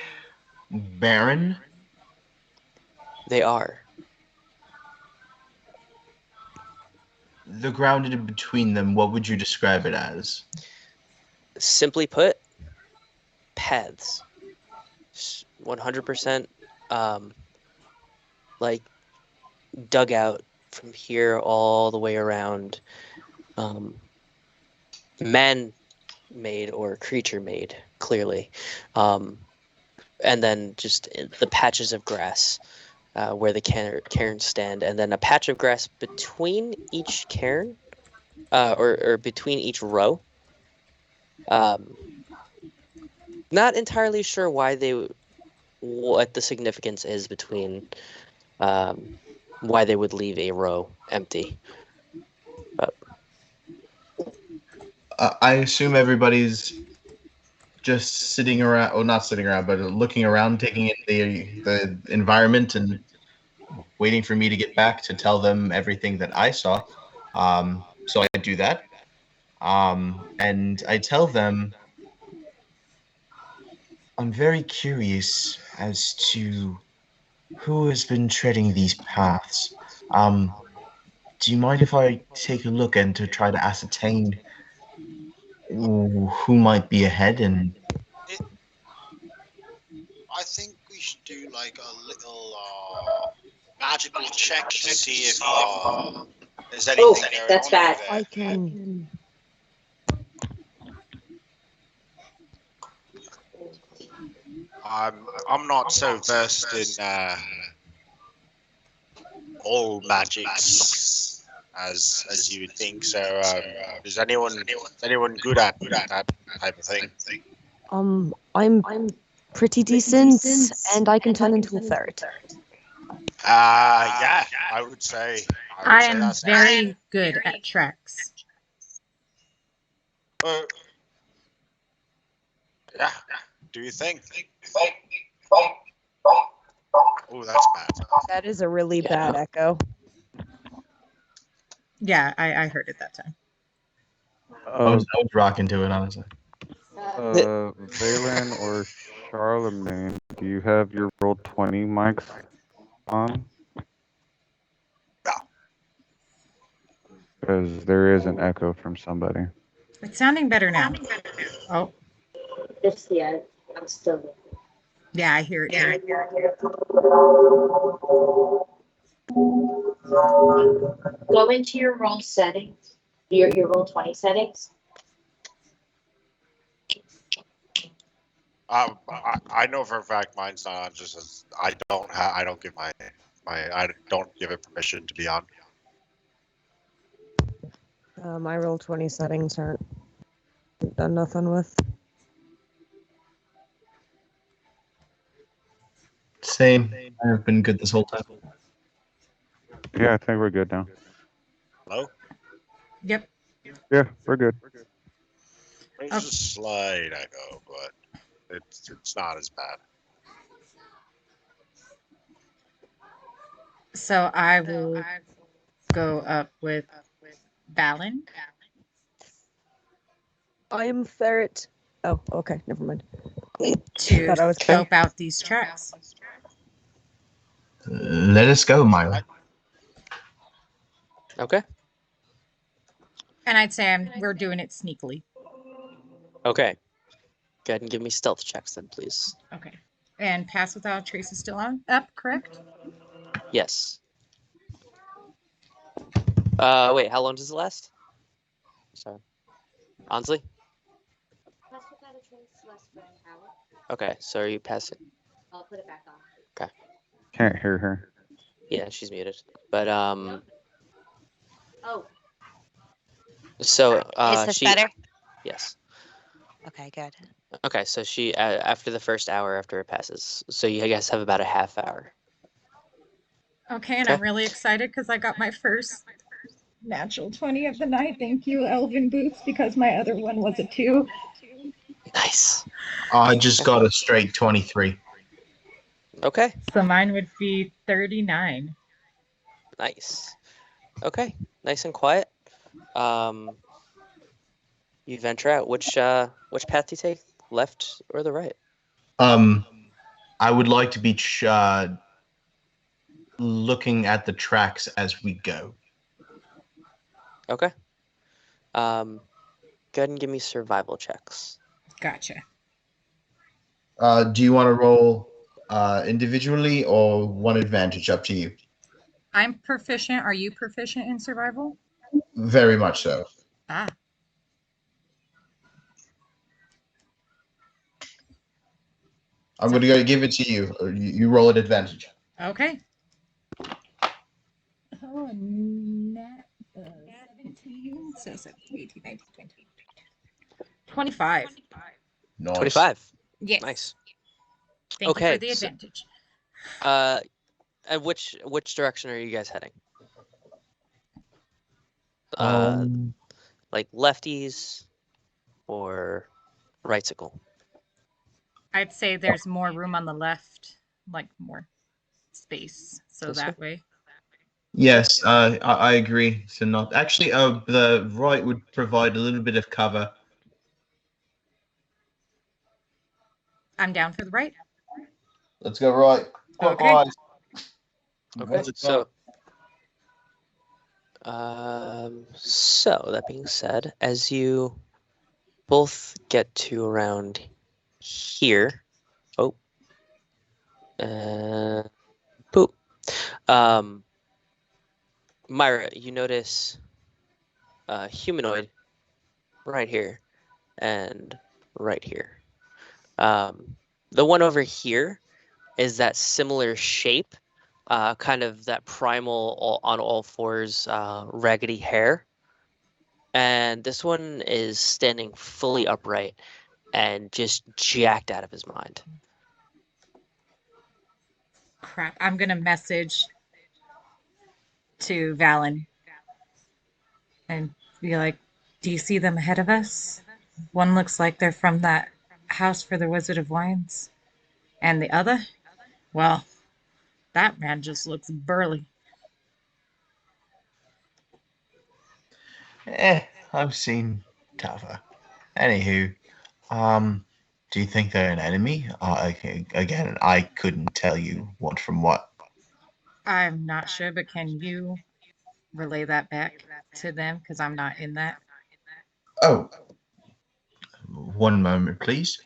Speaker 6: barren?
Speaker 3: They are.
Speaker 6: The ground in between them, what would you describe it as?
Speaker 3: Simply put, paths. 100% um, like dug out from here all the way around. Um, Man made or creature made, clearly. Um, and then just the patches of grass where the cairns stand, and then a patch of grass between each cairn, or between each row. Um, Not entirely sure what the significance is between um, why they would leave a row empty. But
Speaker 6: I assume everybody's just sitting around, or not sitting around, but looking around, taking in the environment and waiting for me to get back to tell them everything that I saw. So I do that. And I tell them I'm very curious as to who has been treading these paths. Um, do you mind if I take a look and to try to ascertain who might be ahead? And
Speaker 7: It, I think we should do like a little magical check to see if there's
Speaker 2: Oh,
Speaker 7: anything going
Speaker 2: that's
Speaker 7: on over
Speaker 2: bad.
Speaker 7: there.
Speaker 2: I can.
Speaker 7: I'm not so versed in all magics. as you would think. So, is anyone good at that type of thing?
Speaker 2: I'm pretty decent, and I can turn into a ferret.
Speaker 7: Yeah, I would
Speaker 4: I
Speaker 7: say
Speaker 4: am
Speaker 7: that's excellent.
Speaker 4: very good at tracks.
Speaker 7: Uh, yeah. Do you think? Oh, that's bad.
Speaker 2: That is a really bad
Speaker 3: Yeah.
Speaker 2: echo.
Speaker 4: Yeah, I heard it that time.
Speaker 6: I was rocking to it, honestly.
Speaker 5: Valen or Charlemagne, do you have your roll 20 mics on?
Speaker 7: Yeah.
Speaker 5: Because there is an echo from somebody.
Speaker 4: It's sounding better now. Oh,
Speaker 2: I'm still.
Speaker 4: yeah, I hear it too.
Speaker 2: Go into your roll settings, your roll 20 settings.
Speaker 7: I know for a fact mine's not on. Just as I don't give I don't give it permission to be on.
Speaker 2: My roll 20 settings aren't done nothing with.
Speaker 6: Same. I've been good this whole time.
Speaker 5: Yeah, I think we're good now.
Speaker 7: Hello.
Speaker 4: Yep.
Speaker 5: Yeah, we're good.
Speaker 7: There's
Speaker 4: Okay.
Speaker 7: a slight echo, but it's not as bad.
Speaker 4: So I will go up with Balin.
Speaker 2: I am ferret. Oh, okay, never mind.
Speaker 4: To
Speaker 2: Thought I was
Speaker 4: scope out these tracks.
Speaker 6: Let us go, Myra.
Speaker 3: Okay.
Speaker 4: And I'd say we're doing it sneakily.
Speaker 3: Okay. Go ahead and give me stealth checks then, please.
Speaker 4: Okay. And Pass Without Trace is still up, correct?
Speaker 3: Yes. Wait, how long does it last? Sorry. Ansley?
Speaker 2: Pass without a trace lasts for an hour.
Speaker 3: Okay, so are you passing?
Speaker 2: I'll put it back on.
Speaker 5: Can't hear her.
Speaker 3: Yeah, she's muted. But
Speaker 2: Oh,
Speaker 3: so
Speaker 1: Is this better?
Speaker 3: yes.
Speaker 1: Okay, good.
Speaker 3: Okay, so she after the first hour after it passes, so you guys have about a half hour.
Speaker 4: Okay, and
Speaker 3: Okay.
Speaker 4: I'm really excited because I got my first natural 20 of the night. Thank you, Elvin Boots, because my other one was a 2.
Speaker 3: Nice.
Speaker 6: I just got a straight 23.
Speaker 3: Okay.
Speaker 4: So mine would be 39.
Speaker 3: Nice. Okay. Nice and quiet. You venture out. Which path do you take? Left or the right?
Speaker 6: I would like to be looking at the tracks as we go.
Speaker 3: Okay. Go ahead and give me survival checks.
Speaker 4: Gotcha.
Speaker 6: Do you want to roll individually or one advantage? Up to you.
Speaker 4: I'm proficient. Are you proficient in survival?
Speaker 6: Very much so.
Speaker 4: Ah.
Speaker 6: I'm going to go give it to you. Or you roll at advantage.
Speaker 4: Okay. Oh, net 17. So 17, 18, 19, 20. 25.
Speaker 6: Nice.
Speaker 3: 25.
Speaker 4: Yes.
Speaker 3: Nice.
Speaker 4: Thank you
Speaker 3: Okay,
Speaker 4: for the
Speaker 3: so-
Speaker 4: advantage.
Speaker 3: And which direction are you guys heading? Like lefties or rightsicle?
Speaker 4: I'd say there's more room on the left, like more space. So
Speaker 3: This
Speaker 4: that way.
Speaker 6: Yes, I agree. So not actually. The right would provide a little bit of cover.
Speaker 4: I'm down for the right.
Speaker 6: Let's go right. Clockwise.
Speaker 3: Okay. So that being said, as you both get to around here, poop. Myra, you notice a humanoid right here and right here. The one over here is that similar shape, kind of that primal on all fours, raggedy hair. And this one is standing fully upright and just jacked out of his mind.
Speaker 4: Crap. I'm going to message to Valen and be like, do you see them ahead of us? One looks like they're from that house for the Wizard of Wines. And the other? Well, that man just looks burly.
Speaker 6: I've seen tougher. Anywho, do you think they're an enemy? Again, I couldn't tell you what from what.
Speaker 4: I'm not sure, but can you relay that back to them? Because I'm not in that.
Speaker 6: Oh, one moment, please.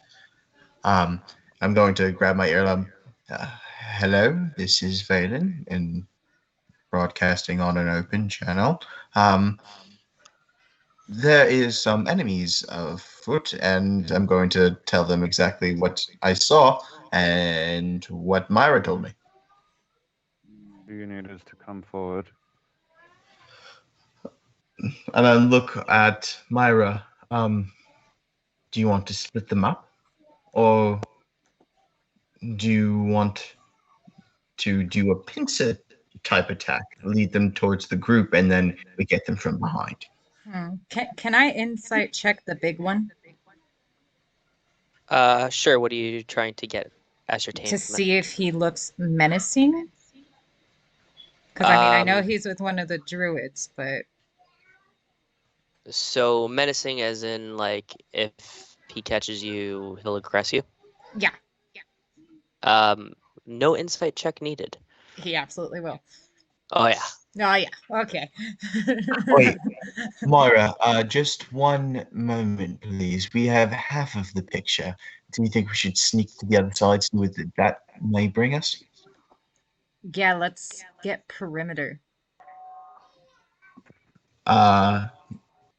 Speaker 6: Um, I'm going to grab my earlobe. Hello, this is Valen, and broadcasting on an open channel. There is some enemies afoot, and I'm going to tell them exactly what I saw and what Myra told me.
Speaker 5: Do you need us to come forward?
Speaker 6: And I look at Myra. Do you want to split them up, or do you want to do a pincer type attack, lead them towards the group, and then we get them from behind?
Speaker 4: Can I insight check the big one
Speaker 3: Sure. What are you trying to get ascertained
Speaker 4: to
Speaker 3: from
Speaker 4: see if he looks menacing? Because
Speaker 3: it?
Speaker 4: I know he's with one of the druids, but
Speaker 3: So menacing as in like if he catches you, he'll aggress you.
Speaker 4: yeah,
Speaker 3: No insight check needed.
Speaker 4: he absolutely will.
Speaker 3: Oh yeah.
Speaker 4: Oh yeah, okay.
Speaker 6: Wait, Myra, just one moment, please. We have half of the picture. Do you think we should sneak to the other side, see what that may bring us?
Speaker 4: Yeah, let's get perimeter.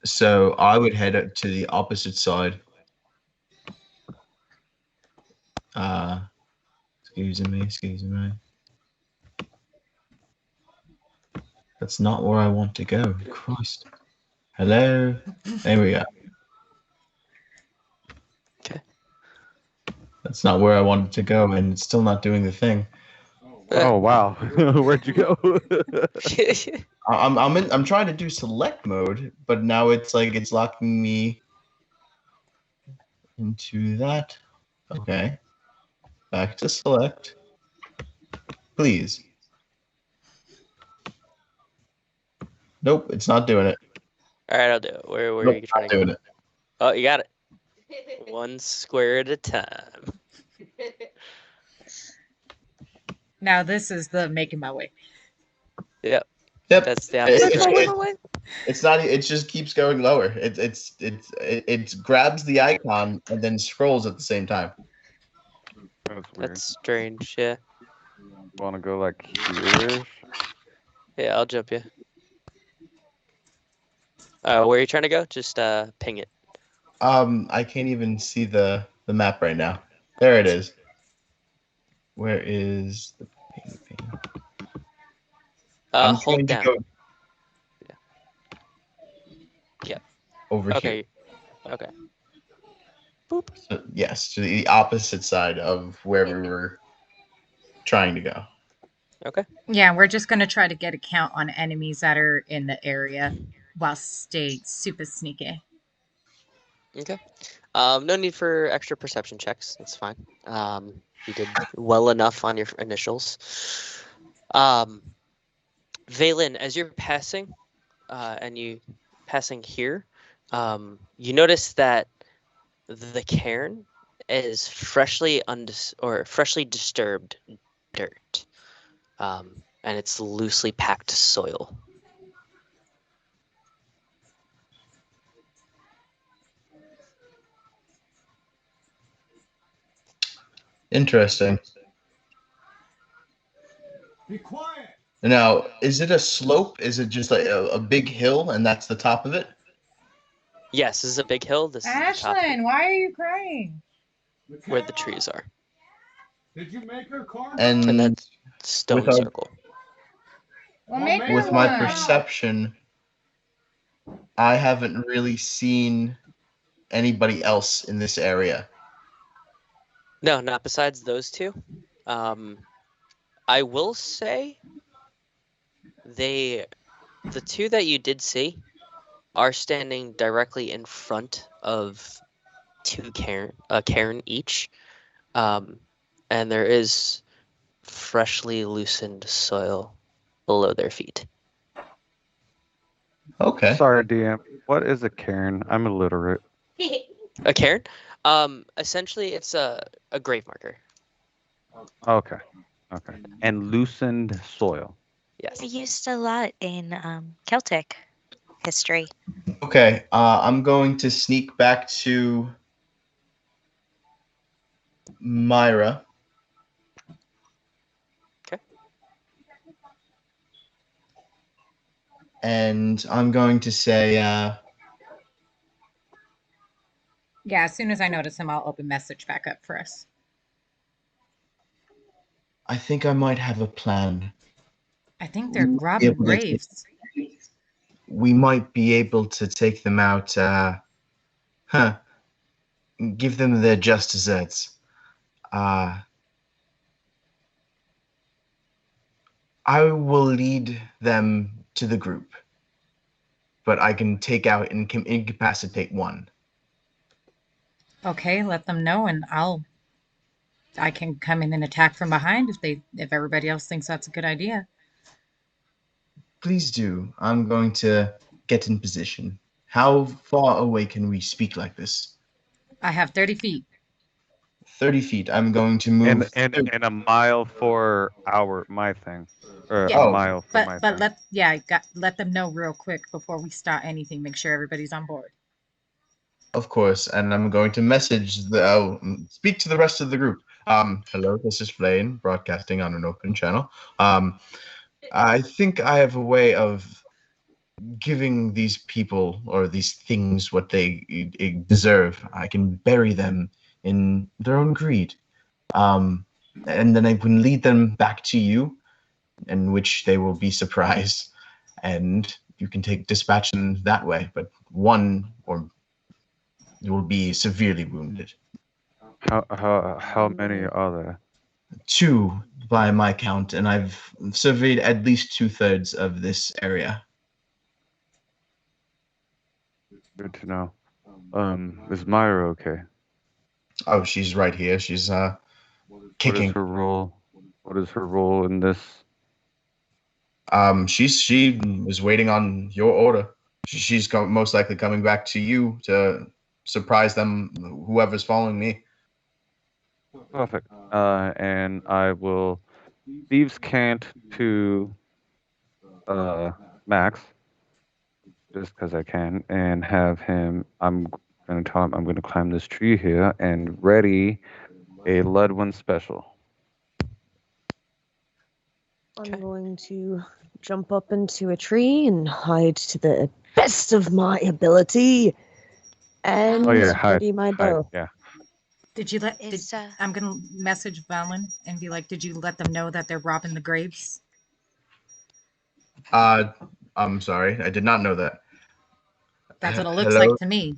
Speaker 6: So I would head up to the opposite side. Excuse me. That's not where I want to go. Christ. Hello? There we go.
Speaker 3: Okay.
Speaker 6: That's not where I wanted to go, and it's still not doing the thing.
Speaker 5: Oh wow, where'd you go?
Speaker 6: I'm trying to do select mode, but now it's like it's locking me into that. Okay. Back to select. Please. Nope, it's not doing it.
Speaker 3: All right, I'll do it. Where
Speaker 6: Nope,
Speaker 3: are you trying
Speaker 6: not
Speaker 3: to
Speaker 6: doing
Speaker 3: go?
Speaker 6: it.
Speaker 3: Oh, you got it. One square at a time.
Speaker 4: Now this is the making my way.
Speaker 3: Yep.
Speaker 6: Yep.
Speaker 3: That's the opposite.
Speaker 6: It's not. It just keeps going lower. It grabs the icon and then scrolls at the same time.
Speaker 5: That's weird.
Speaker 3: That's strange. Yeah.
Speaker 5: Want to go like here?
Speaker 3: Yeah, I'll jump you. Where are you trying to go? Just ping it.
Speaker 6: I can't even see the map right now. There it is. Where is the ping? I'm
Speaker 3: Hold
Speaker 6: trying to
Speaker 3: down.
Speaker 6: go.
Speaker 3: Yeah.
Speaker 6: Over here.
Speaker 3: Okay. Okay. Boop.
Speaker 6: So, yes, to the opposite side of where we were trying to go.
Speaker 3: Okay.
Speaker 4: Yeah, we're just gonna try to get a count on enemies that are in the area while stay super sneaky.
Speaker 3: Okay. No need for extra perception checks. That's fine. You did well enough on your initials. Valen, as you're passing, and you passing here, you notice that the cairn is freshly disturbed dirt, and it's loosely packed soil.
Speaker 6: Interesting.
Speaker 8: Be quiet.
Speaker 6: Now, is it a slope? Is it just like a big hill and that's the top of it?
Speaker 3: Yes, this is a big hill. This is the top
Speaker 4: Ashlyn, why are you crying?
Speaker 3: where the trees are. And
Speaker 6: And
Speaker 3: that stone
Speaker 6: with our
Speaker 3: circle.
Speaker 4: Well, make her
Speaker 6: with my
Speaker 4: one.
Speaker 6: perception, I haven't really seen anybody else in this area.
Speaker 3: No, not besides those two. I will say the two that you did see are standing directly in front of two Cairn each, um, and there is freshly loosened soil below their feet.
Speaker 6: Okay.
Speaker 5: Sorry, DM. What is a cairn? I'm illiterate.
Speaker 3: A cairn? Essentially, it's a grave marker.
Speaker 5: Okay. Okay. And loosened soil.
Speaker 3: Yes.
Speaker 1: Used a lot in Celtic history.
Speaker 6: Okay. I'm going to sneak back to Myra.
Speaker 3: Okay.
Speaker 6: And I'm going to say,
Speaker 4: Yeah, as soon as I notice him, I'll open message back up for us.
Speaker 6: I think I might have a plan.
Speaker 4: I think they're
Speaker 6: We might be
Speaker 4: robbing
Speaker 6: able to take-
Speaker 4: graves.
Speaker 6: We might be able to take them out, give them their just desserts. I will lead them to the group, but I can take out and incapacitate one.
Speaker 4: Okay, let them know, and I can come in and attack from behind if everybody else thinks that's a good idea.
Speaker 6: Please do. I'm going to get in position. How far away can we speak like this?
Speaker 4: I have 30 feet.
Speaker 6: 30 feet. I'm going to move.
Speaker 5: And a mile for my thing. Or
Speaker 4: Yeah,
Speaker 5: a
Speaker 6: Oh,
Speaker 5: mile for my
Speaker 4: but
Speaker 5: thing.
Speaker 4: let them know real quick before we start anything. Make sure everybody's on board.
Speaker 6: of course. And I'm going to speak to the rest of the group. Hello, this is Blaine, broadcasting on an open channel. I think I have a way of giving these people or these things what they deserve. I can bury them in their own greed. And then I can lead them back to you, in which they will be surprised, and you can dispatch them that way. But one or you will be severely wounded.
Speaker 5: How many are there?
Speaker 6: Two by my count, and I've surveyed at least 2/3 of this area.
Speaker 5: Good to know. Is Myra okay?
Speaker 6: Oh, she's right here. She's
Speaker 5: What
Speaker 6: kicking.
Speaker 5: is her role? What is her role in this?
Speaker 6: She is waiting on your order. She's most likely coming back to you to surprise them, whoever's following me.
Speaker 5: Perfect. And I will thieves can't to Max just because I can, and have him. I'm gonna tell him I'm gonna climb this tree here and ready a Ludwin special.
Speaker 3: Okay.
Speaker 2: I'm going to jump up into a tree and hide to the best of my ability and
Speaker 5: Oh yeah, hide,
Speaker 2: ready my
Speaker 5: hide.
Speaker 2: bow.
Speaker 5: Yeah.
Speaker 4: Did you let?
Speaker 1: Is
Speaker 4: I'm gonna message Valen and be like, "Did you let them know that they're robbing the graves?"
Speaker 6: I'm sorry, I did not know that.
Speaker 4: That's what it looks
Speaker 6: Hello,
Speaker 4: like to me.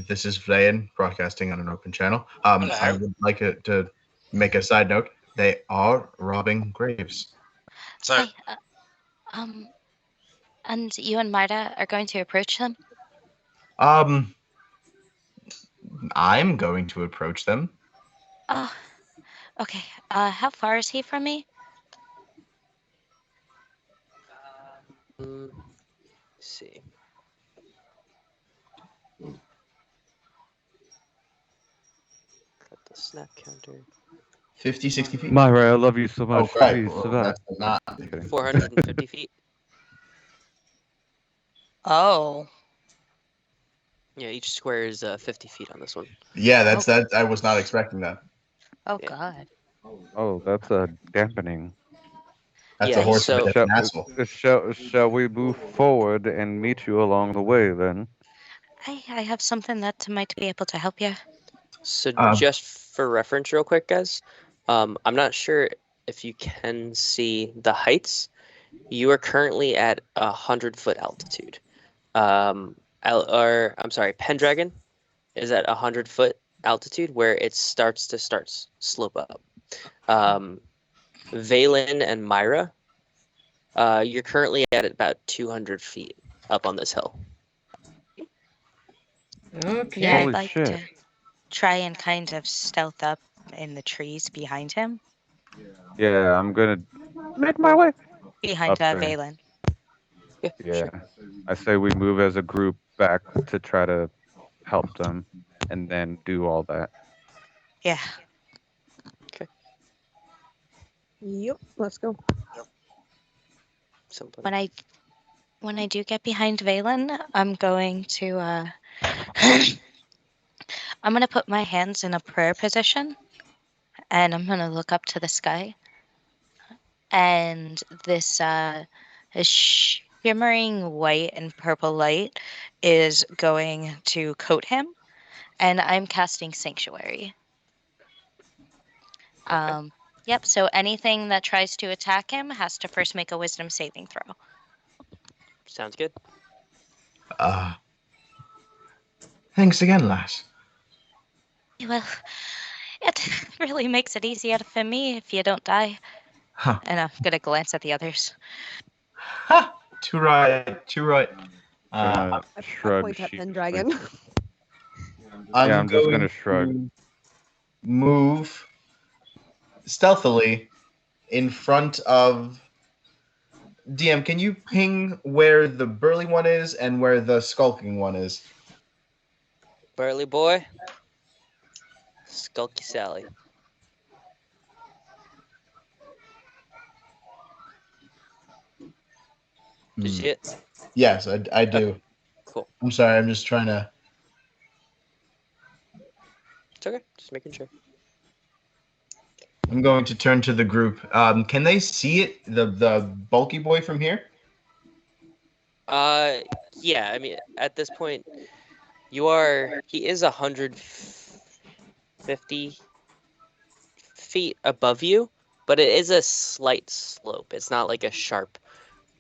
Speaker 6: this is Vlayan, broadcasting on an open channel.
Speaker 7: Hello.
Speaker 6: I would like to make a side note. They are robbing graves.
Speaker 7: So
Speaker 1: Hey, um, and you and Mida are going to approach them?
Speaker 6: Um, I'm going to approach them.
Speaker 1: Oh, okay. How far is he from me?
Speaker 3: Let's see. Got the snap counter.
Speaker 6: 50, 60 feet.
Speaker 5: Myra, I love you so
Speaker 6: Oh,
Speaker 5: much.
Speaker 6: right.
Speaker 5: Please
Speaker 6: Well,
Speaker 5: survive.
Speaker 6: that's not.
Speaker 5: Kidding.
Speaker 3: 450 feet.
Speaker 1: Oh.
Speaker 3: Yeah, each square is 50 feet on this one.
Speaker 6: Yeah, that's that. I was not expecting that.
Speaker 1: Oh
Speaker 3: Yeah.
Speaker 1: God.
Speaker 5: Oh, that's a dampening.
Speaker 6: That's
Speaker 3: Yeah,
Speaker 6: a horse
Speaker 3: so-
Speaker 6: with an asshole.
Speaker 5: Shall we move forward and meet you along the way then?
Speaker 1: I have something that might be able to help you.
Speaker 3: So
Speaker 6: Um,
Speaker 3: just for reference, real quick, guys. I'm not sure if you can see the heights. You are currently at 100-foot altitude. Or I'm sorry, Pendragon is at 100-foot altitude where it starts to slope up. Um, Valen and Myra, you're currently at about 200 feet up on this hill.
Speaker 4: Okay.
Speaker 1: Yeah, I'd
Speaker 5: Holy
Speaker 1: like
Speaker 5: shit.
Speaker 1: to try and kind of stealth up in the trees behind him,
Speaker 5: Yeah, I'm gonna make my way
Speaker 1: behind
Speaker 5: up there.
Speaker 1: Valen.
Speaker 3: Yeah,
Speaker 5: Yeah.
Speaker 3: sure.
Speaker 5: I say we move as a group back to try to help them and then do all that.
Speaker 1: Yeah.
Speaker 3: Okay.
Speaker 2: Yep, let's go.
Speaker 3: Something.
Speaker 1: When I do get behind Valen, I'm going to I'm gonna put my hands in a prayer position and I'm gonna look up to the sky. And this shimmering white and purple light is going to coat him, and I'm casting Sanctuary.
Speaker 3: Okay.
Speaker 1: Yep. So anything that tries to attack him has to first make a Wisdom saving throw.
Speaker 3: Sounds good.
Speaker 6: Thanks again, lass.
Speaker 1: Well, it really makes it easier for me if you don't die.
Speaker 6: Huh.
Speaker 1: And I'm gonna glance at the others.
Speaker 6: Ha! Too right, too right.
Speaker 5: Gonna
Speaker 2: I
Speaker 5: shrug
Speaker 2: point at
Speaker 5: sheepishly.
Speaker 2: Pendragon.
Speaker 5: Yeah,
Speaker 6: I'm
Speaker 5: I'm just gonna
Speaker 6: going
Speaker 5: shrug.
Speaker 6: to move stealthily in front of DM. Can you ping where the burly one is and where the skulking one is?
Speaker 3: Burly boy. Skulky Sally. Did you see it?
Speaker 6: Yes, I do.
Speaker 3: Okay, cool.
Speaker 6: I'm sorry, I'm just trying to.
Speaker 3: It's okay. Just making sure.
Speaker 6: I'm going to turn to the group. Can they see it, the bulky boy from here?
Speaker 3: Yeah. I mean, at this point, he is 150 feet above you, but it is a slight slope. It's not like a sharp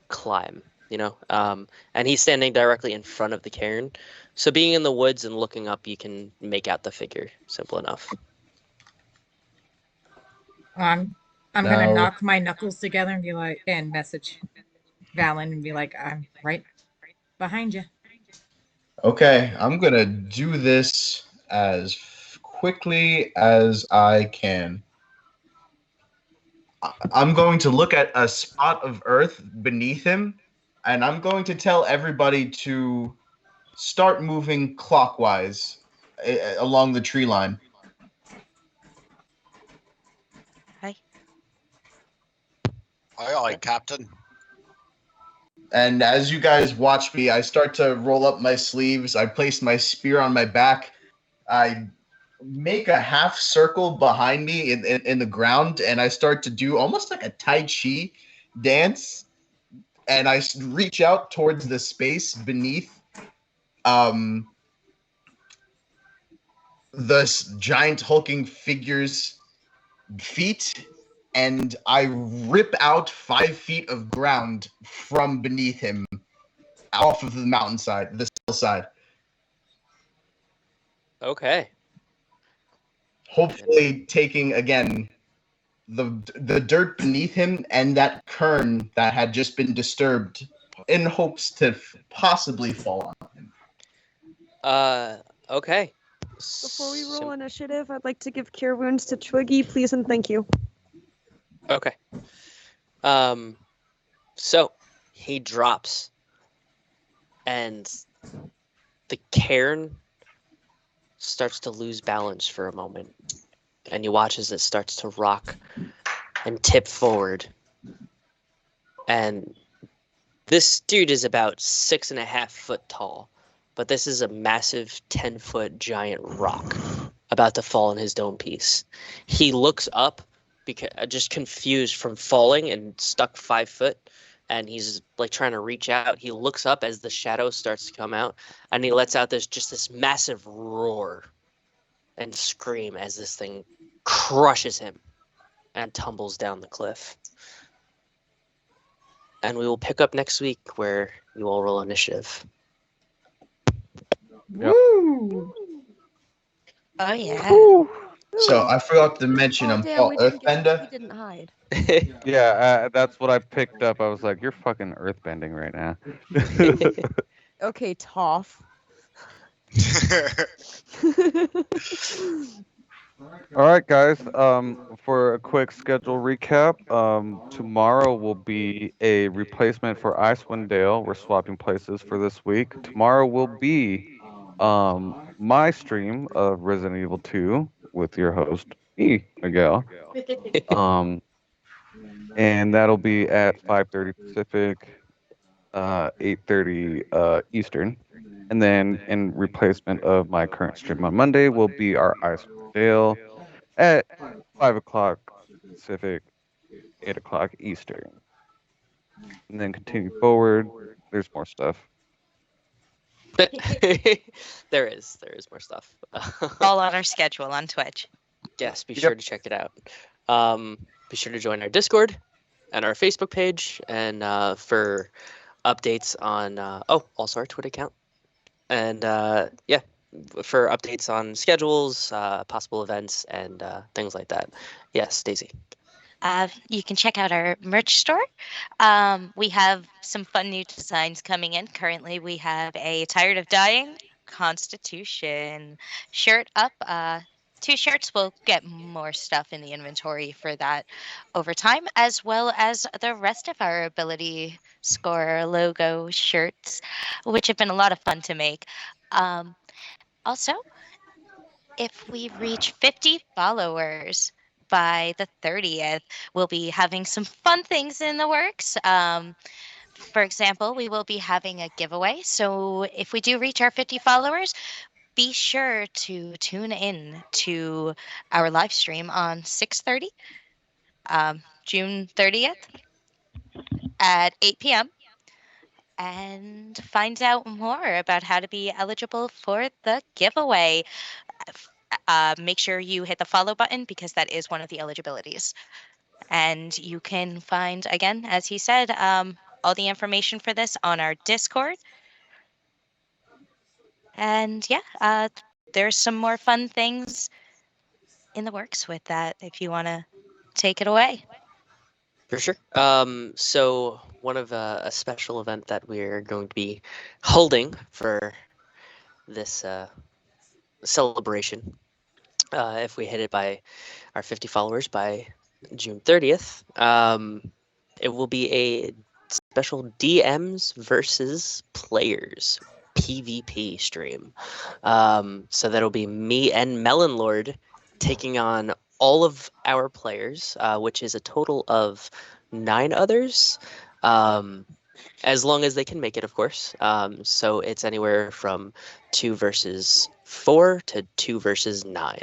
Speaker 3: climb, you know. And he's standing directly in front of the cairn, so being in the woods and looking up, you can make out the figure. Simple enough.
Speaker 4: I'm gonna
Speaker 6: No.
Speaker 4: knock my knuckles together and be like, and message Valen and be like, I'm right behind you.
Speaker 6: Okay, I'm gonna do this as quickly as I can. I'm going to look at a spot of earth beneath him, and I'm going to tell everybody to start moving clockwise along the tree line.
Speaker 1: Hi.
Speaker 7: Aye, aye, Captain.
Speaker 6: And as you guys watch me, I start to roll up my sleeves. I place my spear on my back. I make a half circle behind me in the ground, and I start to do almost like a Tai Chi dance. And I reach out towards the space beneath um, the giant hulking figure's feet, and I rip out 5 feet of ground from beneath him off of the mountainside, the hillside.
Speaker 3: Okay.
Speaker 6: Hopefully, taking again the dirt beneath him and that kern that had just been disturbed, in hopes to possibly fall on him.
Speaker 3: Okay.
Speaker 2: Before we roll
Speaker 3: Sim-
Speaker 2: initiative, I'd like to give cure wounds to Twiggy, please and thank you.
Speaker 3: Okay. So he drops, and the cairn starts to lose balance for a moment, and you watch as it starts to rock and tip forward. And this dude is about 6.5 foot tall, but this is a massive 10-foot giant rock about to fall in his dome piece. He looks up, because just confused from falling and stuck 5 foot, and he's like trying to reach out. He looks up as the shadow starts to come out, and he lets out this massive roar, and scream as this thing crushes him and tumbles down the cliff. And we will pick up next week where you all roll initiative.
Speaker 5: Yep.
Speaker 4: Woo!
Speaker 1: Oh yeah.
Speaker 2: Whew.
Speaker 6: So
Speaker 2: Ooh.
Speaker 6: I forgot to mention
Speaker 2: Oh
Speaker 6: I'm
Speaker 2: damn,
Speaker 6: part
Speaker 2: we didn't get
Speaker 6: Earthbender.
Speaker 2: we didn't hide.
Speaker 5: Yeah, that's what I picked up. I was like, "You're fucking earthbending right now."
Speaker 2: Okay, Toph.
Speaker 5: All right, guys. For a quick schedule recap, tomorrow will be a replacement for Icewind Dale. We're swapping places for this week. Tomorrow will be my stream of Resident Evil 2 with your host, me, Miguel. Um, and that'll be at 5:30 Pacific, 8:30 Eastern. And then in replacement of my current stream on Monday will be our Icewind Dale at 5 o'clock Pacific, 8 o'clock Eastern. And then continue forward. There's more stuff.
Speaker 3: There is more stuff.
Speaker 1: All on our schedule on Twitch.
Speaker 3: Yes, be
Speaker 5: Yep.
Speaker 3: sure to check it out. Be sure to join our Discord and our Facebook page, and for updates on also our Twitter account, and yeah, for updates on schedules, possible events, and things like that. Yes, Daisy.
Speaker 1: You can check out our merch store. We have some fun new designs coming in. Currently, we have a Tired of Dying Constitution shirt up. Two shirts. We'll get more stuff in the inventory for that over time, as well as the rest of our ability score logo shirts, which have been a lot of fun to make. Also, if we reach 50 followers by the 30th, we'll be having some fun things in the works. For example, we will be having a giveaway. So if we do reach our 50 followers, be sure to tune in to our live stream on 6:30, June 30th at 8 p.m. and find out more about how to be eligible for the giveaway. Make sure you hit the follow button because that is one of the eligibilities. And you can find, again, as he said, all the information for this on our Discord. And yeah, there's some more fun things in the works with that if you want to take it away.
Speaker 3: For sure. So one of a special event that we're going to be holding for this celebration, if we hit it by our 50 followers by June 30th, it will be a special DMs versus players PvP stream. So that'll be me and Melon Lord taking on all of our players, which is a total of 9 others. As long as they can make it, of course. So it's anywhere from 2 versus 4 to 2 versus 9.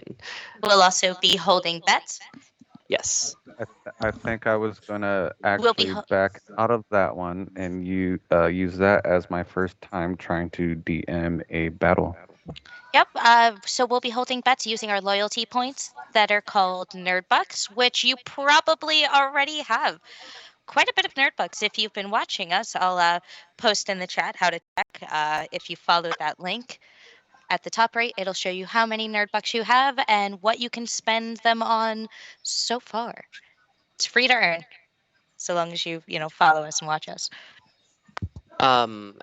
Speaker 1: We'll also be holding bets.
Speaker 3: Yes.
Speaker 5: I think I was gonna
Speaker 1: We'll be
Speaker 5: actually
Speaker 1: ho-
Speaker 5: back out of that one and use that as my first time trying to DM a battle.
Speaker 1: Yep. So we'll be holding bets using our loyalty points that are called Nerd Bucks, which you probably already have quite a bit of Nerd Bucks. If you've been watching us, I'll post in the chat how to check. If you follow that link at the top right, it'll show you how many Nerd Bucks you have and what you can spend them on so far. It's free to earn, so long as you follow us and watch us.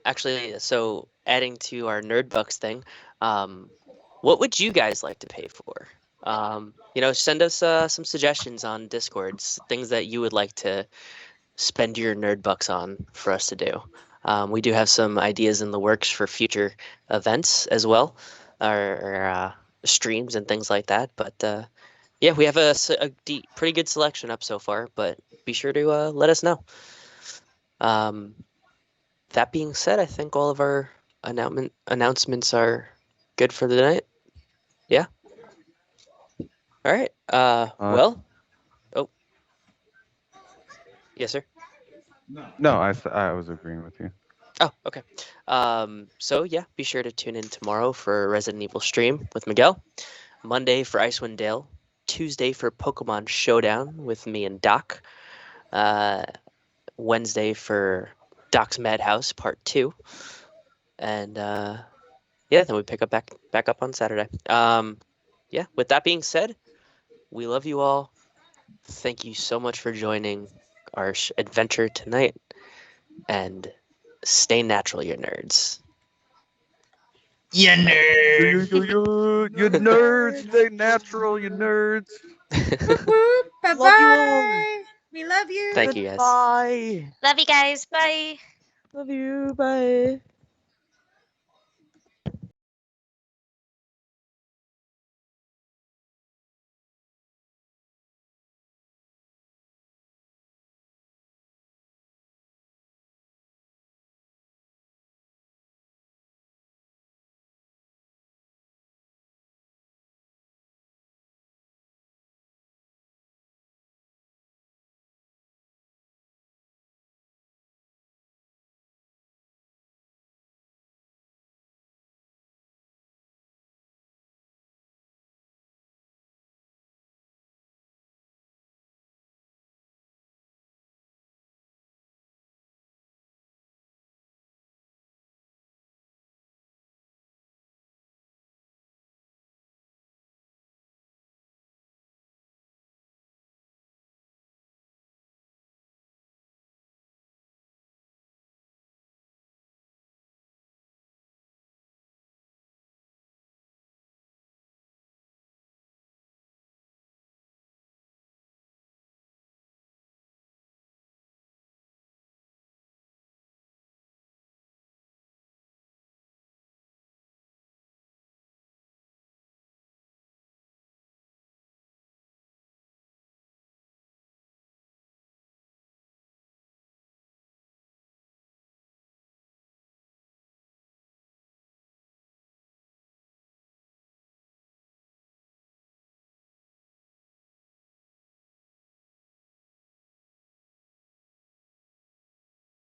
Speaker 3: Actually, so adding to our Nerd Bucks thing, what would you guys like to pay for? Send us some suggestions on Discords, things that you would like to spend your Nerd Bucks on for us to do. We do have some ideas in the works for future events as well, or streams and things like that. But yeah, we have pretty good selection up so far, but be sure to let us know. That being said, I think all of our announcements are good for the night. Yeah. All right. Well. Oh. Yes, sir.
Speaker 5: No, I was agreeing with you.
Speaker 3: Oh, okay. So yeah, be sure to tune in tomorrow for Resident Evil stream with Miguel. Monday for Icewind Dale, Tuesday for Pokemon Showdown with me and Doc, uh, Wednesday for Doc's Madhouse Part 2, and yeah, then we pick up back up on Saturday. Yeah, with that being said, we love you all. Thank you so much for joining our adventure tonight, and stay natural, you nerds.
Speaker 6: You nerd.
Speaker 5: You nerds, stay natural, you nerds.
Speaker 4: Whoop whoop. Bye
Speaker 2: Love you all.
Speaker 4: bye. We love you.
Speaker 3: Thank you, guys.
Speaker 2: Goodbye.
Speaker 1: Love you guys. Bye.
Speaker 2: Love you. Bye.